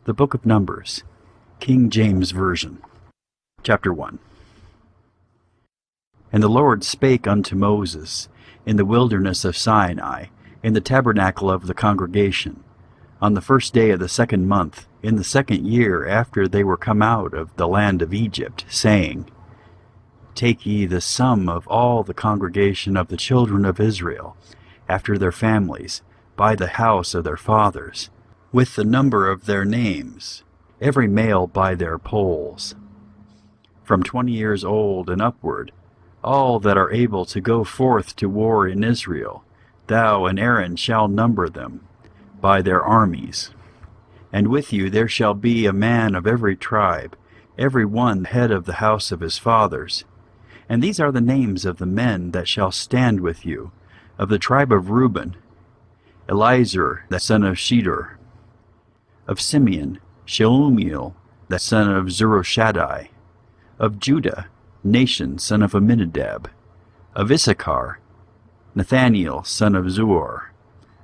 The Book of Numbers, King James Version. Chapter 1. And the Lord spake unto Moses in the wilderness of Sinai, in the tabernacle of the congregation, on the first day of the 2nd month, in the 2nd year after they were come out of the land of Egypt, saying, Take ye the sum of all the congregation of the children of Israel, after their families, by the house of their fathers, with the number of their names, every male by their polls, from 20 years old and upward, all that are able to go forth to war in Israel, thou and Aaron shall number them by their armies. And with you there shall be a man of every tribe, every one head of the house of his fathers. And these are the names of the men that shall stand with you, of the tribe of Reuben, Elizur the son of Shedeur; of Simeon, Shelumiel the son of Zurishaddai; of Judah, Nation son of Amminadab; of Issachar, Nathaniel son of Zuor;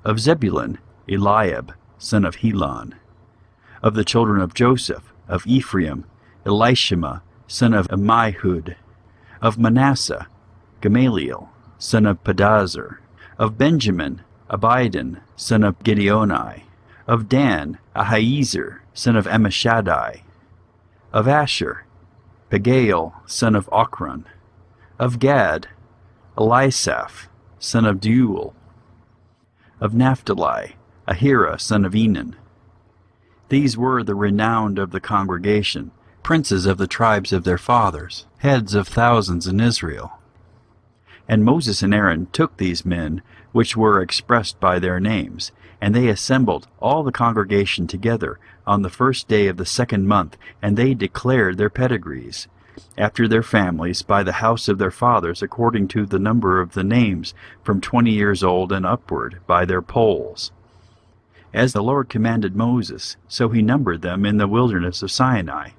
of Zebulun, Eliab son of Helon; of the children of Joseph, of Ephraim, Elishama son of Ammihud; of Manasseh, Gamaliel son of Pedahzur; of Benjamin, Abidan son of Gideoni; of Dan, Ahiezer son of Ammishaddai; of Asher, Pagiel son of Ochran; of Gad, Elisaph son of Deuel; of Naphtali, Ahira son of Enan. These were the renowned of the congregation, princes of the tribes of their fathers, heads of thousands in Israel. And Moses and Aaron took these men, which were expressed by their names, and they assembled all the congregation together on the first day of the 2nd month, and they declared their pedigrees, after their families, by the house of their fathers, according to the number of the names, from 20 years old and upward, by their polls. As the Lord commanded Moses, so he numbered them in the wilderness of Sinai.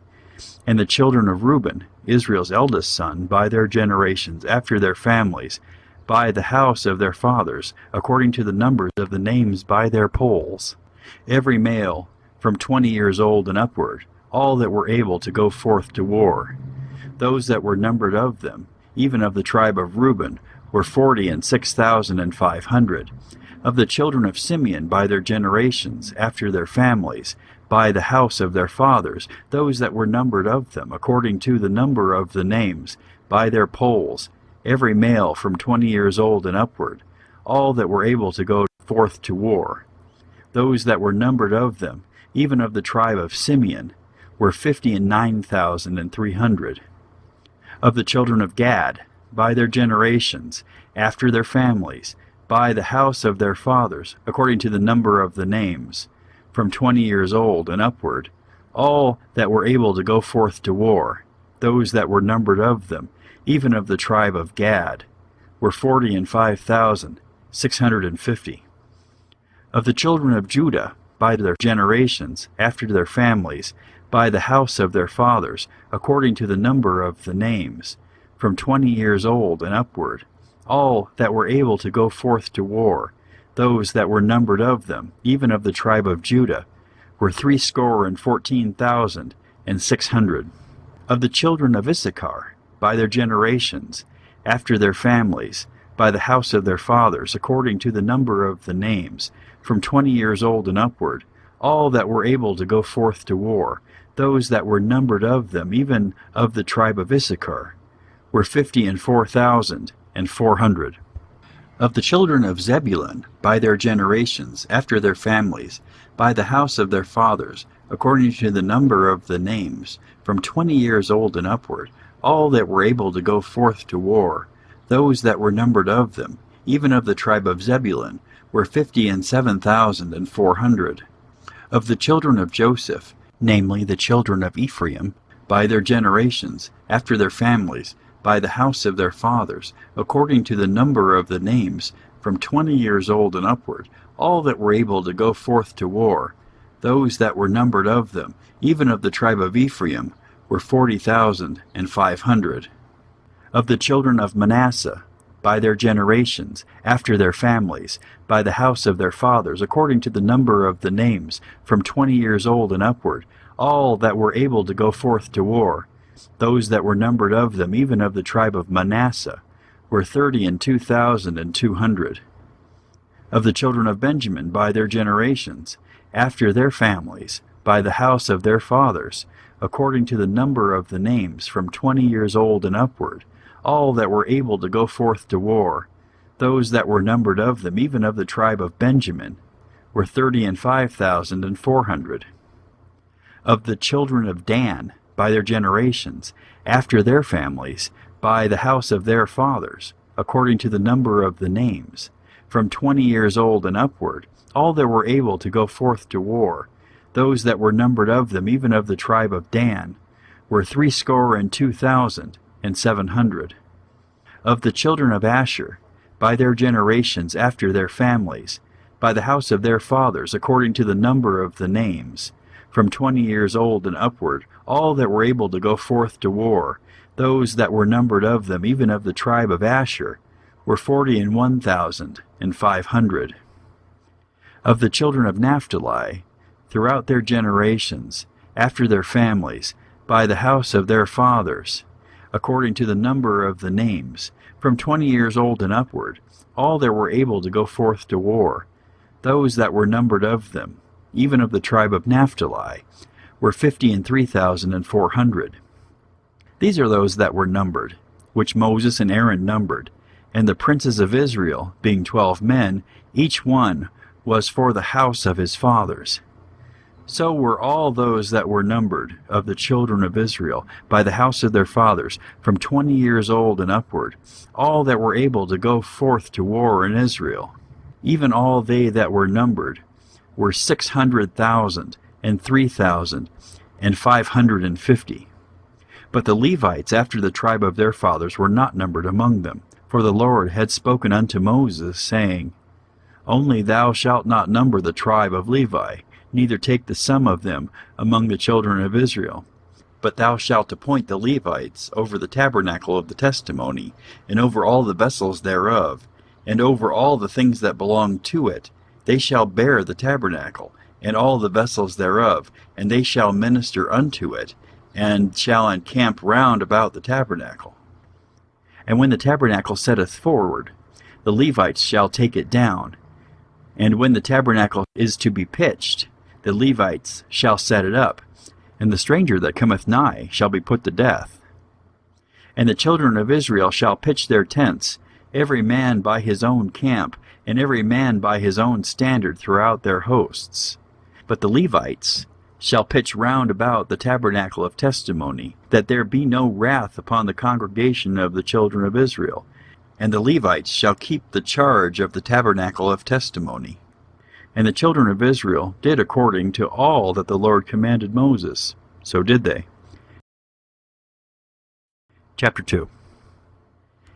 And the children of Reuben, Israel's eldest son, by their generations, after their families, by the house of their fathers, according to the numbers of the names by their polls, every male from 20 years old and upward, all that were able to go forth to war. Those that were numbered of them, even of the tribe of Reuben, were 46,500. Of the children of Simeon by their generations, after their families, by the house of their fathers, those that were numbered of them, according to the number of the names, by their polls, every male from 20 years old and upward, all that were able to go forth to war. Those that were numbered of them, even of the tribe of Simeon, were 59,300. Of the children of Gad, by their generations, after their families, by the house of their fathers, according to the number of the names, from 20 years old and upward, all that were able to go forth to war, those that were numbered of them, even of the tribe of Gad, were 45,650. Of the children of Judah, by their generations, after their families, by the house of their fathers, according to the number of the names, from 20 years old and upward, all that were able to go forth to war, those that were numbered of them, even of the tribe of Judah, were 314,600. Of the children of Issachar, by their generations, after their families, by the house of their fathers, according to the number of the names, from 20 years old and upward, all that were able to go forth to war, those that were numbered of them, even of the tribe of Issachar, were 54,400. Of the children of Zebulun, by their generations, after their families, by the house of their fathers, according to the number of the names, from 20 years old and upward, all that were able to go forth to war, those that were numbered of them, even of the tribe of Zebulun, were 57,400. Of the children of Joseph, namely the children of Ephraim, by their generations, after their families, by the house of their fathers, according to the number of the names, from 20 years old and upward, all that were able to go forth to war, those that were numbered of them, even of the tribe of Ephraim, were 40,500. Of the children of Manasseh, by their generations, after their families, by the house of their fathers, according to the number of the names, from 20 years old and upward, all that were able to go forth to war. Those that were numbered of them, even of the tribe of Manasseh, were 32,200. Of the children of Benjamin, by their generations, after their families, by the house of their fathers, according to the number of the names, from 20 years old and upward, all that were able to go forth to war. Those that were numbered of them, even of the tribe of Benjamin, were 35,400. Of the children of Dan, by their generations, after their families, by the house of their fathers, according to the number of the names, from 20 years old and upward, all that were able to go forth to war. Those that were numbered of them, even of the tribe of Dan, were 62,700. Of the children of Asher, by their generations, after their families, by the house of their fathers, according to the number of the names, from 20 years old and upward, all that were able to go forth to war. Those that were numbered of them, even of the tribe of Asher, were 41,500. Of the children of Naphtali, throughout their generations, after their families, by the house of their fathers, according to the number of the names, from 20 years old and upward, all that were able to go forth to war. Those that were numbered of them, even of the tribe of Naphtali, were 53,400. These are those that were numbered, which Moses and Aaron numbered, and the princes of Israel, being 12 men, each one was for the house of his fathers. So were all those that were numbered of the children of Israel, by the house of their fathers, from 20 years old and upward, all that were able to go forth to war in Israel. Even all they that were numbered were 600,000 and 3,550. But the Levites, after the tribe of their fathers, were not numbered among them. For the Lord had spoken unto Moses, saying, Only thou shalt not number the tribe of Levi, neither take the sum of them among the children of Israel. But thou shalt appoint the Levites over the tabernacle of the testimony, and over all the vessels thereof, and over all the things that belong to it. They shall bear the tabernacle, and all the vessels thereof, and they shall minister unto it, and shall encamp round about the tabernacle. And when the tabernacle setteth forward, the Levites shall take it down. And when the tabernacle is to be pitched, the Levites shall set it up, and the stranger that cometh nigh shall be put to death. And the children of Israel shall pitch their tents, every man by his own camp, and every man by his own standard throughout their hosts. But the Levites shall pitch round about the tabernacle of testimony, that there be no wrath upon the congregation of the children of Israel. And the Levites shall keep the charge of the tabernacle of testimony. And the children of Israel did according to all that the Lord commanded Moses. So did they. Chapter 2.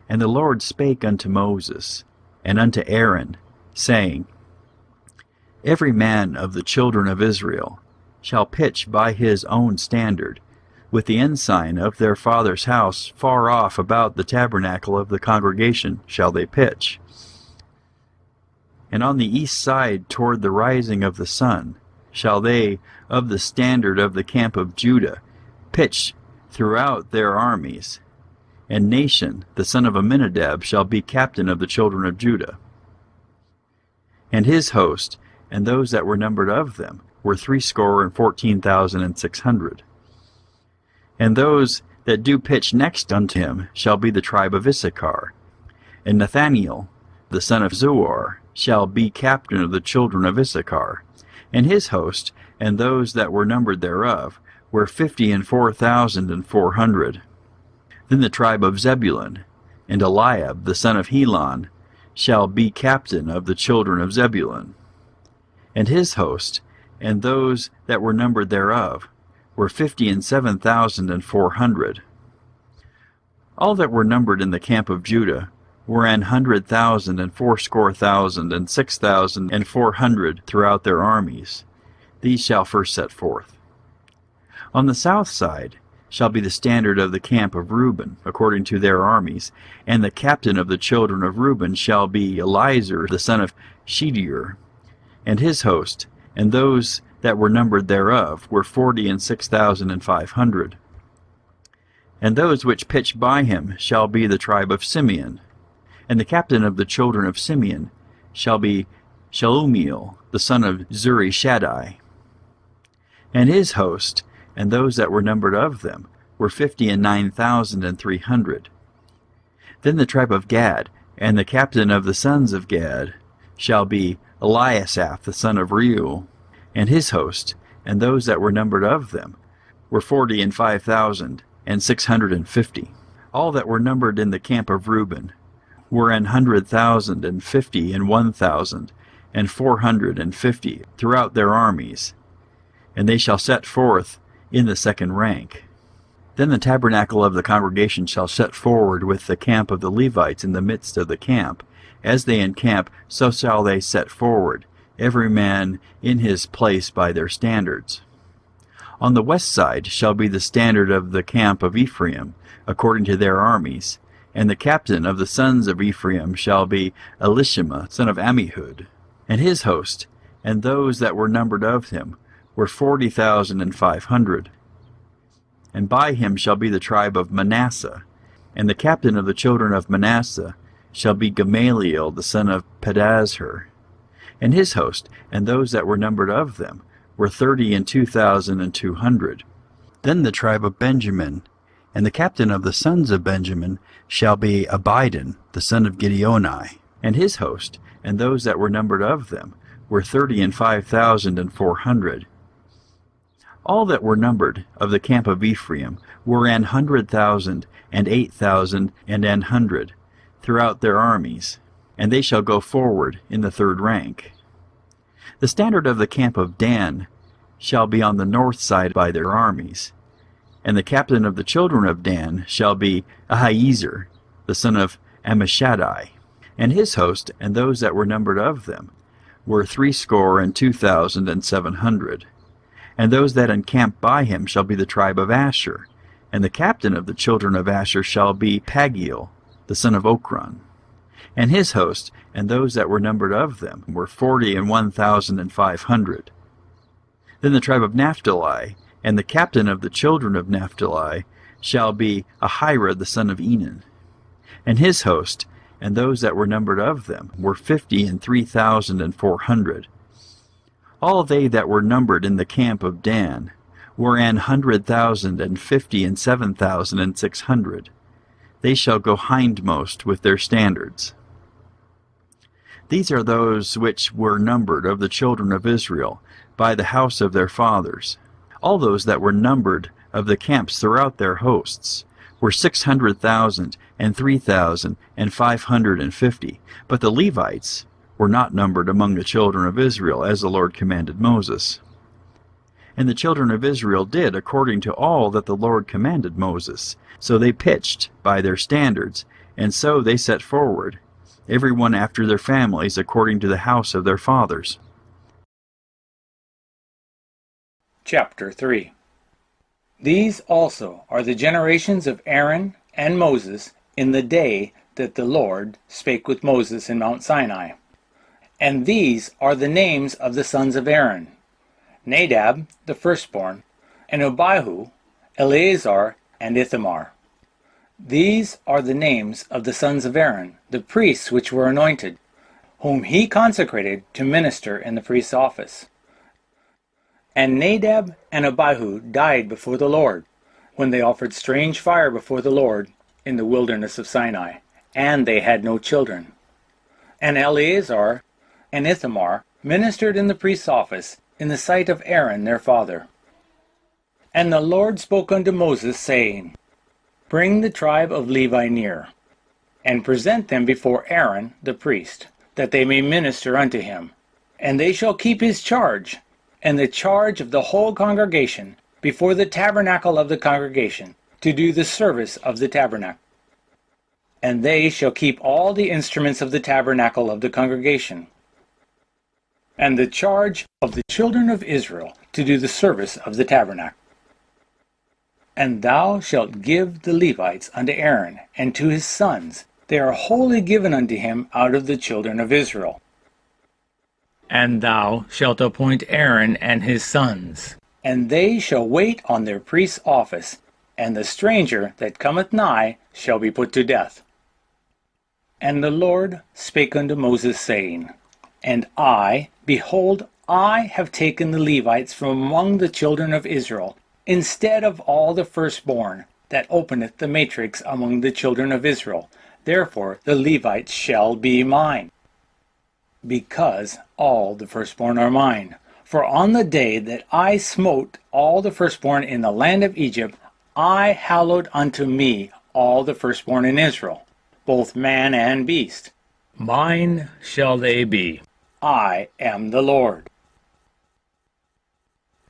And the Lord spake unto Moses, and unto Aaron, saying, Every man of the children of Israel shall pitch by his own standard, with the ensign of their father's house far off about the tabernacle of the congregation shall they pitch. And on the east side toward the rising of the sun shall they of the standard of the camp of Judah pitch throughout their armies. And Nahshon the son of Amminadab shall be captain of the children of Judah. And his host, and those that were numbered of them, were 314,600. And those that do pitch next unto him shall be the tribe of Issachar. And Nathaniel, the son of Zuar, shall be captain of the children of Issachar. And his host, and those that were numbered thereof, were 54,400. Then the tribe of Zebulun, and Eliab, the son of Helon, shall be captain of the children of Zebulun. And his host, and those that were numbered thereof, were 57,400. All that were numbered in the camp of Judah were 100,000 and 80,000 and 6,400 throughout their armies. These shall first set forth. On the south side shall be the standard of the camp of Reuben, according to their armies, and the captain of the children of Reuben shall be Eliezer the son of Shedeur, and his host, and those that were numbered thereof were 46,500. And those which pitched by him shall be the tribe of Simeon, and the captain of the children of Simeon shall be Shelumiel the son of Zurishaddai, and his host, and those that were numbered of them were 59,300. Then the tribe of Gad, and the captain of the sons of Gad shall be Eliasaph the son of Reuel, and his host, and those that were numbered of them were 45,650. All that were numbered in the camp of Reuben were 100,000 and 50 and 1,000 and 450 throughout their armies, and they shall set forth in the second rank. Then the tabernacle of the congregation shall set forward with the camp of the Levites in the midst of the camp. As they encamp, so shall they set forward, every man in his place by their standards. On the west side shall be the standard of the camp of Ephraim, according to their armies, and the captain of the sons of Ephraim shall be Elishama son of Ammihud, and his host, and those that were numbered of him were 40,500. And by him shall be the tribe of Manasseh, and the captain of the children of Manasseh shall be Gamaliel the son of Pedazur, and his host, and those that were numbered of them were 32,200. Then the tribe of Benjamin, and the captain of the sons of Benjamin shall be Abidan the son of Gideoni, and his host, and those that were numbered of them were 35,400. All that were numbered of the camp of Ephraim were 100,000 and 8,000 and 100 throughout their armies, and they shall go forward in the third rank. The standard of the camp of Dan shall be on the north side by their armies, and the captain of the children of Dan shall be Ahiezer the son of Ammishaddai, and his host, and those that were numbered of them were 62,700. And those that encamp by him shall be the tribe of Asher, and the captain of the children of Asher shall be Pagiel the son of Okran, and his host, and those that were numbered of them were 41,500. Then the tribe of Naphtali, and the captain of the children of Naphtali shall be Ahira the son of Enan, and his host, and those that were numbered of them were 53,400. All they that were numbered in the camp of Dan were 100,000 and 50 and 7,600. They shall go hindmost with their standards. These are those which were numbered of the children of Israel by the house of their fathers. All those that were numbered of the camps throughout their hosts were 600,000 and 3,550. But the Levites were not numbered among the children of Israel, as the Lord commanded Moses. And the children of Israel did according to all that the Lord commanded Moses. So they pitched by their standards, and so they set forward, every one after their families, according to the house of their fathers. Chapter 3. These also are the generations of Aaron and Moses in the day that the Lord spake with Moses in Mount Sinai. And these are the names of the sons of Aaron: Nadab, the firstborn, and Abihu, Eleazar, and Ithamar. These are the names of the sons of Aaron, the priests which were anointed, whom he consecrated to minister in the priest's office. And Nadab and Abihu died before the Lord, when they offered strange fire before the Lord in the wilderness of Sinai, and they had no children. And Eleazar and Ithamar ministered in the priest's office in the sight of Aaron their father. And the Lord spoke unto Moses, saying, Bring the tribe of Levi near, and present them before Aaron the priest, that they may minister unto him. And they shall keep his charge, and the charge of the whole congregation, before the tabernacle of the congregation, to do the service of the tabernacle. And they shall keep all the instruments of the tabernacle of the congregation, and the charge of the children of Israel to do the service of the tabernacle. And thou shalt give the Levites unto Aaron, and to his sons. They are wholly given unto him out of the children of Israel. And thou shalt appoint Aaron and his sons, and they shall wait on their priest's office, and the stranger that cometh nigh shall be put to death. And the Lord spake unto Moses, saying, And I, behold, I have taken the Levites from among the children of Israel, instead of all the firstborn that openeth the matrix among the children of Israel. Therefore the Levites shall be mine, because all the firstborn are mine. For on the day that I smote all the firstborn in the land of Egypt, I hallowed unto me all the firstborn in Israel, both man and beast. Mine shall they be. I am the Lord.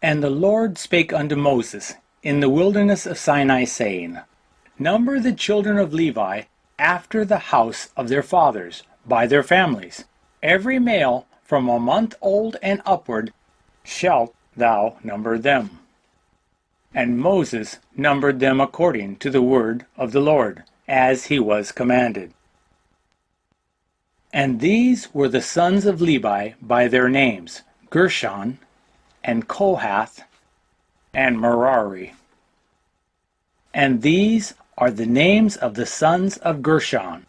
And the Lord spake unto Moses in the wilderness of Sinai, saying, Number the children of Levi after the house of their fathers, by their families. Every male from a month old and upward shalt thou number them. And Moses numbered them according to the word of the Lord, as he was commanded. And these were the sons of Levi by their names, Gershon, and Kohath, and Merari. And these are the names of the sons of Gershon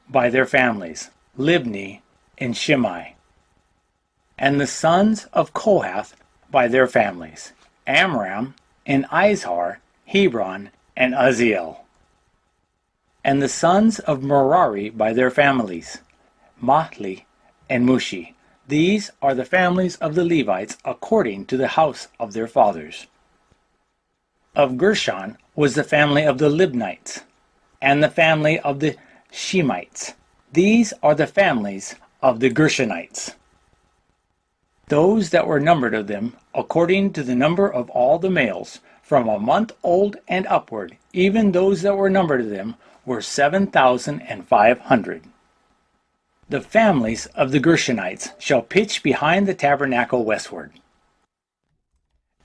by their families, Libni and Shimei. And the sons of Kohath by their families, Amram and Izhar, Hebron, and Uzziel. And the sons of Merari by their families, Mahli and Mushi. These are the families of the Levites according to the house of their fathers. Of Gershon was the family of the Libnites, and the family of the Shemites. These are the families of the Gershonites. Those that were numbered of them, according to the number of all the males, from a month old and upward, even those that were numbered of them, were 7,500. The families of the Gershonites shall pitch behind the tabernacle westward.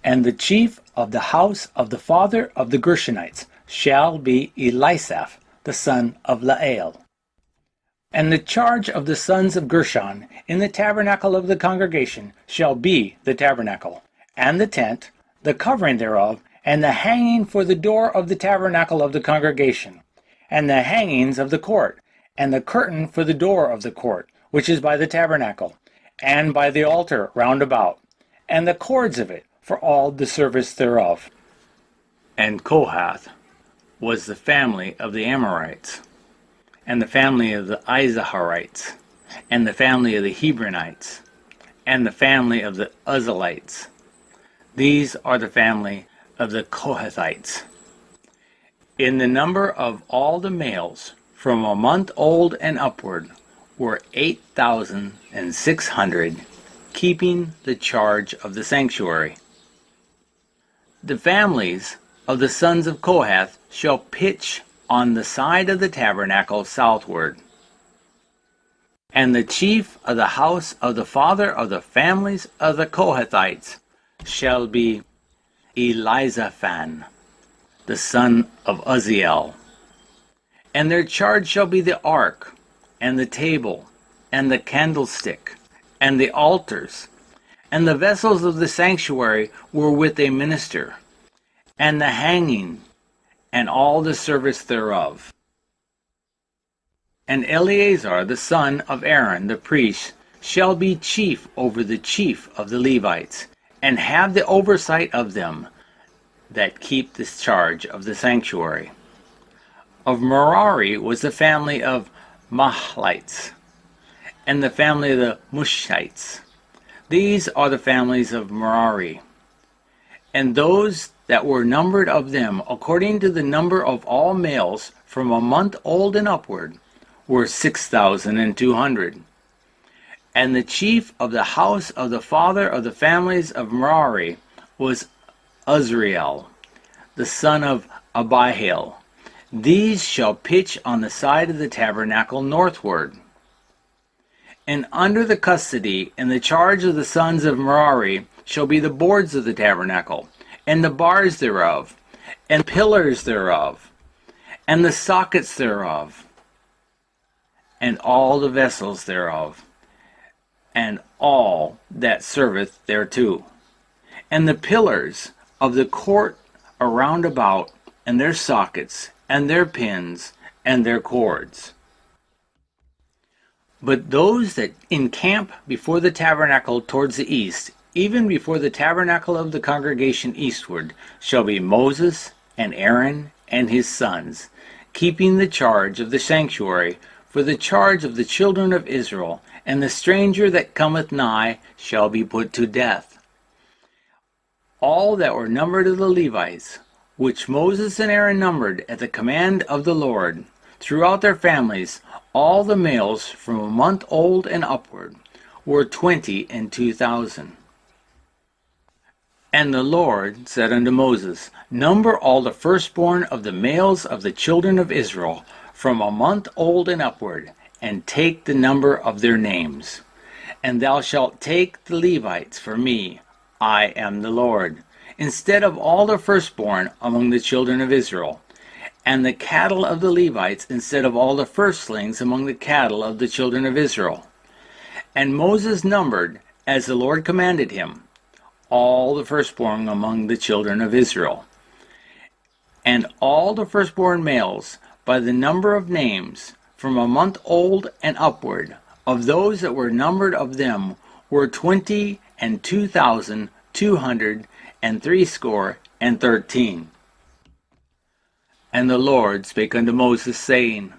And the chief of the house of the father of the Gershonites shall be Elisaph, the son of Lael. And the charge of the sons of Gershon in the tabernacle of the congregation shall be the tabernacle, and the tent, the covering thereof, and the hanging for the door of the tabernacle of the congregation, and the hangings of the court, and the curtain for the door of the court, which is by the tabernacle, and by the altar round about, and the cords of it for all the service thereof. And Kohath was the family of the Amorites, and the family of the Izaharites, and the family of the Hebronites, and the family of the Uzzielites. These are the family of the Kohathites. In the number of all the males from a month old and upward were 8,600, keeping the charge of the sanctuary. The families of the sons of Kohath shall pitch on the side of the tabernacle southward. And the chief of the house of the father of the families of the Kohathites shall be Elizaphan, the son of Uzziel. And their charge shall be the ark, and the table, and the candlestick, and the altars, and the vessels of the sanctuary were with a minister, and the hanging, and all the service thereof. And Eleazar the son of Aaron the priest shall be chief over the chief of the Levites, and have the oversight of them that keep this charge of the sanctuary. Of Merari was the family of Mahlites, and the family of the Mushites. These are the families of Merari. And those that were numbered of them, according to the number of all males from a month old and upward, were 6,200. And the chief of the house of the father of the families of Merari was Uzziel, the son of Abihail. These shall pitch on the side of the tabernacle northward. And under the custody and the charge of the sons of Merari shall be the boards of the tabernacle, and the bars thereof, and pillars thereof, and the sockets thereof, and all the vessels thereof, and all that serveth thereto, and the pillars of the court around about, and their sockets, and their pins, and their cords. But those that encamp before the tabernacle towards the east, even before the tabernacle of the congregation eastward, shall be Moses and Aaron and his sons, keeping the charge of the sanctuary for the charge of the children of Israel, and the stranger that cometh nigh shall be put to death. All that were numbered of the Levites, which Moses and Aaron numbered at the command of the Lord, throughout their families, all the males from a month old and upward, were 22,000. And the Lord said unto Moses, Number all the firstborn of the males of the children of Israel, from a month old and upward, and take the number of their names. And thou shalt take the Levites for me, I am the Lord, instead of all the firstborn among the children of Israel, and the cattle of the Levites instead of all the firstlings among the cattle of the children of Israel. And Moses numbered, as the Lord commanded him, all the firstborn among the children of Israel. And all the firstborn males, by the number of names, from a month old and upward, of those that were numbered of them, were 22,213. And the Lord spake unto Moses, saying,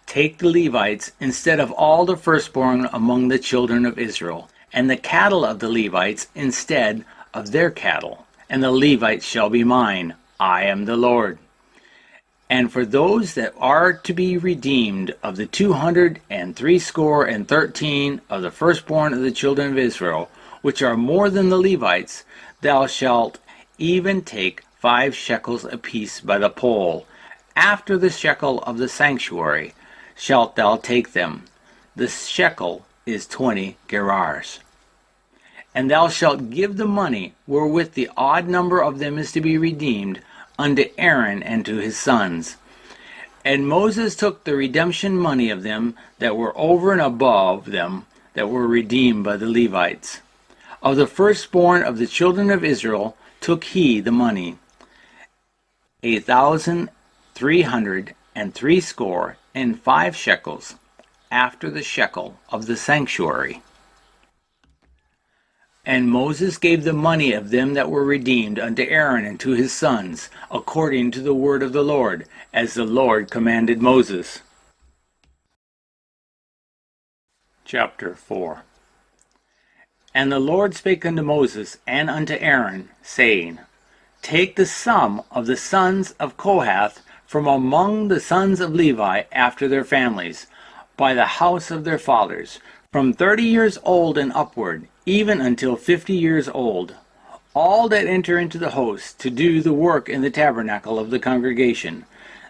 Take the Levites instead of all the firstborn among the children of Israel, and the cattle of the Levites instead of their cattle, and the Levites shall be mine. I am the Lord. And for those that are to be redeemed of the 213 of the firstborn of the children of Israel, which are more than the Levites, thou shalt even take 5 shekels apiece by the poll. After the shekel of the sanctuary shalt thou take them. The shekel is 20 gerars. And thou shalt give the money wherewith the odd number of them is to be redeemed unto Aaron and to his sons. And Moses took the redemption money of them that were over and above them that were redeemed by the Levites. Of the firstborn of the children of Israel took he the money, 1,365 shekels, after the shekel of the sanctuary. And Moses gave the money of them that were redeemed unto Aaron and to his sons, according to the word of the Lord, as the Lord commanded Moses. Chapter 4. And the Lord spake unto Moses and unto Aaron, saying, Take the sum of the sons of Kohath from among the sons of Levi after their families, by the house of their fathers, from 30 years old and upward, even until 50 years old, all that enter into the host to do the work in the tabernacle of the congregation.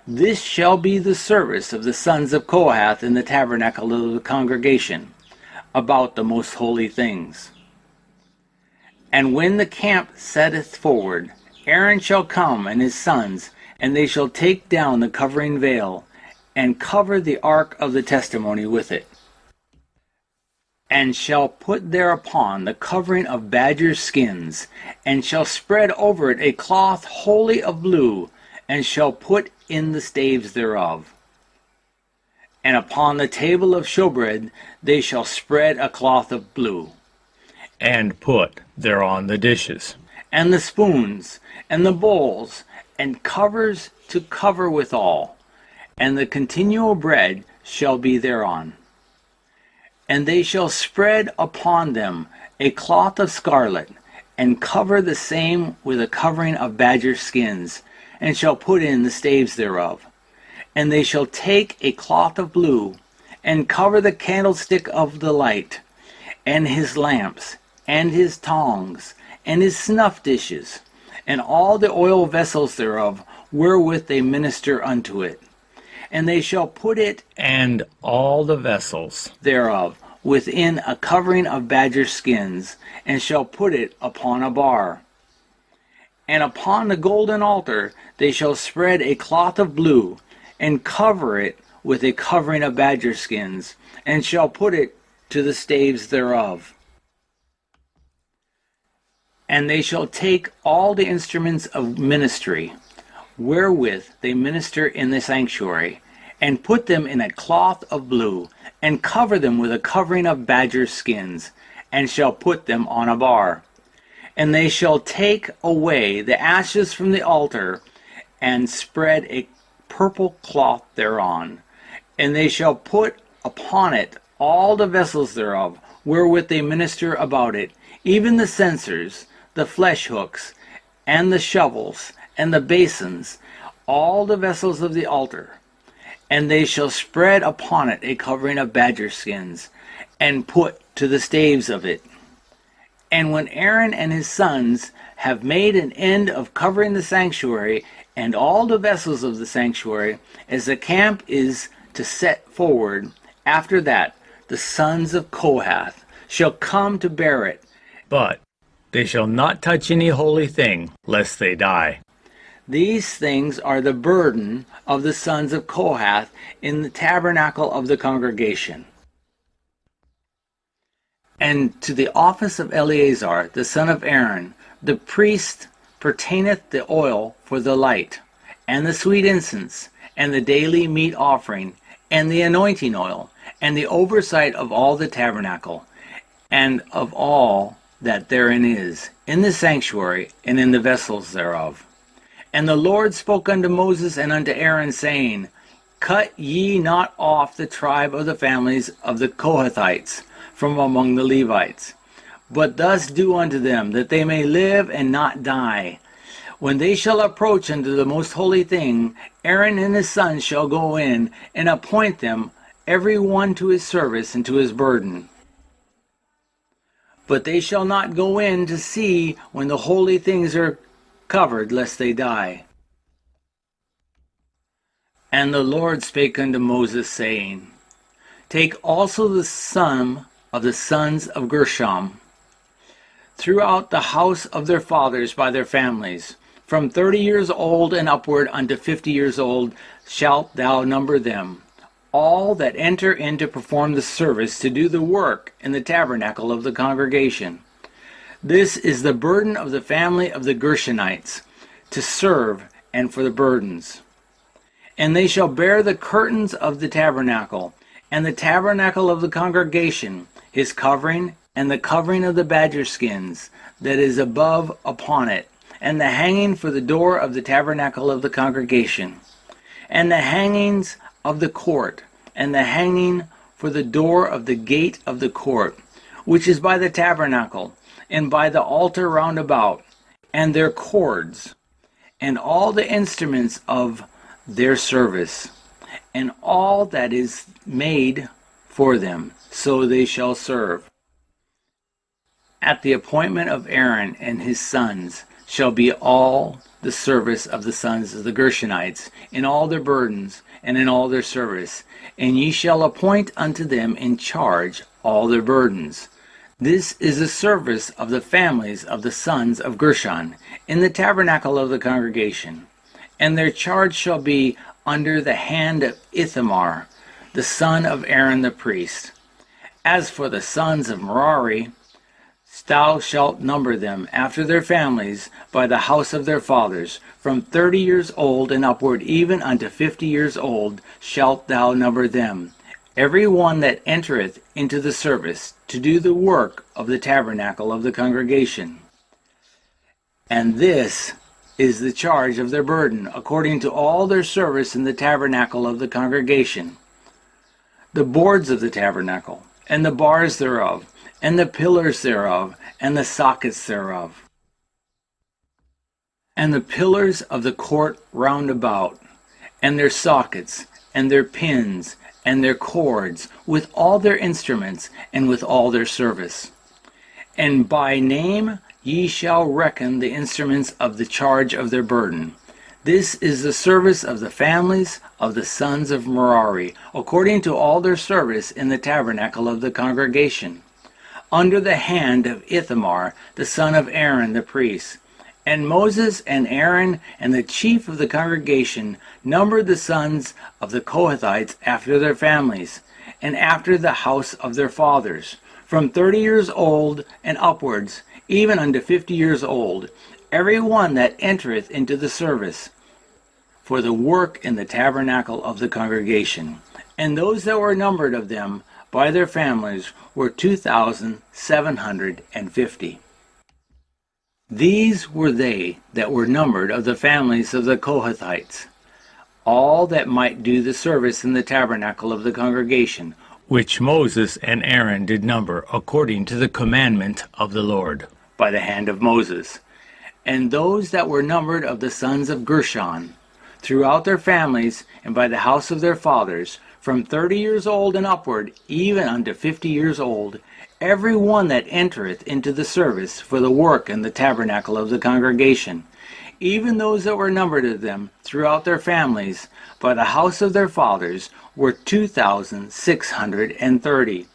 This shall be the service of the sons of Kohath in the tabernacle of the congregation, about the most holy things. And when the camp setteth forward, Aaron shall come and his sons, and they shall take down the covering veil, and cover the ark of the testimony with it, and shall put thereupon the covering of badgers' skins, and shall spread over it a cloth wholly of blue, and shall put in the staves thereof. And upon the table of showbread they shall spread a cloth of blue, and put thereon the dishes, and the spoons, and the bowls, and covers to cover withal, and the continual bread shall be thereon. And they shall spread upon them a cloth of scarlet, and cover the same with a covering of badger skins, and shall put in the staves thereof. And they shall take a cloth of blue, and cover the candlestick of the light, and his lamps, and his tongs, and his snuff dishes, and all the oil vessels thereof, wherewith they minister unto it. And they shall put it and all the vessels thereof within a covering of badger skins, and shall put it upon a bar. And upon the golden altar they shall spread a cloth of blue, and cover it with a covering of badger skins, and shall put it to the staves thereof. And they shall take all the instruments of ministry, wherewith they minister in the sanctuary, and put them in a cloth of blue, and cover them with a covering of badger skins, and shall put them on a bar. And they shall take away the ashes from the altar, and spread a purple cloth thereon. And they shall put upon it all the vessels thereof, wherewith they minister about it, even the censers, the flesh hooks, and the shovels, and the basins, all the vessels of the altar. And they shall spread upon it a covering of badger skins, and put to the staves of it. And when Aaron and his sons have made an end of covering the sanctuary and all the vessels of the sanctuary, as the camp is to set forward, after that the sons of Kohath shall come to bear it, but they shall not touch any holy thing, lest they die. These things are the burden of the sons of Kohath in the tabernacle of the congregation. And to the office of Eleazar, the son of Aaron, the priest, pertaineth the oil for the light, and the sweet incense, and the daily meat offering, and the anointing oil, and the oversight of all the tabernacle, and of all that therein is, in the sanctuary, and in the vessels thereof. And the Lord spoke unto Moses and unto Aaron, saying, Cut ye not off the tribe of the families of the Kohathites from among the Levites, but thus do unto them, that they may live and not die. When they shall approach unto the most holy thing, Aaron and his sons shall go in, and appoint them, every one to his service and to his burden. But they shall not go in to see when the holy things are covered, lest they die. And the Lord spake unto Moses, saying, Take also the sum of the sons of Gershom throughout the house of their fathers by their families, from 30 years old and upward unto 50 years old shalt thou number them, all that enter in to perform the service, to do the work in the tabernacle of the congregation. This is the burden of the family of the Gershonites, to serve and for the burdens. And they shall bear the curtains of the tabernacle, and the tabernacle of the congregation, his covering, and the covering of the badger skins that is above upon it, and the hanging for the door of the tabernacle of the congregation, and the hangings of the court, and the hanging for the door of the gate of the court, which is by the tabernacle, and by the altar round about, and their cords, and all the instruments of their service, and all that is made for them, so they shall serve. At the appointment of Aaron and his sons shall be all the service of the sons of the Gershonites, in all their burdens, and in all their service, and ye shall appoint unto them in charge all their burdens. This is the service of the families of the sons of Gershon, in the tabernacle of the congregation. And their charge shall be under the hand of Ithamar, the son of Aaron the priest. As for the sons of Merari, thou shalt number them after their families by the house of their fathers, from 30 years old and upward, even unto 50 years old shalt thou number them, every one that entereth into the service, to do the work of the tabernacle of the congregation. And this is the charge of their burden, according to all their service in the tabernacle of the congregation: the boards of the tabernacle, and the bars thereof, and the pillars thereof, and the sockets thereof, and the pillars of the court round about, and their sockets, and their pins, and their cords, with all their instruments, and with all their service. And by name ye shall reckon the instruments of the charge of their burden. This is the service of the families of the sons of Merari, according to all their service in the tabernacle of the congregation, under the hand of Ithamar, the son of Aaron the priest. And Moses and Aaron and the chief of the congregation numbered the sons of the Kohathites after their families, and after the house of their fathers, from 30 years old and upwards, even unto 50 years old, every one that entereth into the service, for the work in the tabernacle of the congregation. And those that were numbered of them by their families were 2,750. These were they that were numbered of the families of the Kohathites, all that might do the service in the tabernacle of the congregation, which Moses and Aaron did number according to the commandment of the Lord, by the hand of Moses. And those that were numbered of the sons of Gershon, throughout their families, and by the house of their fathers, from 30 years old and upward, even unto 50 years old, every one that entereth into the service for the work in the tabernacle of the congregation, even those that were numbered of them throughout their families, by the house of their fathers, were 2,630.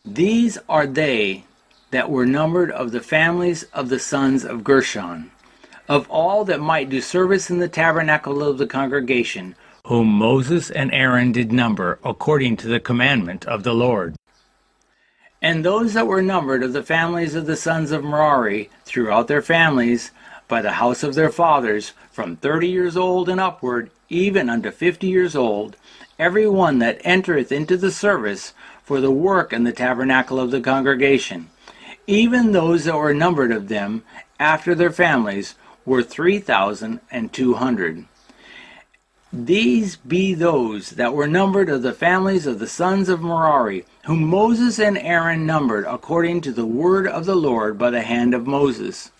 These are they that were numbered of the families of the sons of Gershon, of all that might do service in the tabernacle of the congregation, whom Moses and Aaron did number according to the commandment of the Lord. And those that were numbered of the families of the sons of Merari throughout their families, by the house of their fathers, from 30 years old and upward, even unto 50 years old, every one that entereth into the service for the work in the tabernacle of the congregation, even those that were numbered of them after their families, were 3,200. These be those that were numbered of the families of the sons of Merari, whom Moses and Aaron numbered according to the word of the Lord by the hand of Moses.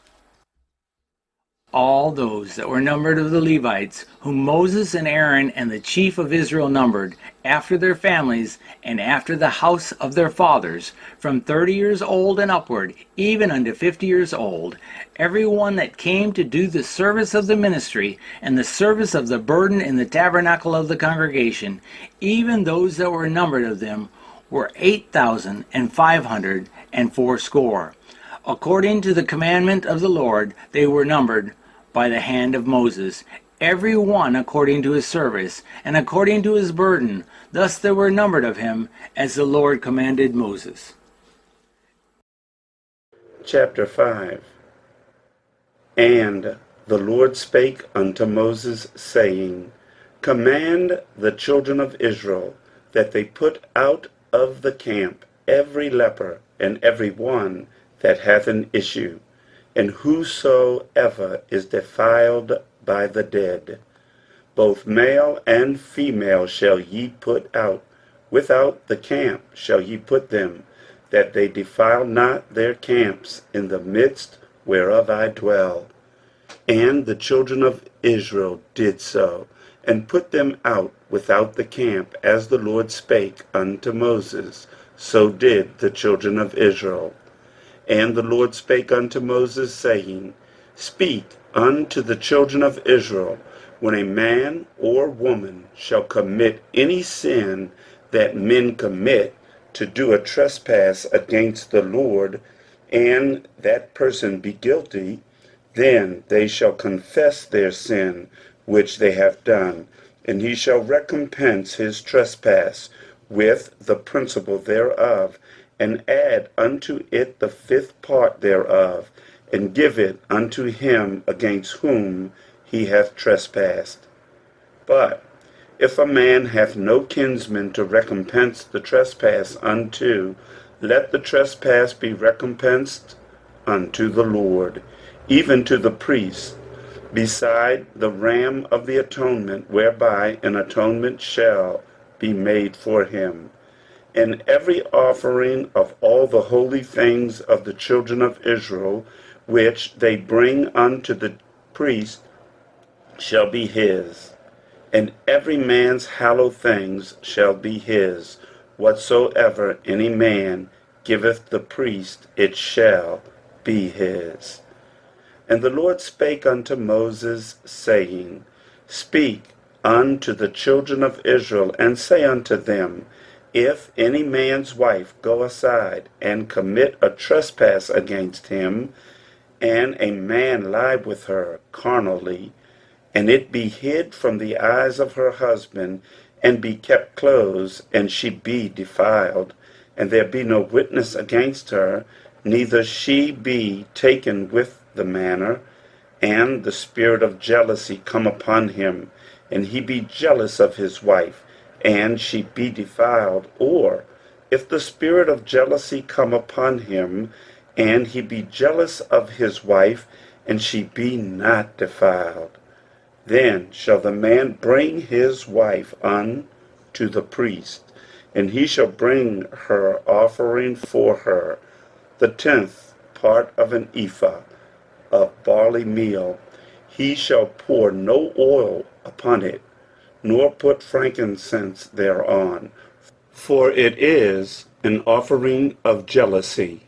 All those that were numbered of the Levites, whom Moses and Aaron and the chief of Israel numbered, after their families, and after the house of their fathers, from 30 years old and upward, even unto 50 years old, every one that came to do the service of the ministry, and the service of the burden in the tabernacle of the congregation, even those that were numbered of them, were 8,580. According to the commandment of the Lord, they were numbered by the hand of Moses, every one according to his service, and according to his burden. Thus they were numbered of him, as the Lord commanded Moses. Chapter 5. And the Lord spake unto Moses, saying, Command the children of Israel that they put out of the camp every leper, and every one that hath an issue, and whosoever is defiled by the dead. Both male and female shall ye put out. Without the camp shall ye put them, that they defile not their camps in the midst whereof I dwell. And the children of Israel did so, and put them out without the camp, as the Lord spake unto Moses. So did the children of Israel. And the Lord spake unto Moses, saying, Speak unto the children of Israel, when a man or woman shall commit any sin that men commit, to do a trespass against the Lord, and that person be guilty, then they shall confess their sin which they have done, and he shall recompense his trespass with the principal thereof, and add unto it the fifth part thereof, and give it unto him against whom he hath trespassed. But if a man hath no kinsman to recompense the trespass unto, let the trespass be recompensed unto the Lord, even to the priest, beside the ram of the atonement, whereby an atonement shall be made for him. And every offering of all the holy things of the children of Israel, which they bring unto the priest, shall be his. And every man's hallowed things shall be his. Whatsoever any man giveth the priest, it shall be his. And the Lord spake unto Moses, saying, Speak unto the children of Israel, and say unto them, If any man's wife go aside and commit a trespass against him, and a man lie with her carnally, and it be hid from the eyes of her husband, and be kept close, and she be defiled, and there be no witness against her, neither she be taken with the manner, and the spirit of jealousy come upon him, and he be jealous of his wife, and she be defiled. Or if the spirit of jealousy come upon him, and he be jealous of his wife, and she be not defiled, then shall the man bring his wife unto the priest, and he shall bring her offering for her, the 10th part of an ephah of barley meal. He shall pour no oil upon it, nor put frankincense thereon, for it is an offering of jealousy,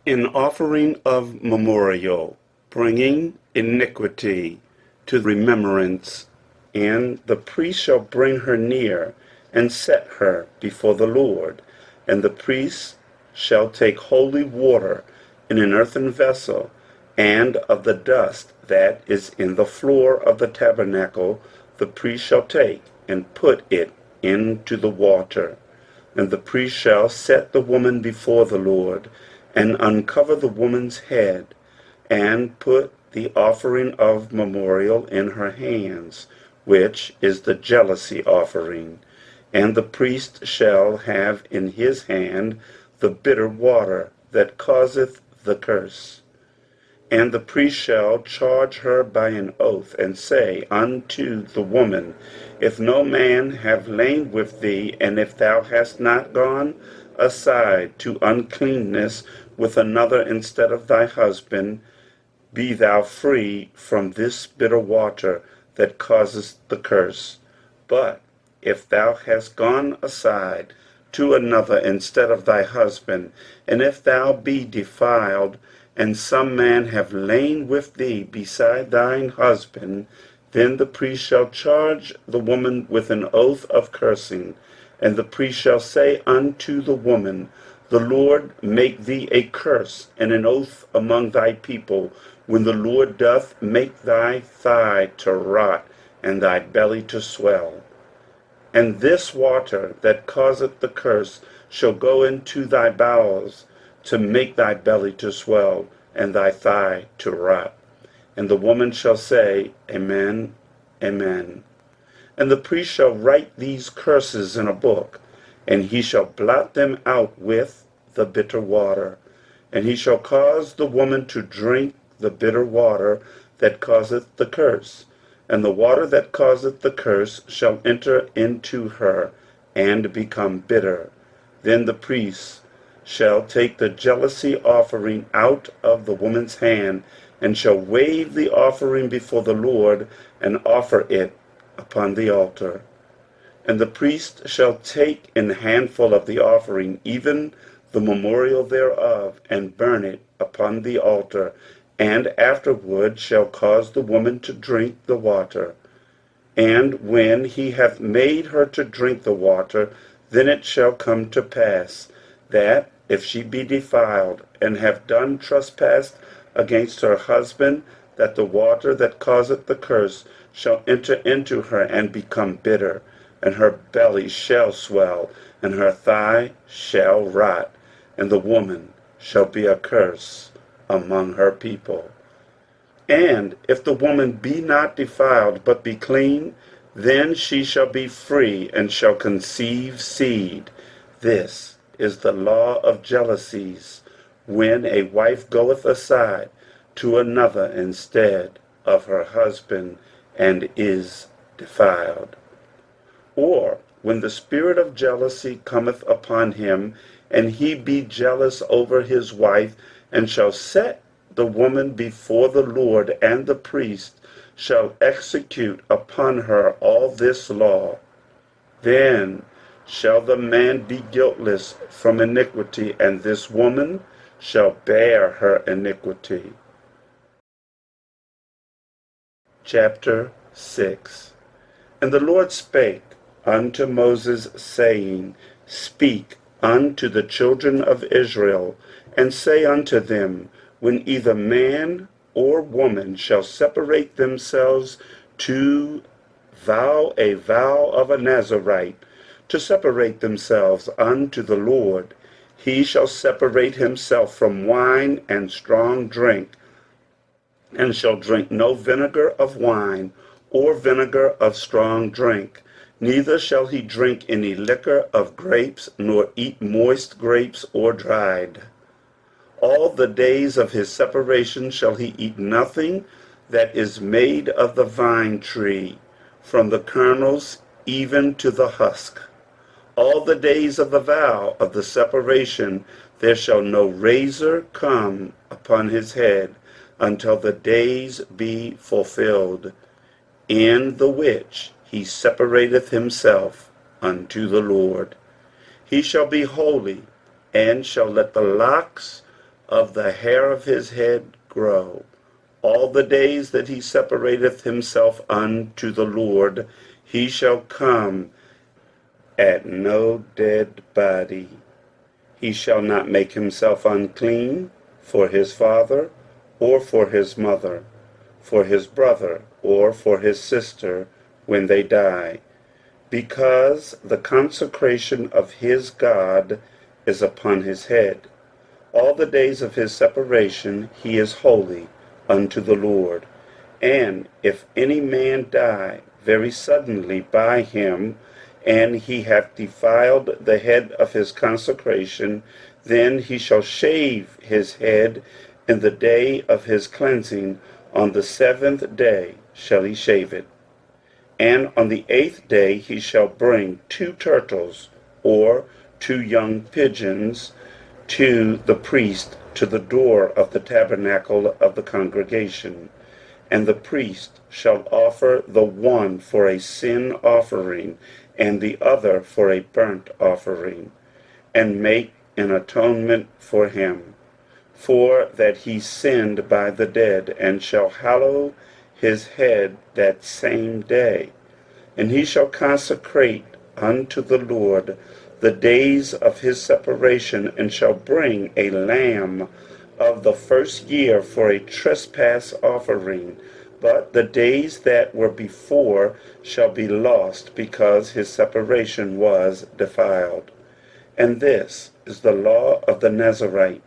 an offering of memorial, bringing iniquity to remembrance. And the priest shall bring her near, and set her before the Lord. And the priest shall take holy water in an earthen vessel, and of the dust that is in the floor of the tabernacle the priest shall take, and put it into the water. And the priest shall set the woman before the Lord, and uncover the woman's head, and put the offering of memorial in her hands, which is the jealousy offering. And the priest shall have in his hand the bitter water that causeth the curse. And the priest shall charge her by an oath, and say unto the woman, If no man have lain with thee, and if thou hast not gone aside to uncleanness with another instead of thy husband, be thou free from this bitter water that causeth the curse. But if thou hast gone aside to another instead of thy husband, and if thou be defiled, and some man have lain with thee beside thine husband, then the priest shall charge the woman with an oath of cursing. And the priest shall say unto the woman, The Lord make thee a curse and an oath among thy people, when the Lord doth make thy thigh to rot, and thy belly to swell. And this water that causeth the curse shall go into thy bowels, to make thy belly to swell, and thy thigh to rot. And the woman shall say, Amen, Amen. And the priest shall write these curses in a book, and he shall blot them out with the bitter water. And he shall cause the woman to drink the bitter water that causeth the curse. And the water that causeth the curse shall enter into her, and become bitter. Then the priest shall take the jealousy offering out of the woman's hand, and shall wave the offering before the Lord, and offer it upon the altar. And the priest shall take an handful of the offering, even the memorial thereof, and burn it upon the altar, and afterward shall cause the woman to drink the water. And when he hath made her to drink the water, then it shall come to pass, that if she be defiled, and have done trespass against her husband, that the water that causeth the curse shall enter into her, and become bitter, and her belly shall swell, and her thigh shall rot, and the woman shall be a curse among her people. And if the woman be not defiled, but be clean, then she shall be free, and shall conceive seed. This is the law of jealousies, when a wife goeth aside to another instead of her husband, and is defiled. Or when the spirit of jealousy cometh upon him, and he be jealous over his wife, and shall set the woman before the Lord, and the priest shall execute upon her all this law, then shall the man be guiltless from iniquity, and this woman shall bear her iniquity. Chapter 6. And the Lord spake unto Moses, saying, Speak unto the children of Israel, and say unto them, When either man or woman shall separate themselves to vow a vow of a Nazarite, to separate themselves unto the Lord, he shall separate himself from wine and strong drink, and shall drink no vinegar of wine or vinegar of strong drink. Neither shall he drink any liquor of grapes, nor eat moist grapes or dried. All the days of his separation shall he eat nothing that is made of the vine tree, from the kernels even to the husk. All the days of the vow of the separation there shall no razor come upon his head, until the days be fulfilled, in the which he separateth himself unto the Lord. He shall be holy, and shall let the locks of the hair of his head grow. All the days that he separateth himself unto the Lord, he shall come at no dead body. He shall not make himself unclean for his father, or for his mother, for his brother, or for his sister, when they die, because the consecration of his God is upon his head. All the days of his separation he is holy unto the Lord. And if any man die very suddenly by him, and he hath defiled the head of his consecration, then he shall shave his head in the day of his cleansing. On the 7th day shall he shave it. And on the 8th day he shall bring 2 turtles or 2 young pigeons to the priest to the door of the tabernacle of the congregation. And the priest shall offer the one for a sin offering, and the other for a burnt offering, and make an atonement for him, for that he sinned by the dead, and shall hallow his head that same day. And he shall consecrate unto the Lord the days of his separation, and shall bring a lamb of the first year for a trespass offering. But the days that were before shall be lost, because his separation was defiled. And this is the law of the Nazarite.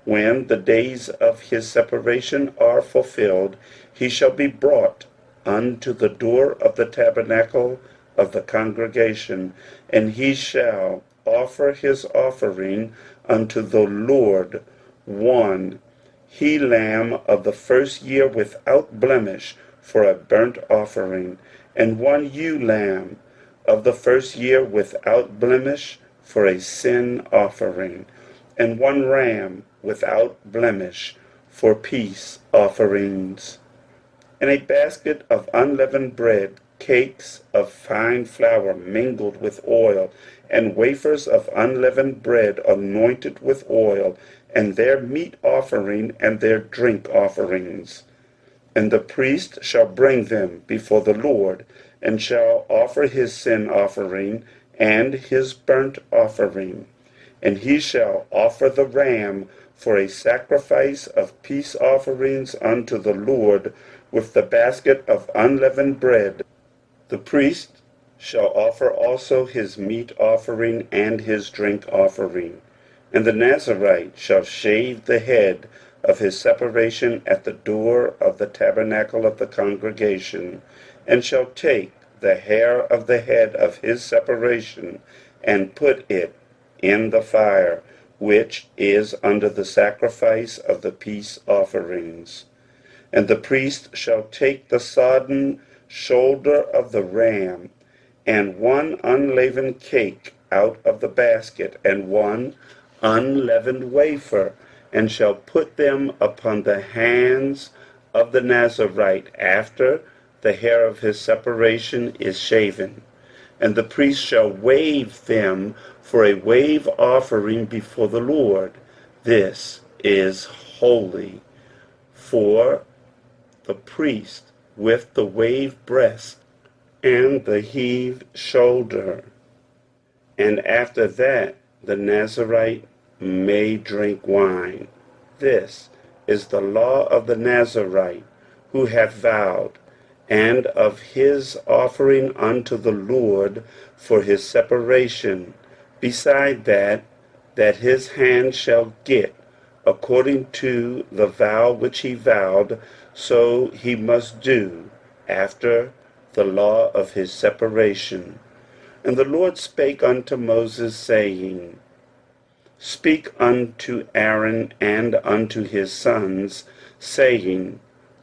When the days of his separation are fulfilled, he shall be brought unto the door of the tabernacle of the congregation, and he shall offer his offering unto the Lord, one he lamb of the first year without blemish for a burnt offering, and 1 ewe lamb of the first year without blemish for a sin offering, and 1 ram without blemish for peace offerings. And a basket of unleavened bread, cakes of fine flour mingled with oil, and wafers of unleavened bread anointed with oil, and their meat offering and their drink offerings. And the priest shall bring them before the Lord, and shall offer his sin offering and his burnt offering. And he shall offer the ram for a sacrifice of peace offerings unto the Lord, with the basket of unleavened bread. The priest shall offer also his meat offering and his drink offering. And the Nazarite shall shave the head of his separation at the door of the tabernacle of the congregation, and shall take the hair of the head of his separation, and put it in the fire, which is under the sacrifice of the peace offerings. And the priest shall take the sodden shoulder of the ram, and 1 unleavened cake out of the basket, and 1 unleavened wafer, and shall put them upon the hands of the Nazarite after the hair of his separation is shaven. And the priest shall wave them for a wave offering before the Lord. This is holy for the priest, with the waved breast and the heaved shoulder. And after that the Nazarite may drink wine. This is the law of the Nazarite, who hath vowed, and of his offering unto the Lord for his separation, beside that his hand shall get, according to the vow which he vowed, so he must do after the law of his separation. And the Lord spake unto Moses, saying, Speak unto Aaron and unto his sons, saying,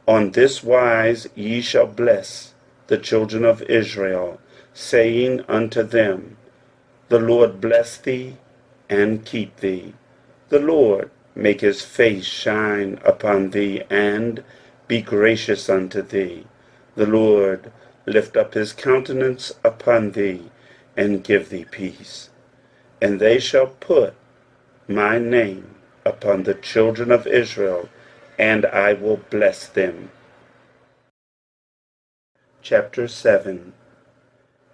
On this wise ye shall bless the children of Israel, saying unto them, The Lord bless thee and keep thee. The Lord make his face shine upon thee and be gracious unto thee. The Lord lift up his countenance upon thee and give thee peace. And they shall put my name upon the children of Israel, and I will bless them. Chapter 7.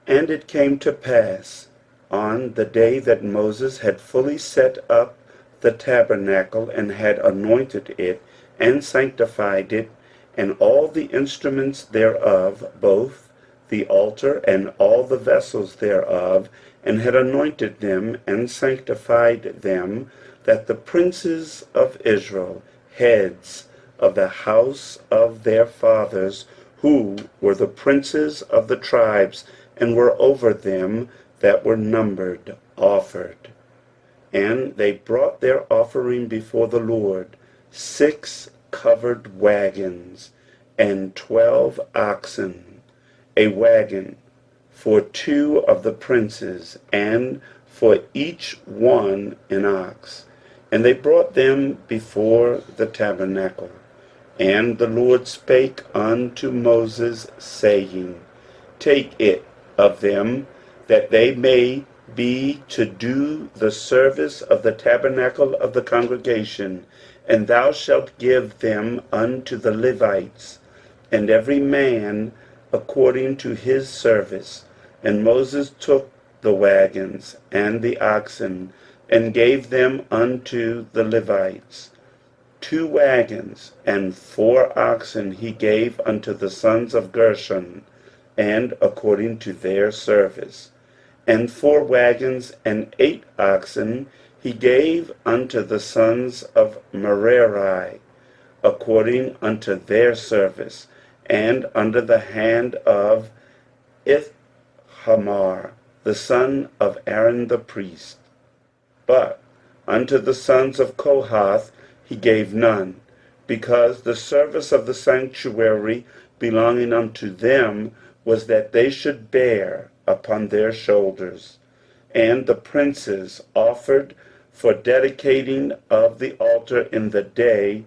And it came to pass, on the day that Moses had fully set up the tabernacle, and had anointed it, and sanctified it, and all the instruments thereof, both the altar and all the vessels thereof, and had anointed them, and sanctified them, that the princes of Israel, heads of the house of their fathers, who were the princes of the tribes, and were over them that were numbered, offered. And they brought their offering before the Lord, 6 covered wagons, and 12 oxen, a wagon for 2 of the princes, and for each one an ox. And they brought them before the tabernacle. And the Lord spake unto Moses, saying, Take it of them, that they may be to do the service of the tabernacle of the congregation, and thou shalt give them unto the Levites, and every man according to his service. And Moses took the wagons and the oxen, and gave them unto the Levites. 2 wagons and 4 oxen he gave unto the sons of Gershon, and according to their service. And 4 wagons and 8 oxen he gave unto the sons of Merari, according unto their service, and under the hand of Ithamar, the son of Aaron the priest. But unto the sons of Kohath he gave none, because the service of the sanctuary belonging unto them was that they should bear upon their shoulders. And the princes offered for dedicating of the altar in the day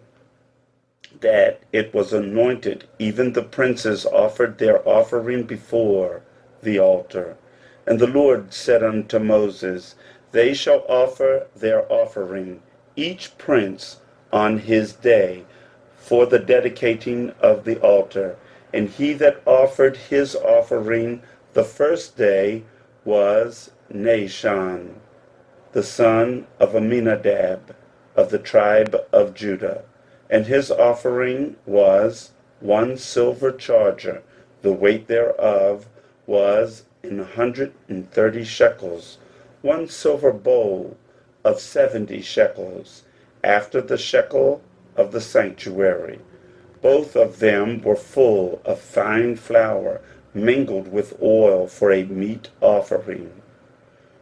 that it was anointed. Even the princes offered their offering before the altar. And the Lord said unto Moses, They shall offer their offering, each prince on his day, for the dedicating of the altar. And he that offered his offering the first day was Nahshon, the son of Amminadab, of the tribe of Judah. And his offering was 1 silver charger, the weight thereof was 130 shekels, 1 silver bowl of 70 shekels, after the shekel of the sanctuary. Both of them were full of fine flour, mingled with oil for a meat offering.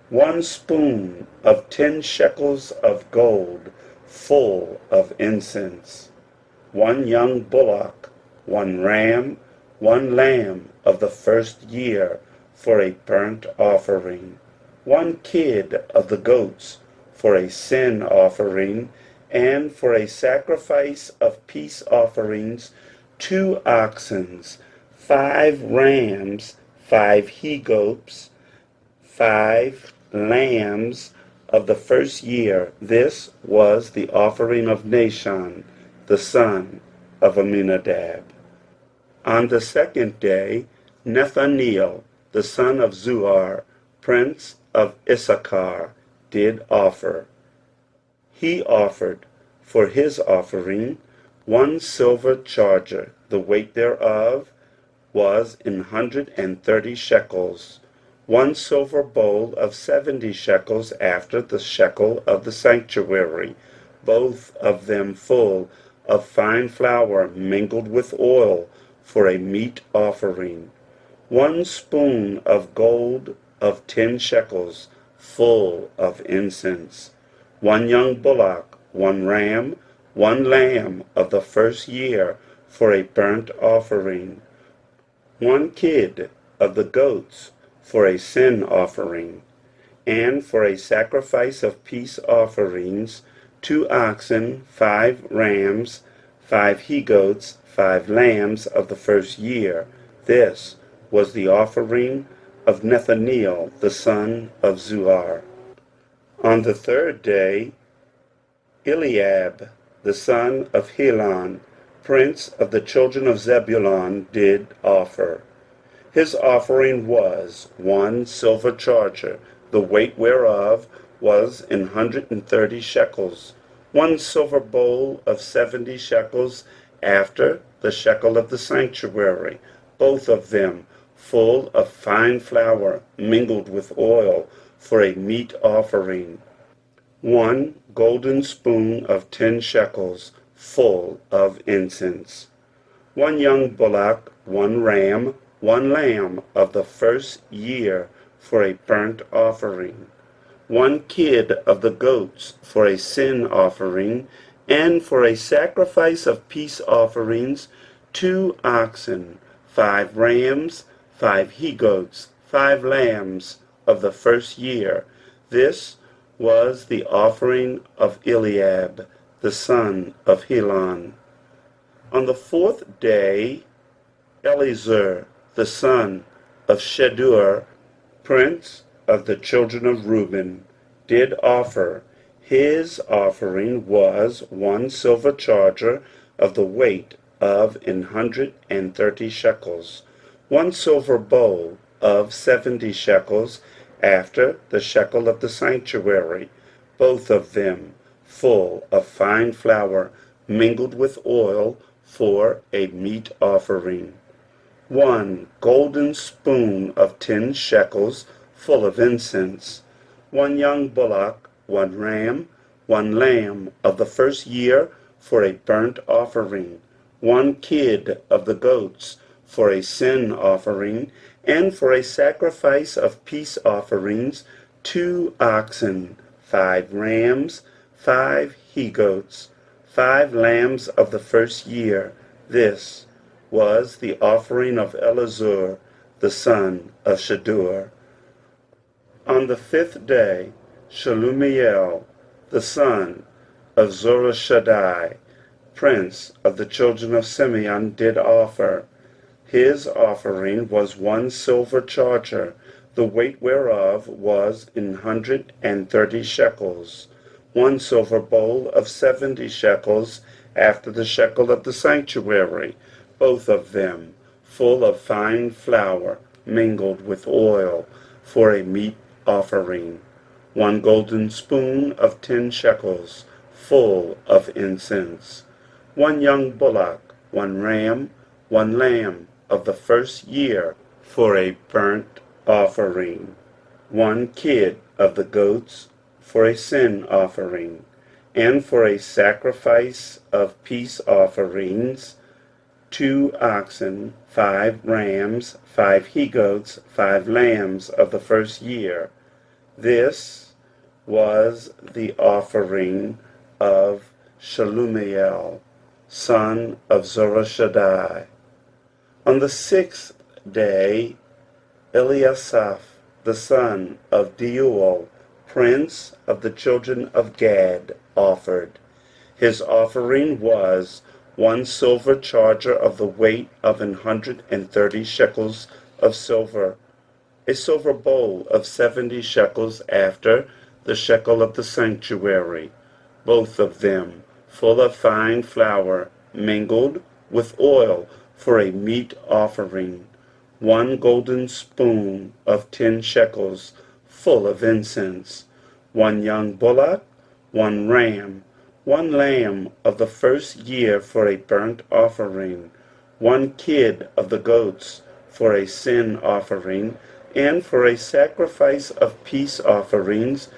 1 spoon of 10 shekels of gold, full of incense. 1 young bullock, 1 ram, 1 lamb of the first year for a burnt offering. 1 kid of the goats for a sin offering, and for a sacrifice of peace offerings, 2 oxen, 5 rams, 5 he-goats, 5 lambs of the first year. This was the offering of Nahshon, the son of Amminadab. On the second day, Nethaneel, the son of Zuar, prince of Issachar, did offer. He offered for his offering one silver charger, the weight thereof was 130 shekels, one silver bowl of 70 shekels after the shekel of the sanctuary, both of them full of fine flour mingled with oil for a meat offering, one spoon of gold of 10 shekels, full of incense, one young bullock, one ram, one lamb of the first year for a burnt offering, one kid of the goats for a sin offering, and for a sacrifice of peace offerings, 2 oxen, 5 rams, 5 he-goats, 5 lambs of the first year. This was the offering of Nethaneel the son of Zuar. On the third day, Eliab the son of Helon, prince of the children of Zebulun, did offer. His offering was one silver charger, the weight whereof was 130 shekels, one silver bowl of 70 shekels after the shekel of the sanctuary, both of them full of fine flour mingled with oil for a meat offering, one golden spoon of 10 shekels full of incense, one young bullock, one ram, one lamb of the first year for a burnt offering, one kid of the goats for a sin offering, and for a sacrifice of peace offerings, 2 oxen, 5 rams, 5 he-goats, 5 lambs of the first year. This was the offering of Eliab, the son of Helon. On the 4th day, Eleazar, the son of Shedeur, prince of the children of Reuben, did offer. His offering was one silver charger of the weight of 130 shekels, one silver bowl of 70 shekels after the shekel of the sanctuary, both of them full of fine flour mingled with oil for a meat offering, one golden spoon of 10 shekels full of incense, one young bullock, one ram, one lamb of the first year for a burnt offering, one kid of the goats for a sin offering, and for a sacrifice of peace offerings, 2 oxen, 5 rams, 5 he-goats, 5 lambs of the first year. This was the offering of Eleazar, the son of Shedeur. On the 5th day, Shelumiel, the son of Zorashaddai, prince of the children of Simeon, did offer. His offering was one silver charger, the weight whereof was 130 shekels, one silver bowl of 70 shekels after the shekel of the sanctuary, both of them full of fine flour mingled with oil for a meat offering, one golden spoon of 10 shekels full of incense, one young bullock, one ram, one lamb of the first year for a burnt offering, one kid of the goats for a sin offering, and for a sacrifice of peace offerings, 2 oxen, 5 rams, 5 he-goats, 5 lambs of the first year. This was the offering of Shelumiel, son of Zorashaddai. On the 6th day, Eliasaph, the son of Deuel, prince of the children of Gad, offered. His offering was one silver charger of the weight of 130 shekels of silver, a silver bowl of 70 shekels after the shekel of the sanctuary, both of them full of fine flour mingled with oil for a meat offering, one golden spoon of 10 shekels full of incense, one young bullock, one ram, one lamb of the first year for a burnt offering, one kid of the goats for a sin offering, and for a sacrifice of peace offerings,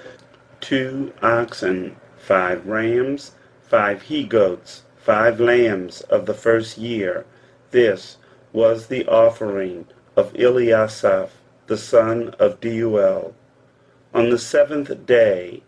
2 oxen, 5 rams, 5 he-goats, 5 lambs of the first year. This was the offering of Eliasaph, the son of Deuel. On the seventh day,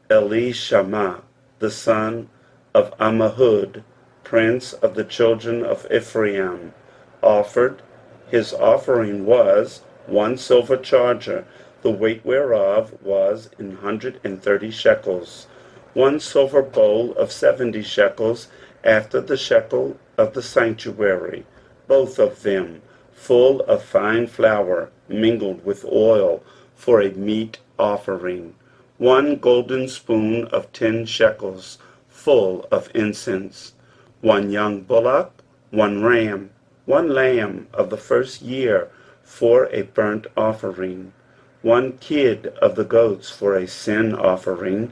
Elishama, the son of Ammihud, prince of the children of Ephraim, offered. His offering was 1 silver charger, the weight whereof was 130 shekels, 1 silver bowl of 70 shekels, after the shekel of the sanctuary, both of them full of fine flour mingled with oil, for a meat offering, 1 golden spoon of 10 shekels, full of incense, 1 young bullock, 1 ram, 1 lamb of the first year for a burnt offering, 1 kid of the goats for a sin offering,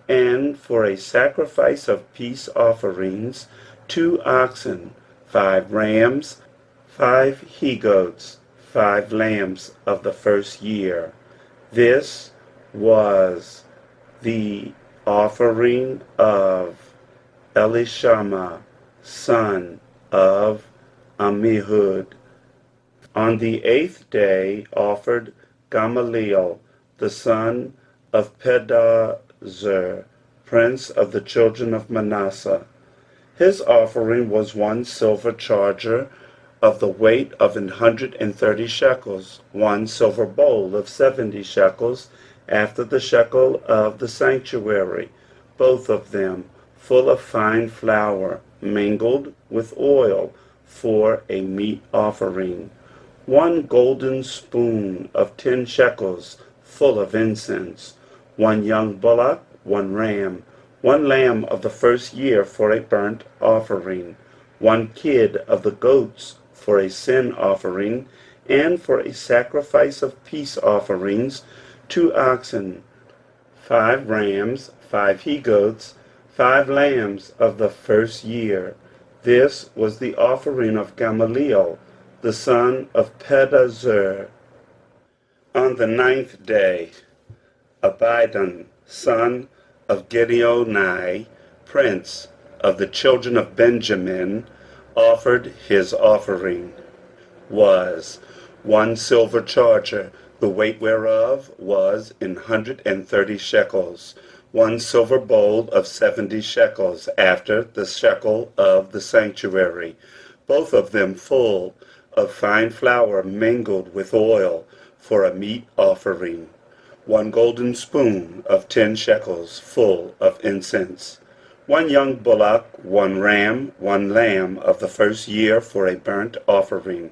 and for a sacrifice of peace offerings, 2 oxen, 5 rams, 5 he-goats, 5 lambs of the first year. This was the offering of Elishama, son of Ammihud. On the 8th day offered Gamaliel, the son of Pedahzur, prince of the children of Manasseh. His offering was 1 silver charger of the weight of 130 shekels, 1 silver bowl of 70 shekels, after the shekel of the sanctuary, both of them full of fine flour mingled with oil, for a meat offering, 1 golden spoon of 10 shekels, full of incense, 1 young bullock, 1 ram, 1 lamb of the first year for a burnt offering, 1 kid of the goats for a sin offering, and for a sacrifice of peace offerings, 2 oxen, 5 rams, 5 he-goats, 5 lambs of the first year. This was the offering of Gamaliel, the son of Pedahzur. On the 9th day, Abidan, son of Gideoni, prince of the children of Benjamin, offered. His offering was 1 silver charger, the weight whereof was 130 shekels, 1 silver bowl of 70 shekels, after the shekel of the sanctuary, both of them full of fine flour mingled with oil, for a meat offering, 1 golden spoon of 10 shekels, full of incense, 1 young bullock, 1 ram, 1 lamb of the first year for a burnt offering,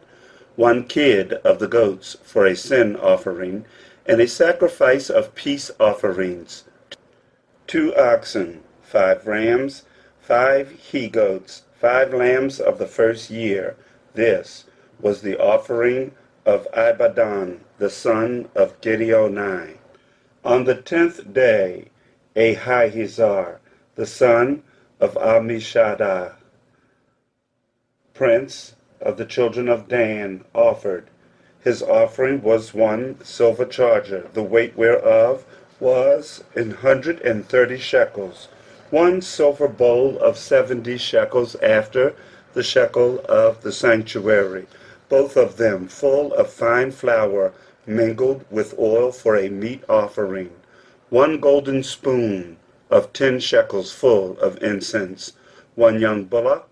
1 kid of the goats for a sin offering, and a sacrifice of peace offerings, 2 oxen, 5 rams, 5 he-goats, 5 lambs of the first year. This was the offering of Abidan, the son of Gideoni. On the 10th day, Ahiezer, the son of Ammishaddai, prince of the children of Dan, offered. His offering was 1 silver charger, the weight whereof was 130 shekels, 1 silver bowl of 70 shekels, after the shekel of the sanctuary, both of them full of fine flour mingled with oil, for a meat offering, 1 golden spoon of 10 shekels, full of incense, 1 young bullock,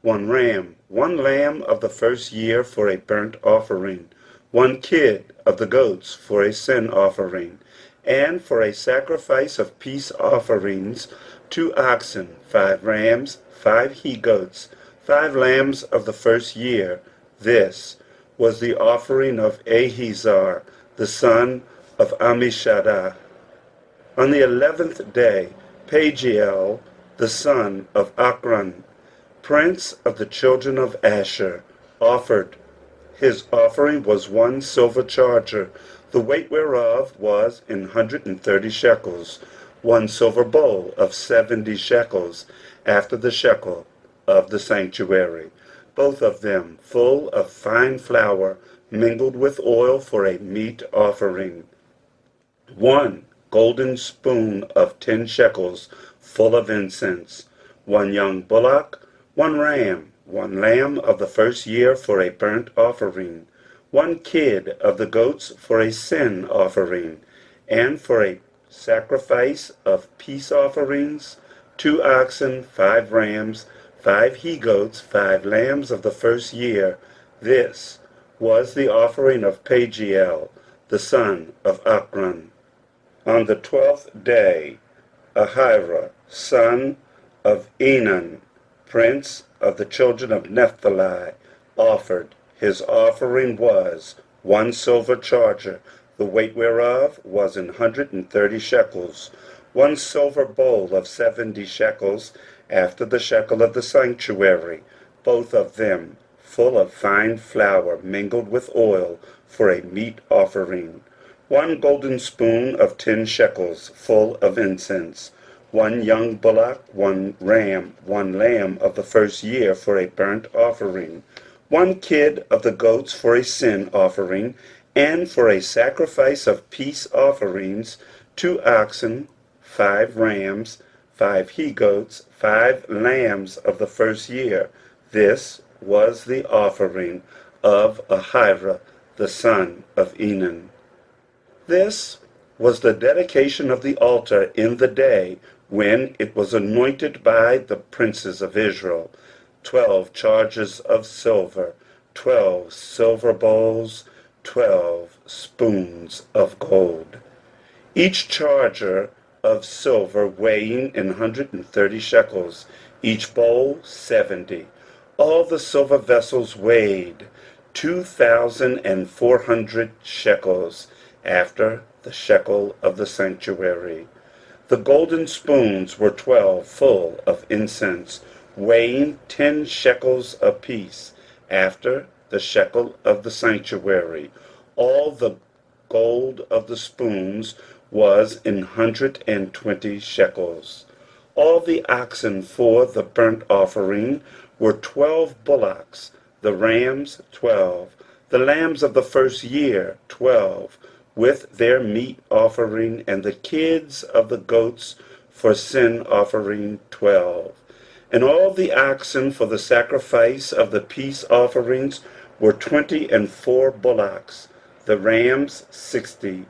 1 ram, 1 lamb of the first year for a burnt offering, 1 kid of the goats for a sin offering, and for a sacrifice of peace offerings, 2 oxen, 5 rams, 5 he-goats, 5 lambs of the first year. This was the offering of Ahiezer, the son of Ammishaddai. On the 11th day, Pagiel, the son of Akron, prince of the children of Asher, offered. His offering was 1 silver charger, the weight whereof was 130 shekels, one silver bowl of 70 shekels, after the shekel of the sanctuary, both of them full of fine flour mingled with oil for a meat offering. One golden spoon of 10 shekels full of incense. One young bullock, one ram, one lamb of the first year for a burnt offering. One kid of the goats for a sin offering, and for a sacrifice of peace offerings, 2 oxen, 5 rams, 5 he-goats, 5 lambs of the first year. This was the offering of Pagiel, the son of Akron. On the 12th day, Ahira, son of Enan, prince of the children of Naphtali, offered. His offering was 1 silver charger, the weight whereof was 130 shekels, 1 silver bowl of 70 shekels, after the shekel of the sanctuary, both of them full of fine flour mingled with oil for a meat offering. 1 golden spoon of 10 shekels full of incense. 1 young bullock, 1 ram, 1 lamb of the first year for a burnt offering. 1 kid of the goats for a sin offering, and for a sacrifice of peace offerings, 2 oxen, 5 rams, 5 he-goats, 5 lambs of the first year. This was the offering of Ahira, the son of Enan. This was the dedication of the altar in the day when it was anointed by the princes of Israel. 12 chargers of silver, 12 silver bowls, 12 spoons of gold. Each charger of silver weighing 130 shekels, each bowl 70. All the silver vessels weighed 2,400 shekels, after the shekel of the sanctuary. The golden spoons were 12 full of incense, weighing 10 shekels apiece, after the shekel of the sanctuary. All the gold of the spoons was 120 shekels. All the oxen for the burnt offering were 12 bullocks, the rams 12, the lambs of the first year 12, with their meat offering, and the kids of the goats for sin offering 12. And all the oxen for the sacrifice of the peace offerings were 24 bullocks, the rams 60,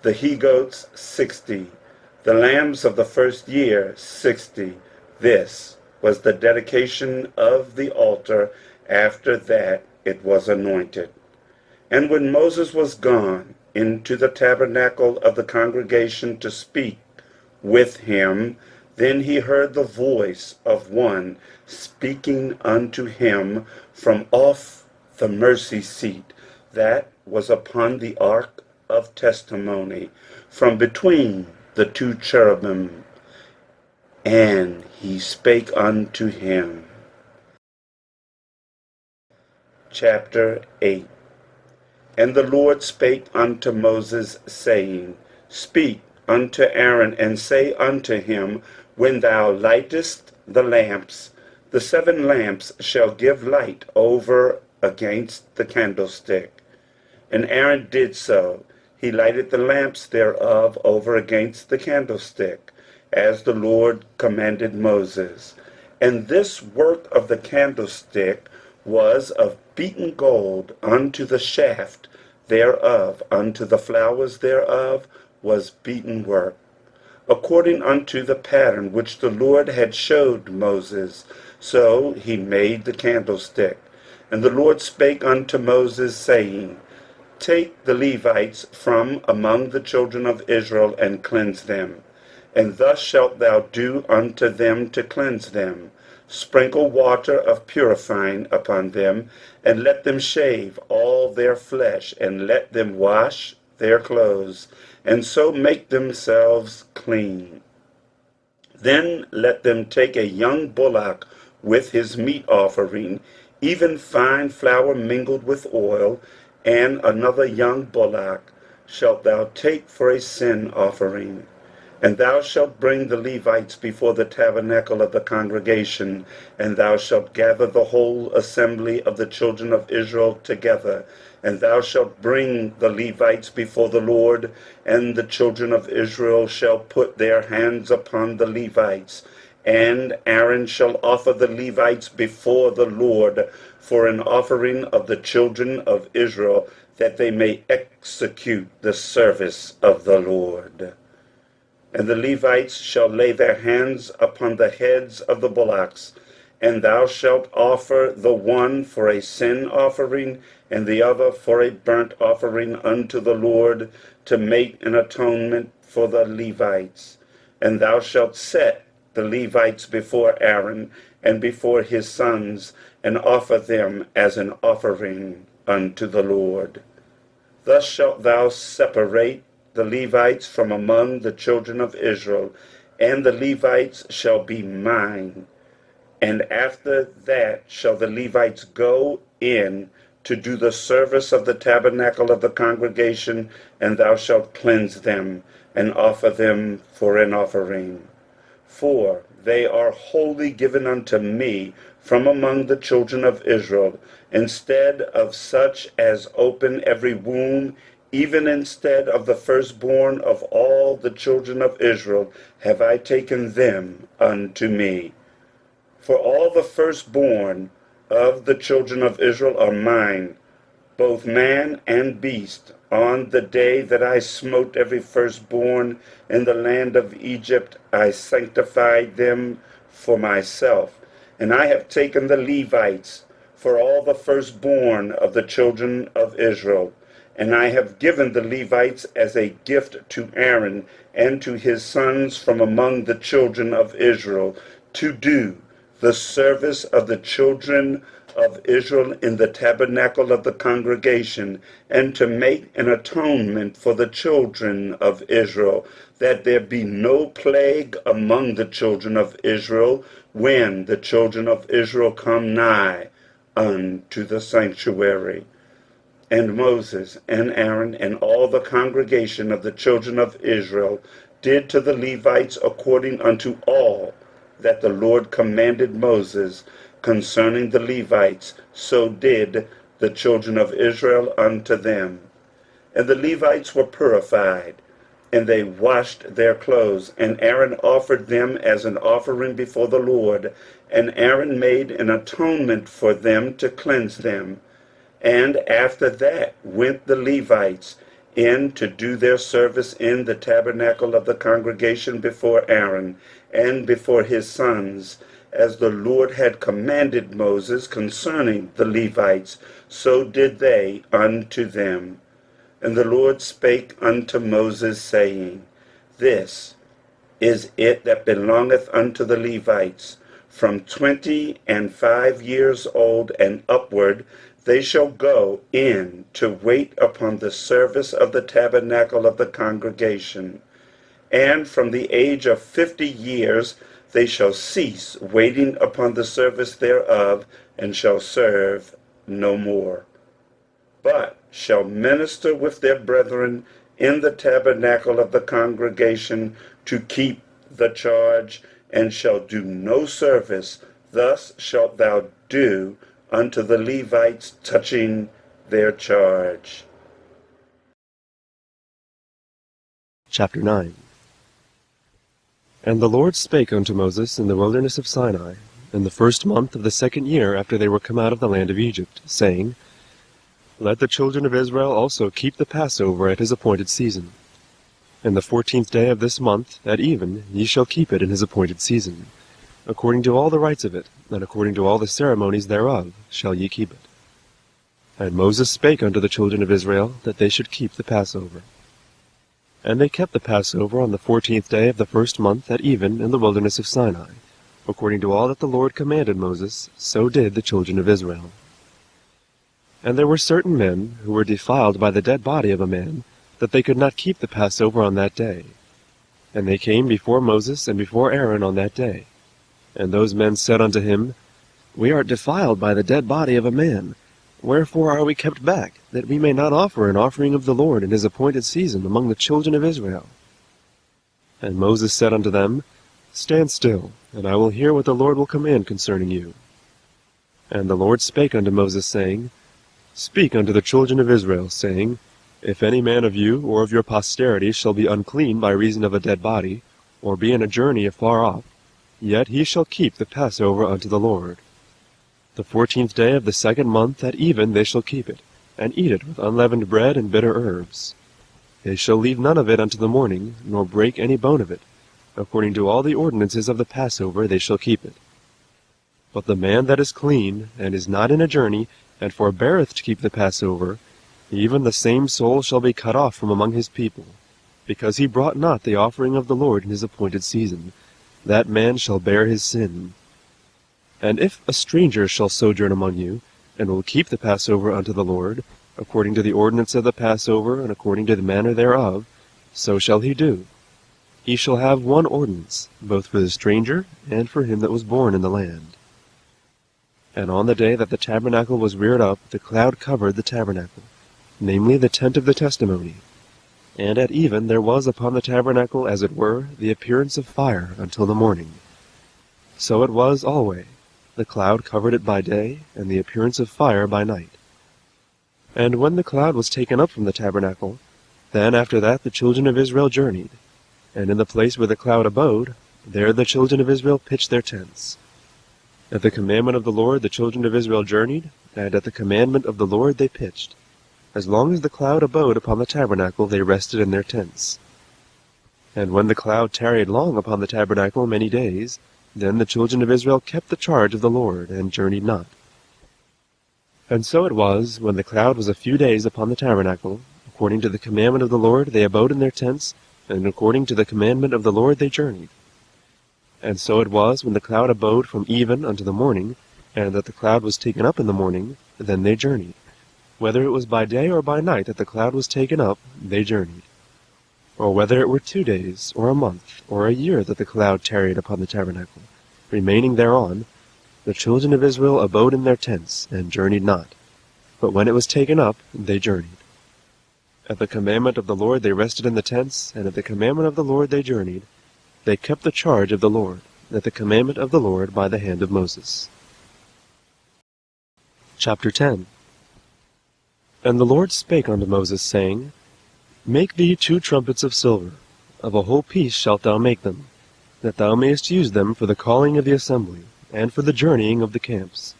the he-goats 60, the lambs of the first year 60. This was the dedication of the altar after that it was anointed. And when Moses was gone into the tabernacle of the congregation to speak with him, then he heard the voice of one speaking unto him from off the mercy seat that was upon the ark of testimony, from between the 2 cherubim. And he spake unto him. Chapter 8. And the Lord spake unto Moses, saying, Speak unto Aaron, and say unto him, When thou lightest the lamps, the 7 lamps shall give light over against the candlestick. And Aaron did so. He lighted the lamps thereof over against the candlestick, as the Lord commanded Moses. And this work of the candlestick was of beaten gold. Unto the shaft thereof, unto the flowers thereof, was beaten work, according unto the pattern which the Lord had showed Moses. So he made the candlestick. And the Lord spake unto Moses, saying, Take the Levites from among the children of Israel, and cleanse them. And thus shalt thou do unto them to cleanse them. Sprinkle water of purifying upon them, and let them shave all their flesh, and let them wash their clothes, and so make themselves clean. Then let them take a young bullock with his meat offering, even fine flour mingled with oil, and another young bullock shalt thou take for a sin offering. And thou shalt bring the Levites before the tabernacle of the congregation, and thou shalt gather the whole assembly of the children of Israel together. And thou shalt bring the Levites before the Lord, and the children of Israel shall put their hands upon the Levites. And Aaron shall offer the Levites before the Lord for an offering of the children of Israel, that they may execute the service of the Lord. And the Levites shall lay their hands upon the heads of the bullocks, and thou shalt offer the one for a sin offering, and the other for a burnt offering unto the Lord, to make an atonement for the Levites. And thou shalt set the Levites before Aaron and before his sons, and offer them as an offering unto the Lord. Thus shalt thou separate the Levites from among the children of Israel, and the Levites shall be mine. And after that shall the Levites go in to do the service of the tabernacle of the congregation, and thou shalt cleanse them, and offer them for an offering. For they are wholly given unto me from among the children of Israel, instead of such as open every womb, even instead of the firstborn of all the children of Israel, have I taken them unto me. For all the firstborn of the children of Israel are mine, both man and beast. On the day that I smote every firstborn in the land of Egypt, I sanctified them for myself. And I have taken the Levites for all the firstborn of the children of Israel. And I have given the Levites as a gift to Aaron and to his sons from among the children of Israel, to do the service of the children of Israel in the tabernacle of the congregation, and to make an atonement for the children of Israel, that there be no plague among the children of Israel when the children of Israel come nigh unto the sanctuary. And Moses and Aaron and all the congregation of the children of Israel did to the Levites according unto all that the Lord commanded Moses concerning the Levites, so did the children of Israel unto them. And the Levites were purified, and they washed their clothes, and Aaron offered them as an offering before the Lord. And Aaron made an atonement for them to cleanse them. And after that went the Levites in to do their service in the tabernacle of the congregation before Aaron and before his sons, as the Lord had commanded Moses concerning the Levites, so did they unto them. And the Lord spake unto Moses, saying, This is it that belongeth unto the Levites. From 25 years old and upward they shall go in to wait upon the service of the tabernacle of the congregation. And from the age of 50 years they shall cease waiting upon the service thereof, and shall serve no more, but shall minister with their brethren in the tabernacle of the congregation to keep the charge, and shall do no service. Thus shalt thou do unto the Levites touching their charge. Chapter 9. And the Lord spake unto Moses in the wilderness of Sinai, in the 1st month of the 2nd year after they were come out of the land of Egypt, saying, Let the children of Israel also keep the Passover at his appointed season. In the 14th day of this month, at even, ye shall keep it in his appointed season. According to all the rites of it, and according to all the ceremonies thereof, shall ye keep it. And Moses spake unto the children of Israel, that they should keep the Passover. And they kept the Passover on the 14th day of the 1st month at even in the wilderness of Sinai. According to all that the Lord commanded Moses, so did the children of Israel. And there were certain men who were defiled by the dead body of a man, that they could not keep the Passover on that day. And they came before Moses and before Aaron on that day. And those men said unto him, We are defiled by the dead body of a man. Wherefore are we kept back, that we may not offer an offering of the Lord in his appointed season among the children of Israel? And Moses said unto them, Stand still, and I will hear what the Lord will command concerning you. And the Lord spake unto Moses, saying, Speak unto the children of Israel, saying, If any man of you or of your posterity shall be unclean by reason of a dead body, or be in a journey afar off, yet he shall keep the Passover unto the Lord. The 14th day of the 2nd month at even they shall keep it, and eat it with unleavened bread and bitter herbs. They shall leave none of it unto the morning, nor break any bone of it. According to all the ordinances of the Passover they shall keep it. But the man that is clean, and is not in a journey, and forbeareth to keep the Passover, even the same soul shall be cut off from among his people, because he brought not the offering of the Lord in his appointed season. That man shall bear his sin. And if a stranger shall sojourn among you, and will keep the Passover unto the Lord, according to the ordinance of the Passover, and according to the manner thereof, so shall he do. He shall have one ordinance, both for the stranger, and for him that was born in the land. And on the day that the tabernacle was reared up, the cloud covered the tabernacle, namely the tent of the testimony. And at even there was upon the tabernacle, as it were, the appearance of fire until the morning. So it was alway. The cloud covered it by day, and the appearance of fire by night. And when the cloud was taken up from the tabernacle, then after that the children of Israel journeyed. And in the place where the cloud abode, there the children of Israel pitched their tents. At the commandment of the Lord the children of Israel journeyed, and at the commandment of the Lord they pitched. As long as the cloud abode upon the tabernacle, they rested in their tents. And when the cloud tarried long upon the tabernacle many days, then the children of Israel kept the charge of the Lord, and journeyed not. And so it was, when the cloud was a few days upon the tabernacle, according to the commandment of the Lord they abode in their tents, and according to the commandment of the Lord they journeyed. And so it was, when the cloud abode from even unto the morning, and that the cloud was taken up in the morning, then they journeyed. Whether it was by day or by night that the cloud was taken up, they journeyed. Or whether it were 2 days, or a month, or a year that the cloud tarried upon the tabernacle, remaining thereon, the children of Israel abode in their tents, and journeyed not. But when it was taken up, they journeyed. At the commandment of the Lord they rested in the tents, and at the commandment of the Lord they journeyed. They kept the charge of the Lord, at the commandment of the Lord by the hand of Moses. Chapter 10. And the Lord spake unto Moses, saying, Make thee 2 trumpets of silver, of a whole piece shalt thou make them, that thou mayest use them for the calling of the assembly, and for the journeying of the camps.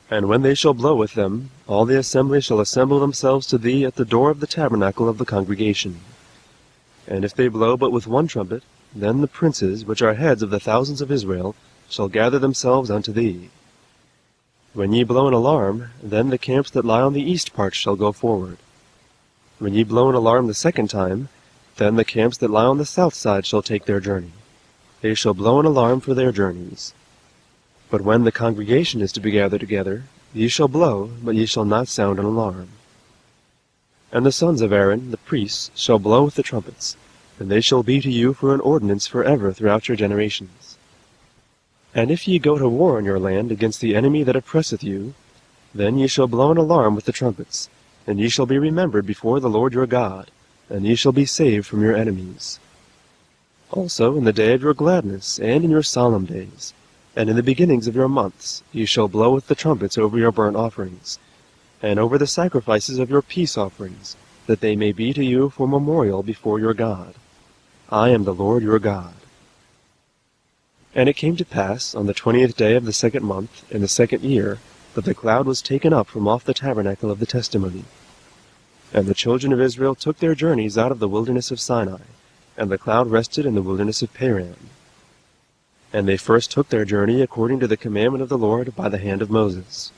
And when they shall blow with them, all the assembly shall assemble themselves to thee at the door of the tabernacle of the congregation. And if they blow but with 1 trumpet, then the princes, which are heads of the thousands of Israel, shall gather themselves unto thee. When ye blow an alarm, then the camps that lie on the east part shall go forward. When ye blow an alarm the 2nd time, then the camps that lie on the south side shall take their journey. They shall blow an alarm for their journeys. But when the congregation is to be gathered together, ye shall blow, but ye shall not sound an alarm. And the sons of Aaron, the priests, shall blow with the trumpets, and they shall be to you for an ordinance forever throughout your generations. And if ye go to war in your land against the enemy that oppresseth you, then ye shall blow an alarm with the trumpets, and ye shall be remembered before the Lord your God, and ye shall be saved from your enemies. Also in the day of your gladness, and in your solemn days, and in the beginnings of your months, ye shall blow with the trumpets over your burnt offerings, and over the sacrifices of your peace offerings, that they may be to you for memorial before your God. I am the Lord your God. And it came to pass, on the 20th day of the 2nd month, in the 2nd year, that the cloud was taken up from off the tabernacle of the testimony. And the children of Israel took their journeys out of the wilderness of Sinai, and the cloud rested in the wilderness of Paran. And they first took their journey according to the commandment of the Lord by the hand of Moses.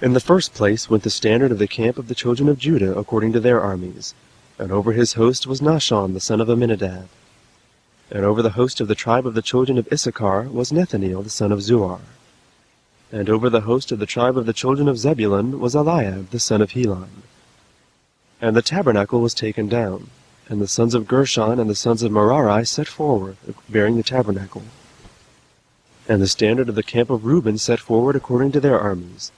In the first place went the standard of the camp of the children of Judah according to their armies, and over his host was Nahshon the son of Amminadab. And over the host of the tribe of the children of Issachar was Nethaneel the son of Zuar. And over the host of the tribe of the children of Zebulun was Eliab the son of Helon. And the tabernacle was taken down, and the sons of Gershon and the sons of Merari set forward, bearing the tabernacle. And the standard of the camp of Reuben set forward according to their armies,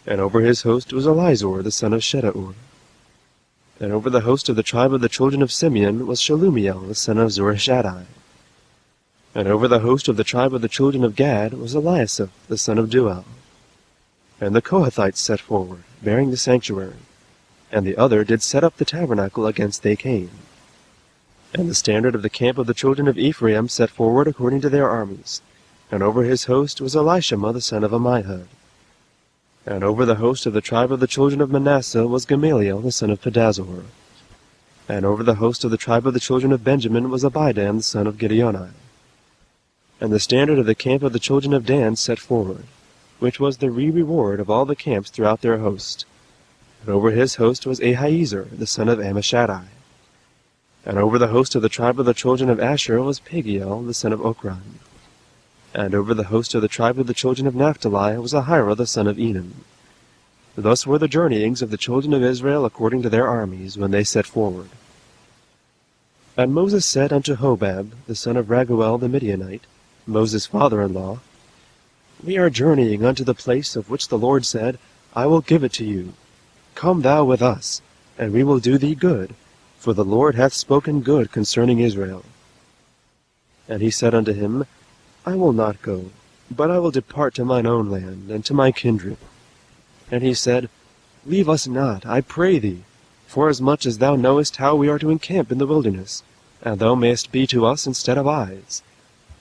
and over his host was Elizur the son of Shedeur. And over the host of the tribe of the children of Simeon was Shelumiel the son of Zurishaddai. And over the host of the tribe of the children of Gad was Eliasaph the son of Duel. And the Kohathites set forward, bearing the sanctuary, and the other did set up the tabernacle against they came. And the standard of the camp of the children of Ephraim set forward according to their armies, and over his host was Elishama the son of Ammihud. And over the host of the tribe of the children of Manasseh was Gamaliel the son of Pedazur. And over the host of the tribe of the children of Benjamin was Abidan the son of Gideoni. And the standard of the camp of the children of Dan set forward, which was the reward of all the camps throughout their host. And over his host was Ahiezer the son of Ammishaddai. And over the host of the tribe of the children of Asher was Pagiel the son of Okran. And over the host of the tribe of the children of Naphtali was Ahira the son of Enan. Thus were the journeyings of the children of Israel according to their armies when they set forward. And Moses said unto Hobab the son of Raguel the Midianite, Moses' father-in-law, We are journeying unto the place of which the Lord said, I will give it to you. Come thou with us, and we will do thee good, for the Lord hath spoken good concerning Israel. And he said unto him, I will not go, but I will depart to mine own land, and to my kindred. And he said, Leave us not, I pray thee, forasmuch as thou knowest how we are to encamp in the wilderness, and thou mayest be to us instead of eyes.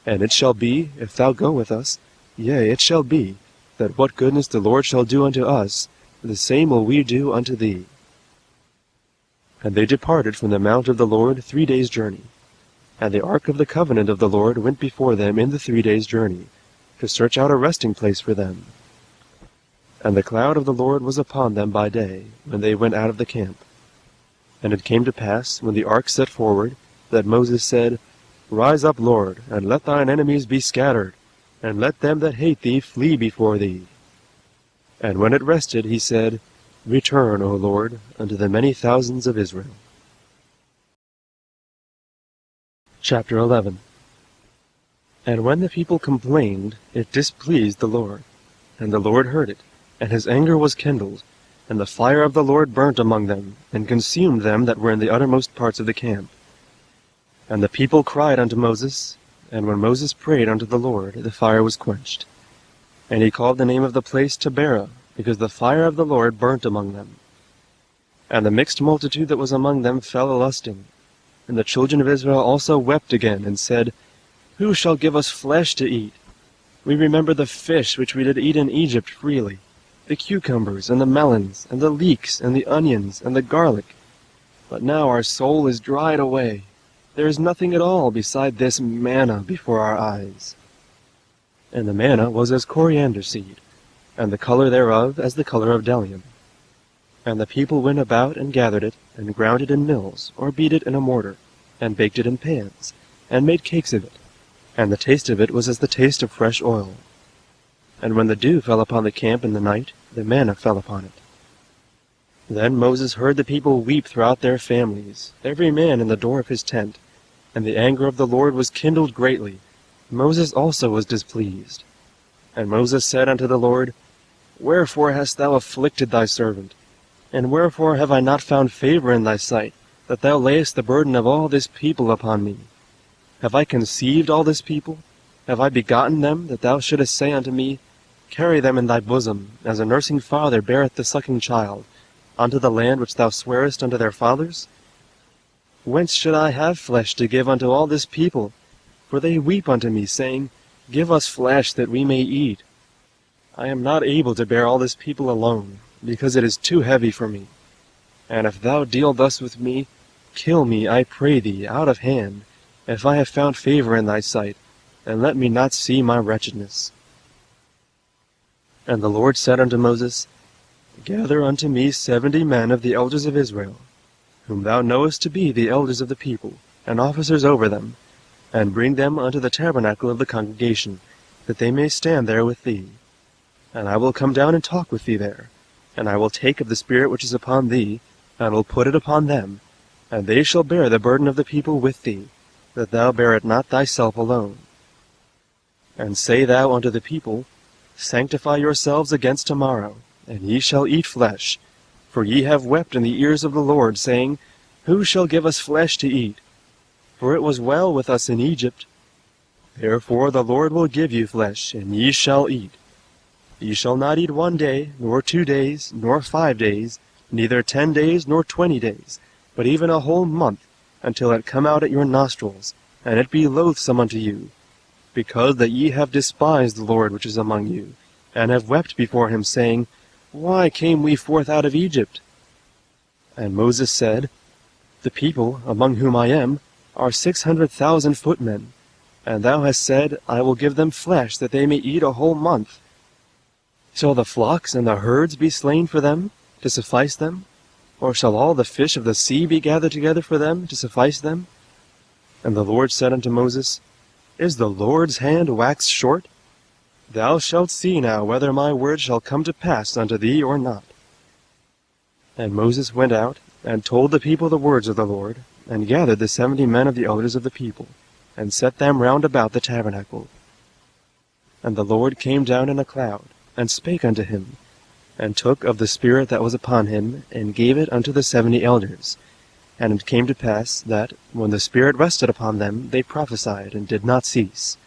And it shall be, if thou go with us, yea, it shall be, that what goodness the Lord shall do unto us, the same will we do unto thee. And they departed from the mount of the Lord 3 days' journey. And the ark of the covenant of the Lord went before them in the 3 days' journey, to search out a resting place for them. And the cloud of the Lord was upon them by day, when they went out of the camp. And it came to pass, when the ark set forward, that Moses said, Rise up, Lord, and let thine enemies be scattered, and let them that hate thee flee before thee. And when it rested, he said, Return, O Lord, unto the many thousands of Israel. Chapter 11. And when the people complained, it displeased the Lord. And the Lord heard it, and his anger was kindled, and the fire of the Lord burnt among them, and consumed them that were in the uttermost parts of the camp. And the people cried unto Moses, and when Moses prayed unto the Lord, the fire was quenched. And he called the name of the place Taberah, because the fire of the Lord burnt among them. And the mixed multitude that was among them fell a-lusting. And the children of Israel also wept again, and said, Who shall give us flesh to eat? We remember the fish which we did eat in Egypt freely, the cucumbers, and the melons, and the leeks, and the onions, and the garlic. But now our soul is dried away. There is nothing at all beside this manna before our eyes. And the manna was as coriander seed, and the color thereof as the color of bdellium. And the people went about and gathered it, and ground it in mills, or beat it in a mortar, and baked it in pans, and made cakes of it. And the taste of it was as the taste of fresh oil. And when the dew fell upon the camp in the night, the manna fell upon it. Then Moses heard the people weep throughout their families, every man in the door of his tent, and the anger of the Lord was kindled greatly. Moses also was displeased. And Moses said unto the Lord, Wherefore hast thou afflicted thy servant? And wherefore have I not found favor in thy sight, that thou layest the burden of all this people upon me? Have I conceived all this people? Have I begotten them, that thou shouldest say unto me, Carry them in thy bosom, as a nursing father beareth the sucking child, unto the land which thou swarest unto their fathers? Whence should I have flesh to give unto all this people? For they weep unto me, saying, Give us flesh that we may eat. I am not able to bear all this people alone, because it is too heavy for me. And if thou deal thus with me, kill me, I pray thee, out of hand, if I have found favor in thy sight, and let me not see my wretchedness. And the Lord said unto Moses, Gather unto me 70 men of the elders of Israel, whom thou knowest to be the elders of the people, and officers over them, and bring them unto the tabernacle of the congregation, that they may stand there with thee. And I will come down and talk with thee there, and I will take of the Spirit which is upon thee, and will put it upon them, and they shall bear the burden of the people with thee, that thou bear it not thyself alone. And say thou unto the people, Sanctify yourselves against tomorrow, and ye shall eat flesh, For ye have wept in the ears of the Lord, saying, Who shall give us flesh to eat? For it was well with us in Egypt. Therefore the Lord will give you flesh, and ye shall eat. Ye shall not eat 1 day, nor 2 days, nor 5 days, neither 10 days, nor 20 days, but even a whole month, until it come out at your nostrils, and it be loathsome unto you, because that ye have despised the Lord which is among you, and have wept before him, saying, Why came we forth out of Egypt? And Moses said, The people, among whom I am, are 600,000 footmen, and thou hast said, I will give them flesh, that they may eat a whole month. Shall the flocks and the herds be slain for them, to suffice them? Or shall all the fish of the sea be gathered together for them, to suffice them? And the Lord said unto Moses, Is the Lord's hand waxed short? Thou shalt see now whether my word shall come to pass unto thee or not. And Moses went out, and told the people the words of the Lord, and gathered the 70 men of the elders of the people, and set them round about the tabernacle. And the Lord came down in a cloud, and spake unto him, and took of the Spirit that was upon him, and gave it unto the 70 elders. And it came to pass that, when the Spirit rested upon them, they prophesied, and did not cease.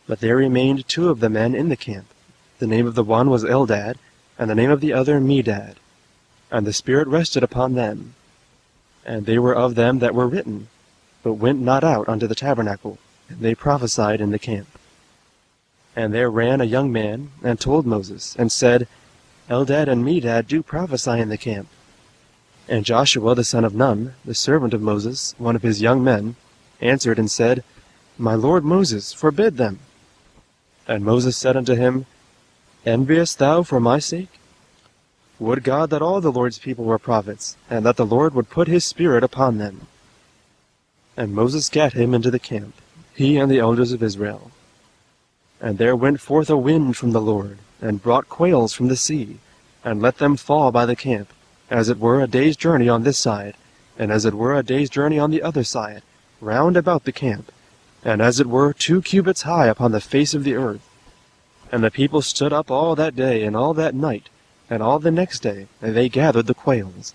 But there remained 2 of the men in the camp. The name of the one was Eldad, and the name of the other Medad. And the Spirit rested upon them. And they were of them that were written, but went not out unto the tabernacle, and they prophesied in the camp. And there ran a young man, and told Moses, and said, Eldad and Medad do prophesy in the camp. And Joshua the son of Nun, the servant of Moses, one of his young men, answered and said, My lord Moses, forbid them. And Moses said unto him, Enviest thou for my sake? Would God that all the Lord's people were prophets, and that the Lord would put his Spirit upon them. And Moses gat him into the camp, he and the elders of Israel. And there went forth a wind from the Lord, and brought quails from the sea, and let them fall by the camp, as it were a day's journey on this side, and as it were a day's journey on the other side, round about the camp, and as it were 2 cubits high upon the face of the earth. And the people stood up all that day and all that night, and all the next day, and they gathered the quails.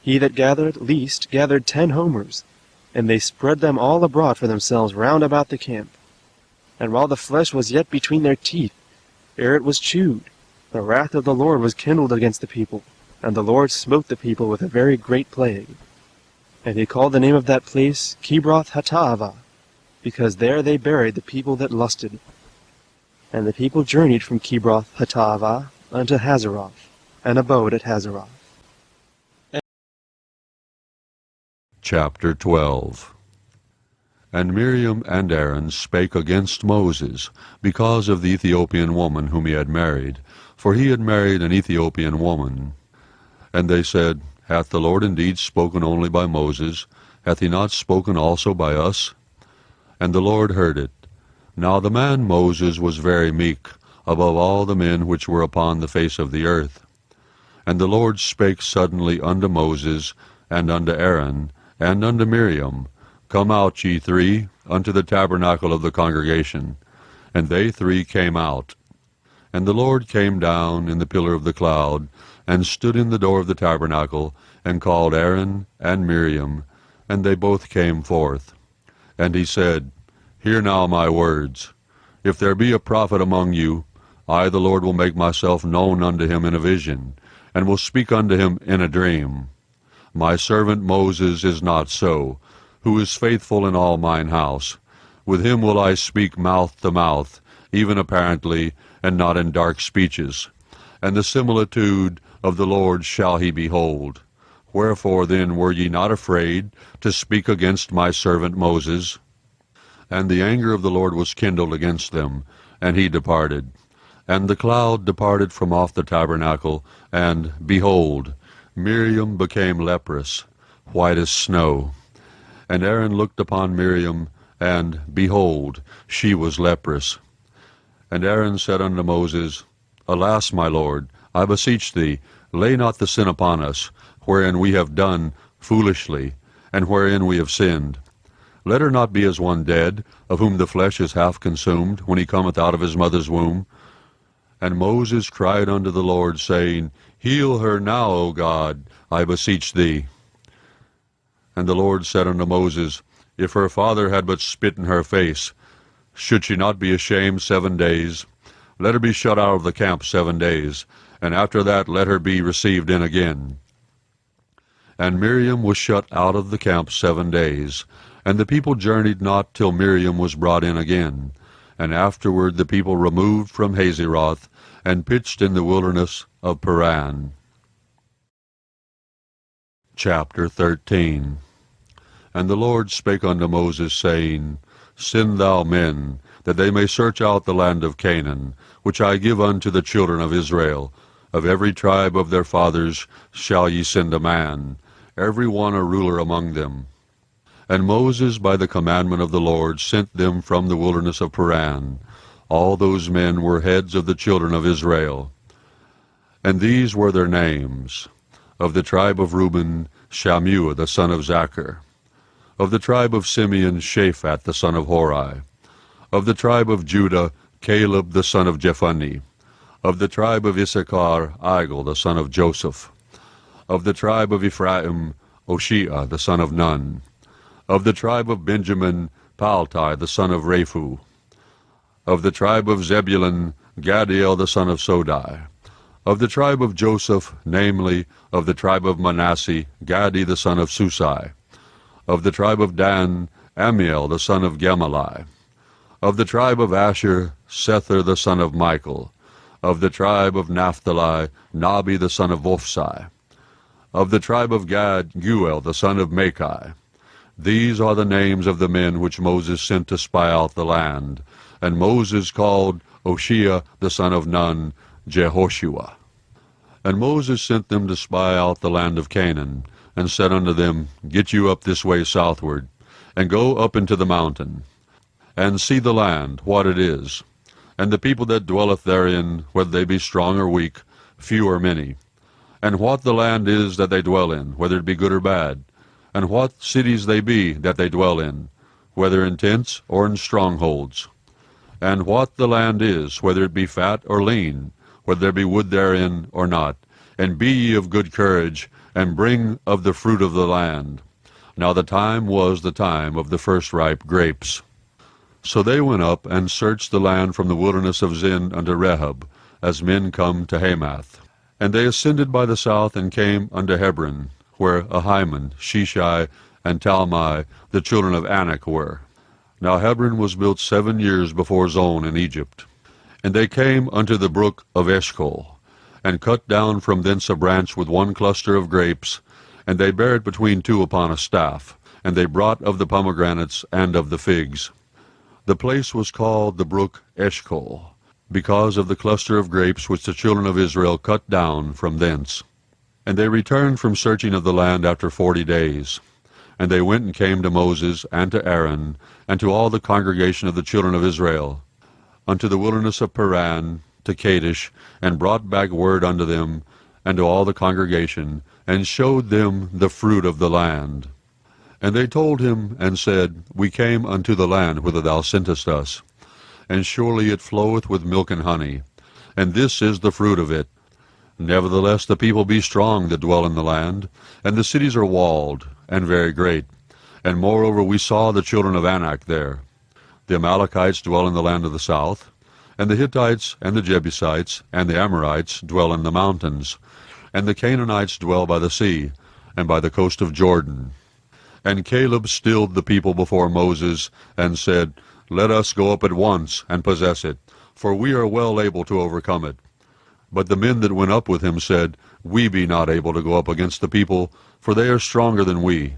He that gathered least gathered 10 homers, and they spread them all abroad for themselves round about the camp. And while the flesh was yet between their teeth, ere it was chewed, the wrath of the Lord was kindled against the people, and the Lord smote the people with a very great plague. And he called the name of that place Kibroth-Hattaavah, because there they buried the people that lusted. And the people journeyed from Kibroth-Hattaavah unto Hazeroth, and abode at Hazeroth. Chapter 12. And Miriam and Aaron spake against Moses, because of the Ethiopian woman whom he had married, for he had married an Ethiopian woman. And they said, Hath the Lord indeed spoken only by Moses? Hath he not spoken also by us? And the Lord heard it. Now the man Moses was very meek, above all the men which were upon the face of the earth. And the Lord spake suddenly unto Moses, and unto Aaron, and unto Miriam, Come out, ye 3, unto the tabernacle of the congregation. And they 3 came out. And the Lord came down in the pillar of the cloud, and stood in the door of the tabernacle, and called Aaron and Miriam, and they both came forth. And he said, Hear now my words. If there be a prophet among you, I the Lord will make myself known unto him in a vision, and will speak unto him in a dream. My servant Moses is not so, who is faithful in all mine house. With him will I speak mouth to mouth, even apparently, and not in dark speeches. And the similitude of the Lord shall he behold. Wherefore then were ye not afraid to speak against my servant Moses? And the anger of the Lord was kindled against them, and he departed. And the cloud departed from off the tabernacle, and, behold, Miriam became leprous, white as snow. And Aaron looked upon Miriam, and, behold, she was leprous. And Aaron said unto Moses, Alas, my Lord, I beseech thee, lay not the sin upon us, wherein we have done foolishly, and wherein we have sinned. Let her not be as one dead, of whom the flesh is half consumed, when he cometh out of his mother's womb. And Moses cried unto the Lord, saying, Heal her now, O God, I beseech thee. And the Lord said unto Moses, If her father had but spit in her face, should she not be ashamed 7 days? Let her be shut out of the camp 7 days, and after that let her be received in again. And Miriam was shut out of the camp 7 days, and the people journeyed not till Miriam was brought in again. And afterward the people removed from Hazeroth, and pitched in the wilderness of Paran. Chapter 13. And the Lord spake unto Moses, saying, Send thou men, that they may search out the land of Canaan, which I give unto the children of Israel. Of every tribe of their fathers shall ye send a man, every one a ruler among them. And Moses by the commandment of the Lord sent them from the wilderness of Paran. All those men were heads of the children of Israel. And these were their names. Of the tribe of Reuben, Shammua the son of Zachar. Of the tribe of Simeon, Shaphat the son of Hori. Of the tribe of Judah, Caleb the son of Jephunneh. Of the tribe of Issachar, Igal the son of Joseph. Of the tribe of Ephraim, Oshea the son of Nun. Of the tribe of Benjamin, Paltai the son of Raphu. Of the tribe of Zebulun, Gadiel the son of Sodai. Of the tribe of Joseph, namely, of the tribe of Manasseh, Gadi the son of Susai. Of the tribe of Dan, Amiel the son of Gemalli. Of the tribe of Asher, Sethur the son of Michael. Of the tribe of Naphtali, Nabi the son of Vophsi. Of the tribe of Gad, Guel the son of Machi. These are the names of the men which Moses sent to spy out the land. And Moses called Oshea the son of Nun, Jehoshua. And Moses sent them to spy out the land of Canaan, and said unto them, Get you up this way southward, and go up into the mountain, and see the land, what it is, and the people that dwelleth therein, whether they be strong or weak, few or many, and what the land is that they dwell in, whether it be good or bad, and what cities they be that they dwell in, whether in tents or in strongholds, and what the land is, whether it be fat or lean, whether there be wood therein or not. And be ye of good courage, and bring of the fruit of the land. Now the time was the time of the first ripe grapes. So they went up and searched the land from the wilderness of Zin unto Rehob, as men come to Hamath. And they ascended by the south, and came unto Hebron, where Ahiman, Sheshai, and Talmai, the children of Anak, were. Now Hebron was built 7 years before Zon in Egypt. And they came unto the brook of Eshcol, and cut down from thence a branch with one cluster of grapes, and they bare it between two upon a staff, and they brought of the pomegranates and of the figs. The place was called the brook Eshcol, because of the cluster of grapes which the children of Israel cut down from thence. And they returned from searching of the land after 40 days. And they went and came to Moses and to Aaron, and to all the congregation of the children of Israel, unto the wilderness of Paran, to Kadesh, and brought back word unto them, and to all the congregation, and showed them the fruit of the land. And they told him, and said, We came unto the land whither thou sentest us, and surely it floweth with milk and honey, and this is the fruit of it. Nevertheless the people be strong that dwell in the land, and the cities are walled, and very great. And moreover we saw the children of Anak there. The Amalekites dwell in the land of the south, and the Hittites, and the Jebusites, and the Amorites dwell in the mountains, and the Canaanites dwell by the sea, and by the coast of Jordan. And Caleb stilled the people before Moses, and said, Let us go up at once, and possess it, for we are well able to overcome it. But the men that went up with him said, We be not able to go up against the people, for they are stronger than we.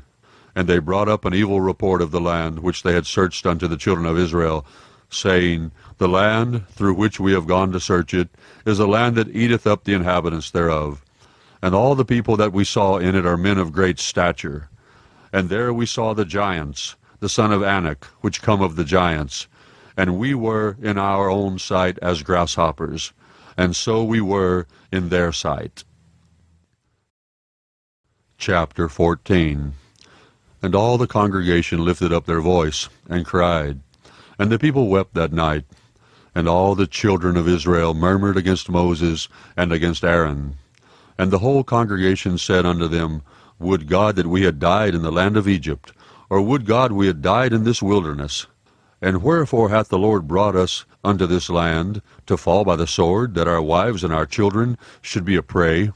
And they brought up an evil report of the land which they had searched unto the children of Israel, saying, The land through which we have gone to search it is a land that eateth up the inhabitants thereof. And all the people that we saw in it are men of great stature. And there we saw the giants, the son of Anak, which come of the giants. And we were in our own sight as grasshoppers, and so we were in their sight. Chapter 14. And all the congregation lifted up their voice, and cried. And the people wept that night. And all the children of Israel murmured against Moses and against Aaron. And the whole congregation said unto them, Would God that we had died in the land of Egypt, or would God we had died in this wilderness? And wherefore hath the Lord brought us unto this land, to fall by the sword, that our wives and our children should be a prey?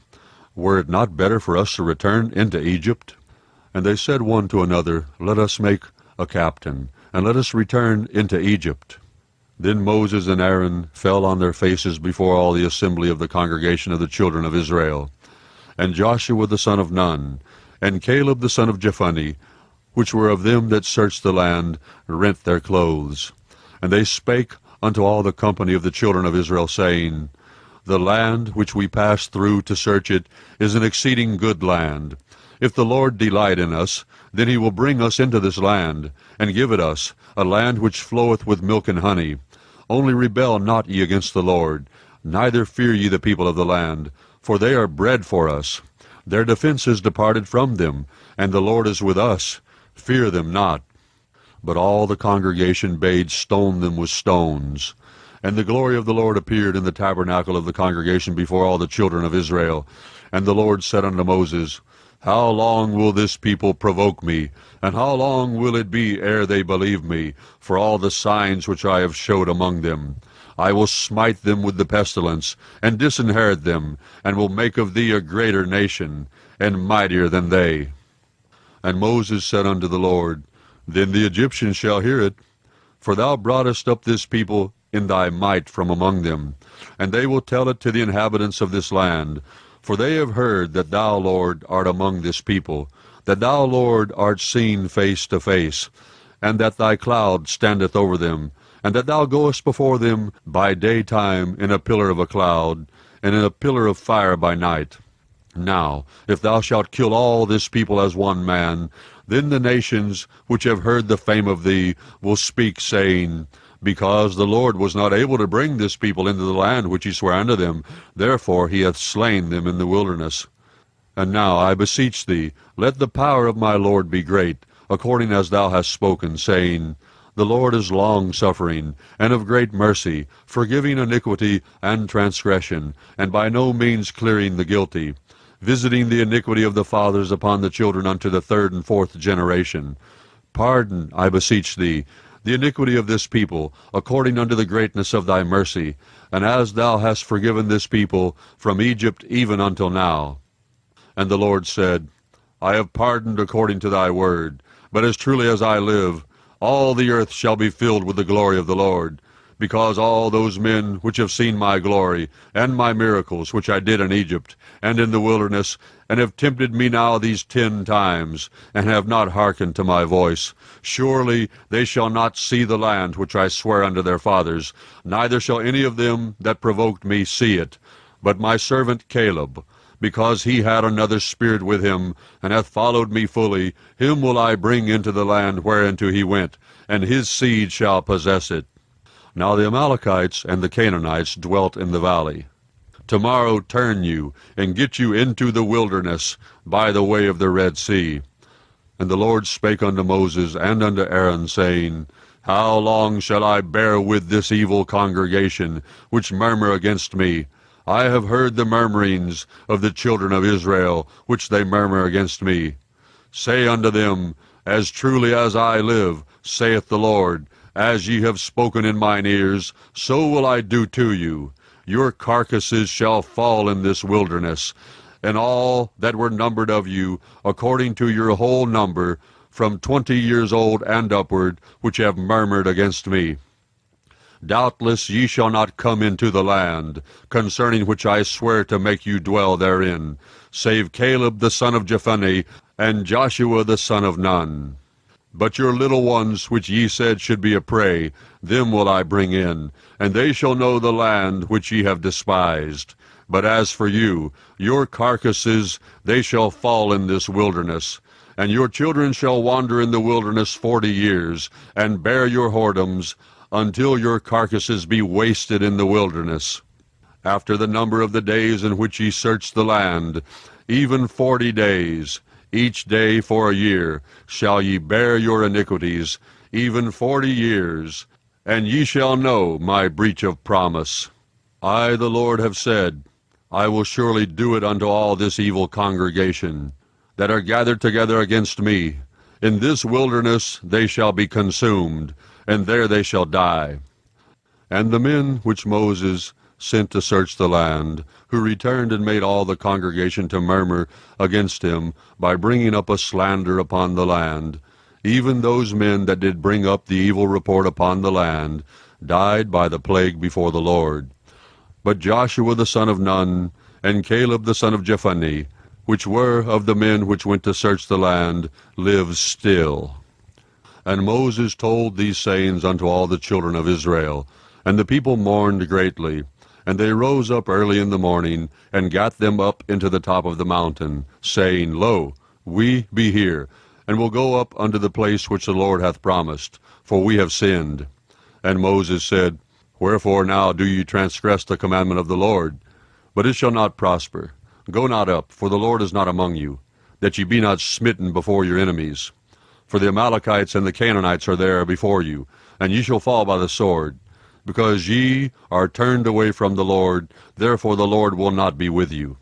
Were it not better for us to return into Egypt? And they said one to another, Let us make a captain, and let us return into Egypt. Then Moses and Aaron fell on their faces before all the assembly of the congregation of the children of Israel. And Joshua the son of Nun, and Caleb the son of Jephunneh, which were of them that searched the land, rent their clothes. And they spake unto all the company of the children of Israel, saying, The land which we passed through to search it is an exceeding good land. If the Lord delight in us, then he will bring us into this land, and give it us, a land which floweth with milk and honey. Only rebel not ye against the Lord, neither fear ye the people of the land, for they are bread for us. Their defense is departed from them, and the Lord is with us. Fear them not. But all the congregation bade stone them with stones. And the glory of the Lord appeared in the tabernacle of the congregation before all the children of Israel. And the Lord said unto Moses, How long will this people provoke me? And how long will it be ere they believe me, for all the signs which I have showed among them? I will smite them with the pestilence, and disinherit them, and will make of thee a greater nation, and mightier than they. And Moses said unto the Lord, Then the Egyptians shall hear it, for thou broughtest up this people in thy might from among them, and they will tell it to the inhabitants of this land. For they have heard that thou, Lord, art among this people, that thou, Lord, art seen face to face, and that thy cloud standeth over them, and that thou goest before them by daytime in a pillar of a cloud, and in a pillar of fire by night. Now, if thou shalt kill all this people as one man, then the nations which have heard the fame of thee will speak, saying, Because the Lord was not able to bring this people into the land which he sware unto them, therefore he hath slain them in the wilderness. And now, I beseech thee, let the power of my Lord be great, according as thou hast spoken, saying, The Lord is long-suffering, and of great mercy, forgiving iniquity and transgression, and by no means clearing the guilty, visiting the iniquity of the fathers upon the children unto the third and fourth generation. Pardon, I beseech thee, the iniquity of this people, according unto the greatness of thy mercy, and as thou hast forgiven this people from Egypt even until now. And the Lord said, I have pardoned according to thy word, but as truly as I live, all the earth shall be filled with the glory of the Lord, because all those men which have seen my glory, and my miracles which I did in Egypt, and in the wilderness, and have tempted me now these 10 times, and have not hearkened to my voice, surely they shall not see the land which I swear unto their fathers, neither shall any of them that provoked me see it. But my servant Caleb, because he had another spirit with him, and hath followed me fully, him will I bring into the land whereinto he went, and his seed shall possess it. Now the Amalekites and the Canaanites dwelt in the valley. Tomorrow turn you, and get you into the wilderness by the way of the Red Sea. And the Lord spake unto Moses and unto Aaron, saying, How long shall I bear with this evil congregation, which murmur against me? I have heard the murmurings of the children of Israel, which they murmur against me. Say unto them, As truly as I live, saith the Lord, as ye have spoken in mine ears, so will I do to you. Your carcasses shall fall in this wilderness, and all that were numbered of you, according to your whole number, from 20 years old and upward, which have murmured against me. Doubtless ye shall not come into the land, concerning which I swear to make you dwell therein, save Caleb the son of Jephunneh, and Joshua the son of Nun. But your little ones, which ye said should be a prey, them will I bring in, and they shall know the land which ye have despised. But as for you, your carcasses, they shall fall in this wilderness. And your children shall wander in the wilderness 40 years, and bear your whoredoms, until your carcasses be wasted in the wilderness. After the number of the days in which ye search the land, even 40 days, each day for a year, shall ye bear your iniquities, even 40 years, and ye shall know my breach of promise. I, the Lord, have said, I will surely do it unto all this evil congregation, that are gathered together against me. In this wilderness they shall be consumed, and there they shall die. And the men which Moses sent to search the land, who returned and made all the congregation to murmur against him, by bringing up a slander upon the land, even those men that did bring up the evil report upon the land, died by the plague before the Lord. But Joshua the son of Nun, and Caleb the son of Jephunneh, which were of the men which went to search the land, live still. And Moses told these sayings unto all the children of Israel, and the people mourned greatly. And they rose up early in the morning, and gat them up into the top of the mountain, saying, Lo, we be here, and will go up unto the place which the Lord hath promised, for we have sinned. And Moses said, Wherefore now do ye transgress the commandment of the Lord? But it shall not prosper. Go not up, for the Lord is not among you, that ye be not smitten before your enemies. For the Amalekites and the Canaanites are there before you, and ye shall fall by the sword. Because ye are turned away from the Lord, therefore the Lord will not be with you.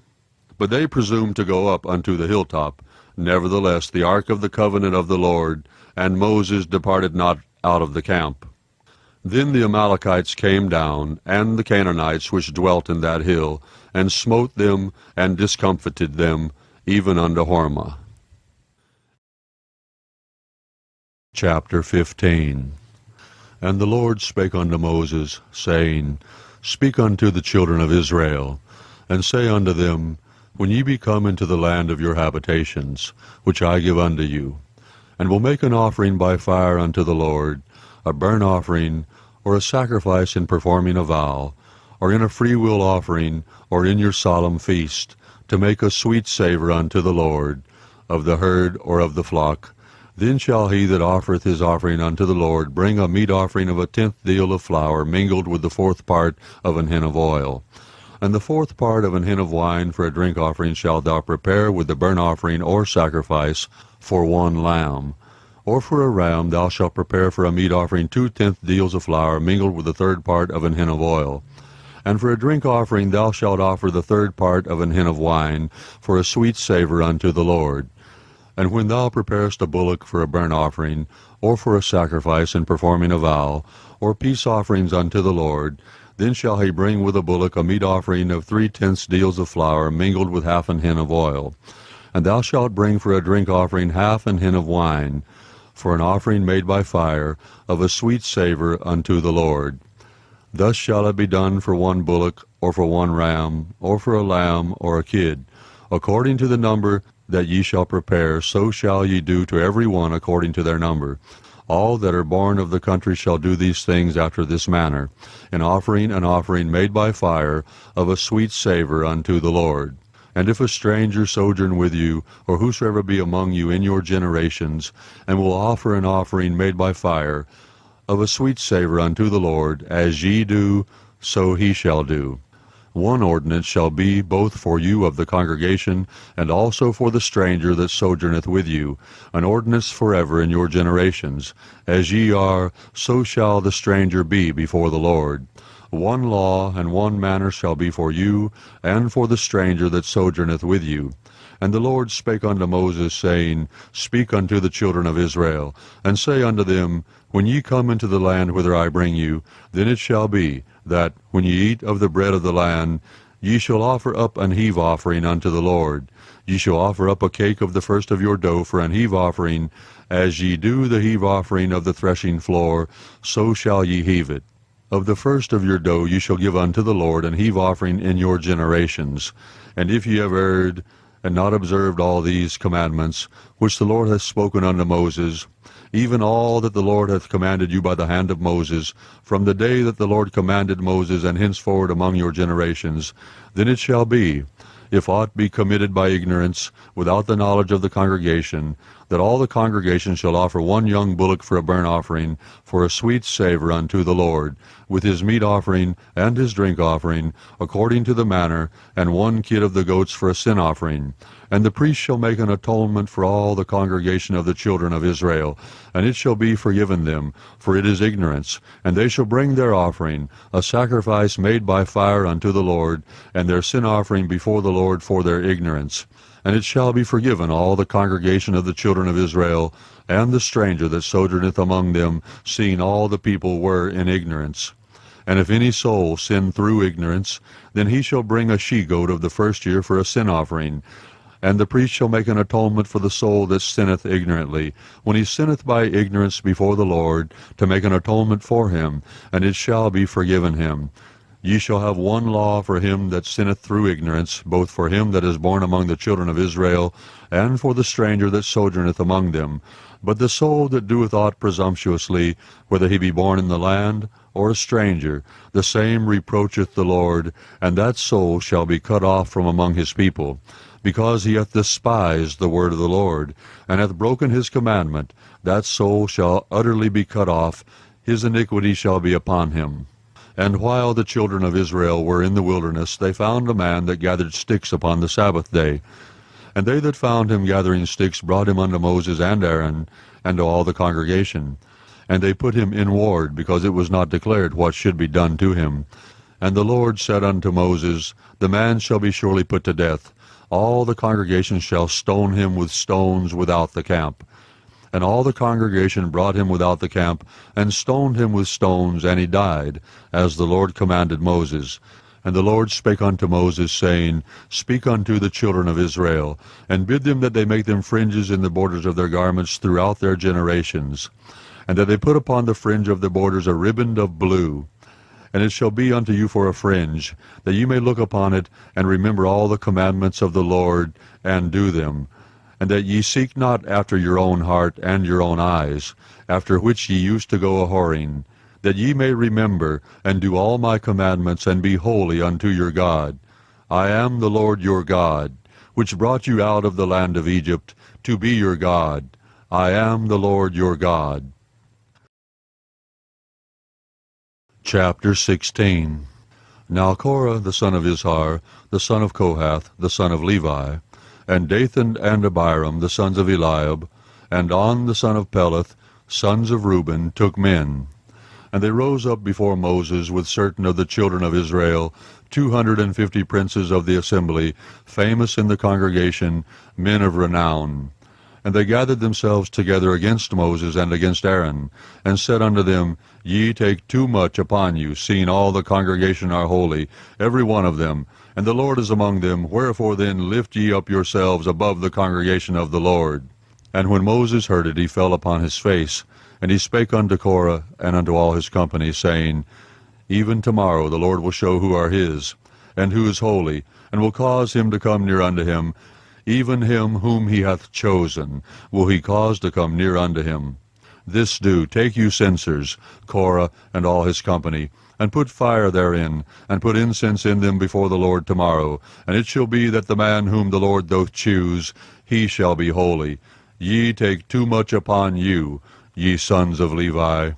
But they presumed to go up unto the hilltop. Nevertheless the ark of the covenant of the Lord, and Moses departed not out of the camp. Then the Amalekites came down, and the Canaanites which dwelt in that hill, and smote them, and discomfited them, even unto Hormah. Chapter 15. And the Lord spake unto Moses, saying, Speak unto the children of Israel, and say unto them, When ye be come into the land of your habitations, which I give unto you, and will make an offering by fire unto the Lord, a burnt offering, or a sacrifice in performing a vow, or in a freewill offering, or in your solemn feast, to make a sweet savour unto the Lord, of the herd or of the flock, then shall he that offereth his offering unto the Lord bring a meat offering of 1/10 deal of flour mingled with the 4th part of an hin of oil. And the 4th part of an hin of wine for a drink offering shalt thou prepare with the burnt offering or sacrifice for 1 lamb. Or for a ram thou shalt prepare for a meat offering 2/10 deals of flour mingled with the 3rd part of an hin of oil. And for a drink offering thou shalt offer the 3rd part of an hin of wine for a sweet savour unto the Lord. And when thou preparest a bullock for a burnt offering, or for a sacrifice in performing a vow, or peace offerings unto the Lord, then shall he bring with a bullock a meat offering of 3/10 deals of flour mingled with 1/2 an hin of oil. And thou shalt bring for a drink offering 1/2 an hin of wine, for an offering made by fire, of a sweet savour unto the Lord. Thus shall it be done for 1 bullock, or for 1 ram, or for a lamb, or a kid. According to the number that ye shall prepare, so shall ye do to every one according to their number. All that are born of the country shall do these things after this manner, in offering an offering made by fire, of a sweet savour unto the Lord. And if a stranger sojourn with you, or whosoever be among you in your generations, and will offer an offering made by fire, of a sweet savour unto the Lord, as ye do, so he shall do. 1 ordinance shall be both for you of the congregation, and also for the stranger that sojourneth with you, an ordinance forever in your generations. As ye are, so shall the stranger be before the Lord. 1 law and 1 manner shall be for you, and for the stranger that sojourneth with you. And the Lord spake unto Moses, saying, Speak unto the children of Israel, and say unto them, When ye come into the land whither I bring you, then it shall be, that, when ye eat of the bread of the land, ye shall offer up an heave offering unto the Lord. Ye shall offer up a cake of the first of your dough for an heave offering. As ye do the heave offering of the threshing floor, so shall ye heave it. Of the first of your dough ye shall give unto the Lord an heave offering in your generations. And if ye have erred, and not observed all these commandments, which the Lord hath spoken unto Moses, even all that the Lord hath commanded you by the hand of Moses, from the day that the Lord commanded Moses, and henceforward among your generations, then it shall be, if aught be committed by ignorance, without the knowledge of the congregation, that all the congregation shall offer 1 young bullock for a burnt offering, for a sweet savour unto the Lord, with his meat offering and his drink offering, according to the manner, and 1 kid of the goats for a sin offering. And the priest shall make an atonement for all the congregation of the children of Israel, and it shall be forgiven them, for it is ignorance. And they shall bring their offering, a sacrifice made by fire unto the Lord, and their sin offering before the Lord for their ignorance. And it shall be forgiven all the congregation of the children of Israel, and the stranger that sojourneth among them, seeing all the people were in ignorance. And if any soul sin through ignorance, then he shall bring a she-goat of the first year for a sin offering. And the priest shall make an atonement for the soul that sinneth ignorantly, when he sinneth by ignorance before the Lord, to make an atonement for him, and it shall be forgiven him. Ye shall have one law for him that sinneth through ignorance, both for him that is born among the children of Israel, and for the stranger that sojourneth among them. But the soul that doeth aught presumptuously, whether he be born in the land, or a stranger, the same reproacheth the Lord, and that soul shall be cut off from among his people, because he hath despised the word of the Lord, and hath broken his commandment. That soul shall utterly be cut off, his iniquity shall be upon him. And while the children of Israel were in the wilderness, they found a man that gathered sticks upon the Sabbath day. And they that found him gathering sticks brought him unto Moses and Aaron, and to all the congregation. And they put him in ward, because it was not declared what should be done to him. And the Lord said unto Moses, The man shall be surely put to death. All the congregation shall stone him with stones without the camp. And all the congregation brought him without the camp, and stoned him with stones, and he died, as the Lord commanded Moses. And the Lord spake unto Moses, saying, Speak unto the children of Israel, and bid them that they make them fringes in the borders of their garments throughout their generations, and that they put upon the fringe of the borders a riband of blue. And it shall be unto you for a fringe, that ye may look upon it, and remember all the commandments of the Lord, and do them. And that ye seek not after your own heart and your own eyes, after which ye used to go a-whoring, that ye may remember, and do all my commandments, and be holy unto your God. I am the Lord your God, which brought you out of the land of Egypt, to be your God. I am the Lord your God. Chapter 16. Now Korah the son of Izhar, the son of Kohath, the son of Levi, and Dathan and Abiram, the sons of Eliab, and On the son of Peleth, sons of Reuben, took men. And they rose up before Moses with certain of the children of Israel, 250 princes of the assembly, famous in the congregation, men of renown. And they gathered themselves together against Moses and against Aaron, and said unto them, Ye take too much upon you, seeing all the congregation are holy, every one of them, and the Lord is among them. Wherefore then lift ye up yourselves above the congregation of the Lord. And when Moses heard it, he fell upon his face, and he spake unto Korah and unto all his company, saying, Even tomorrow the Lord will show who are his, and who is holy, and will cause him to come near unto him. Even him whom he hath chosen will he cause to come near unto him. This do, take you censers, Korah and all his company, and put fire therein, and put incense in them before the Lord tomorrow. And it shall be that the man whom the Lord doth choose, he shall be holy. Ye take too much upon you, ye sons of Levi.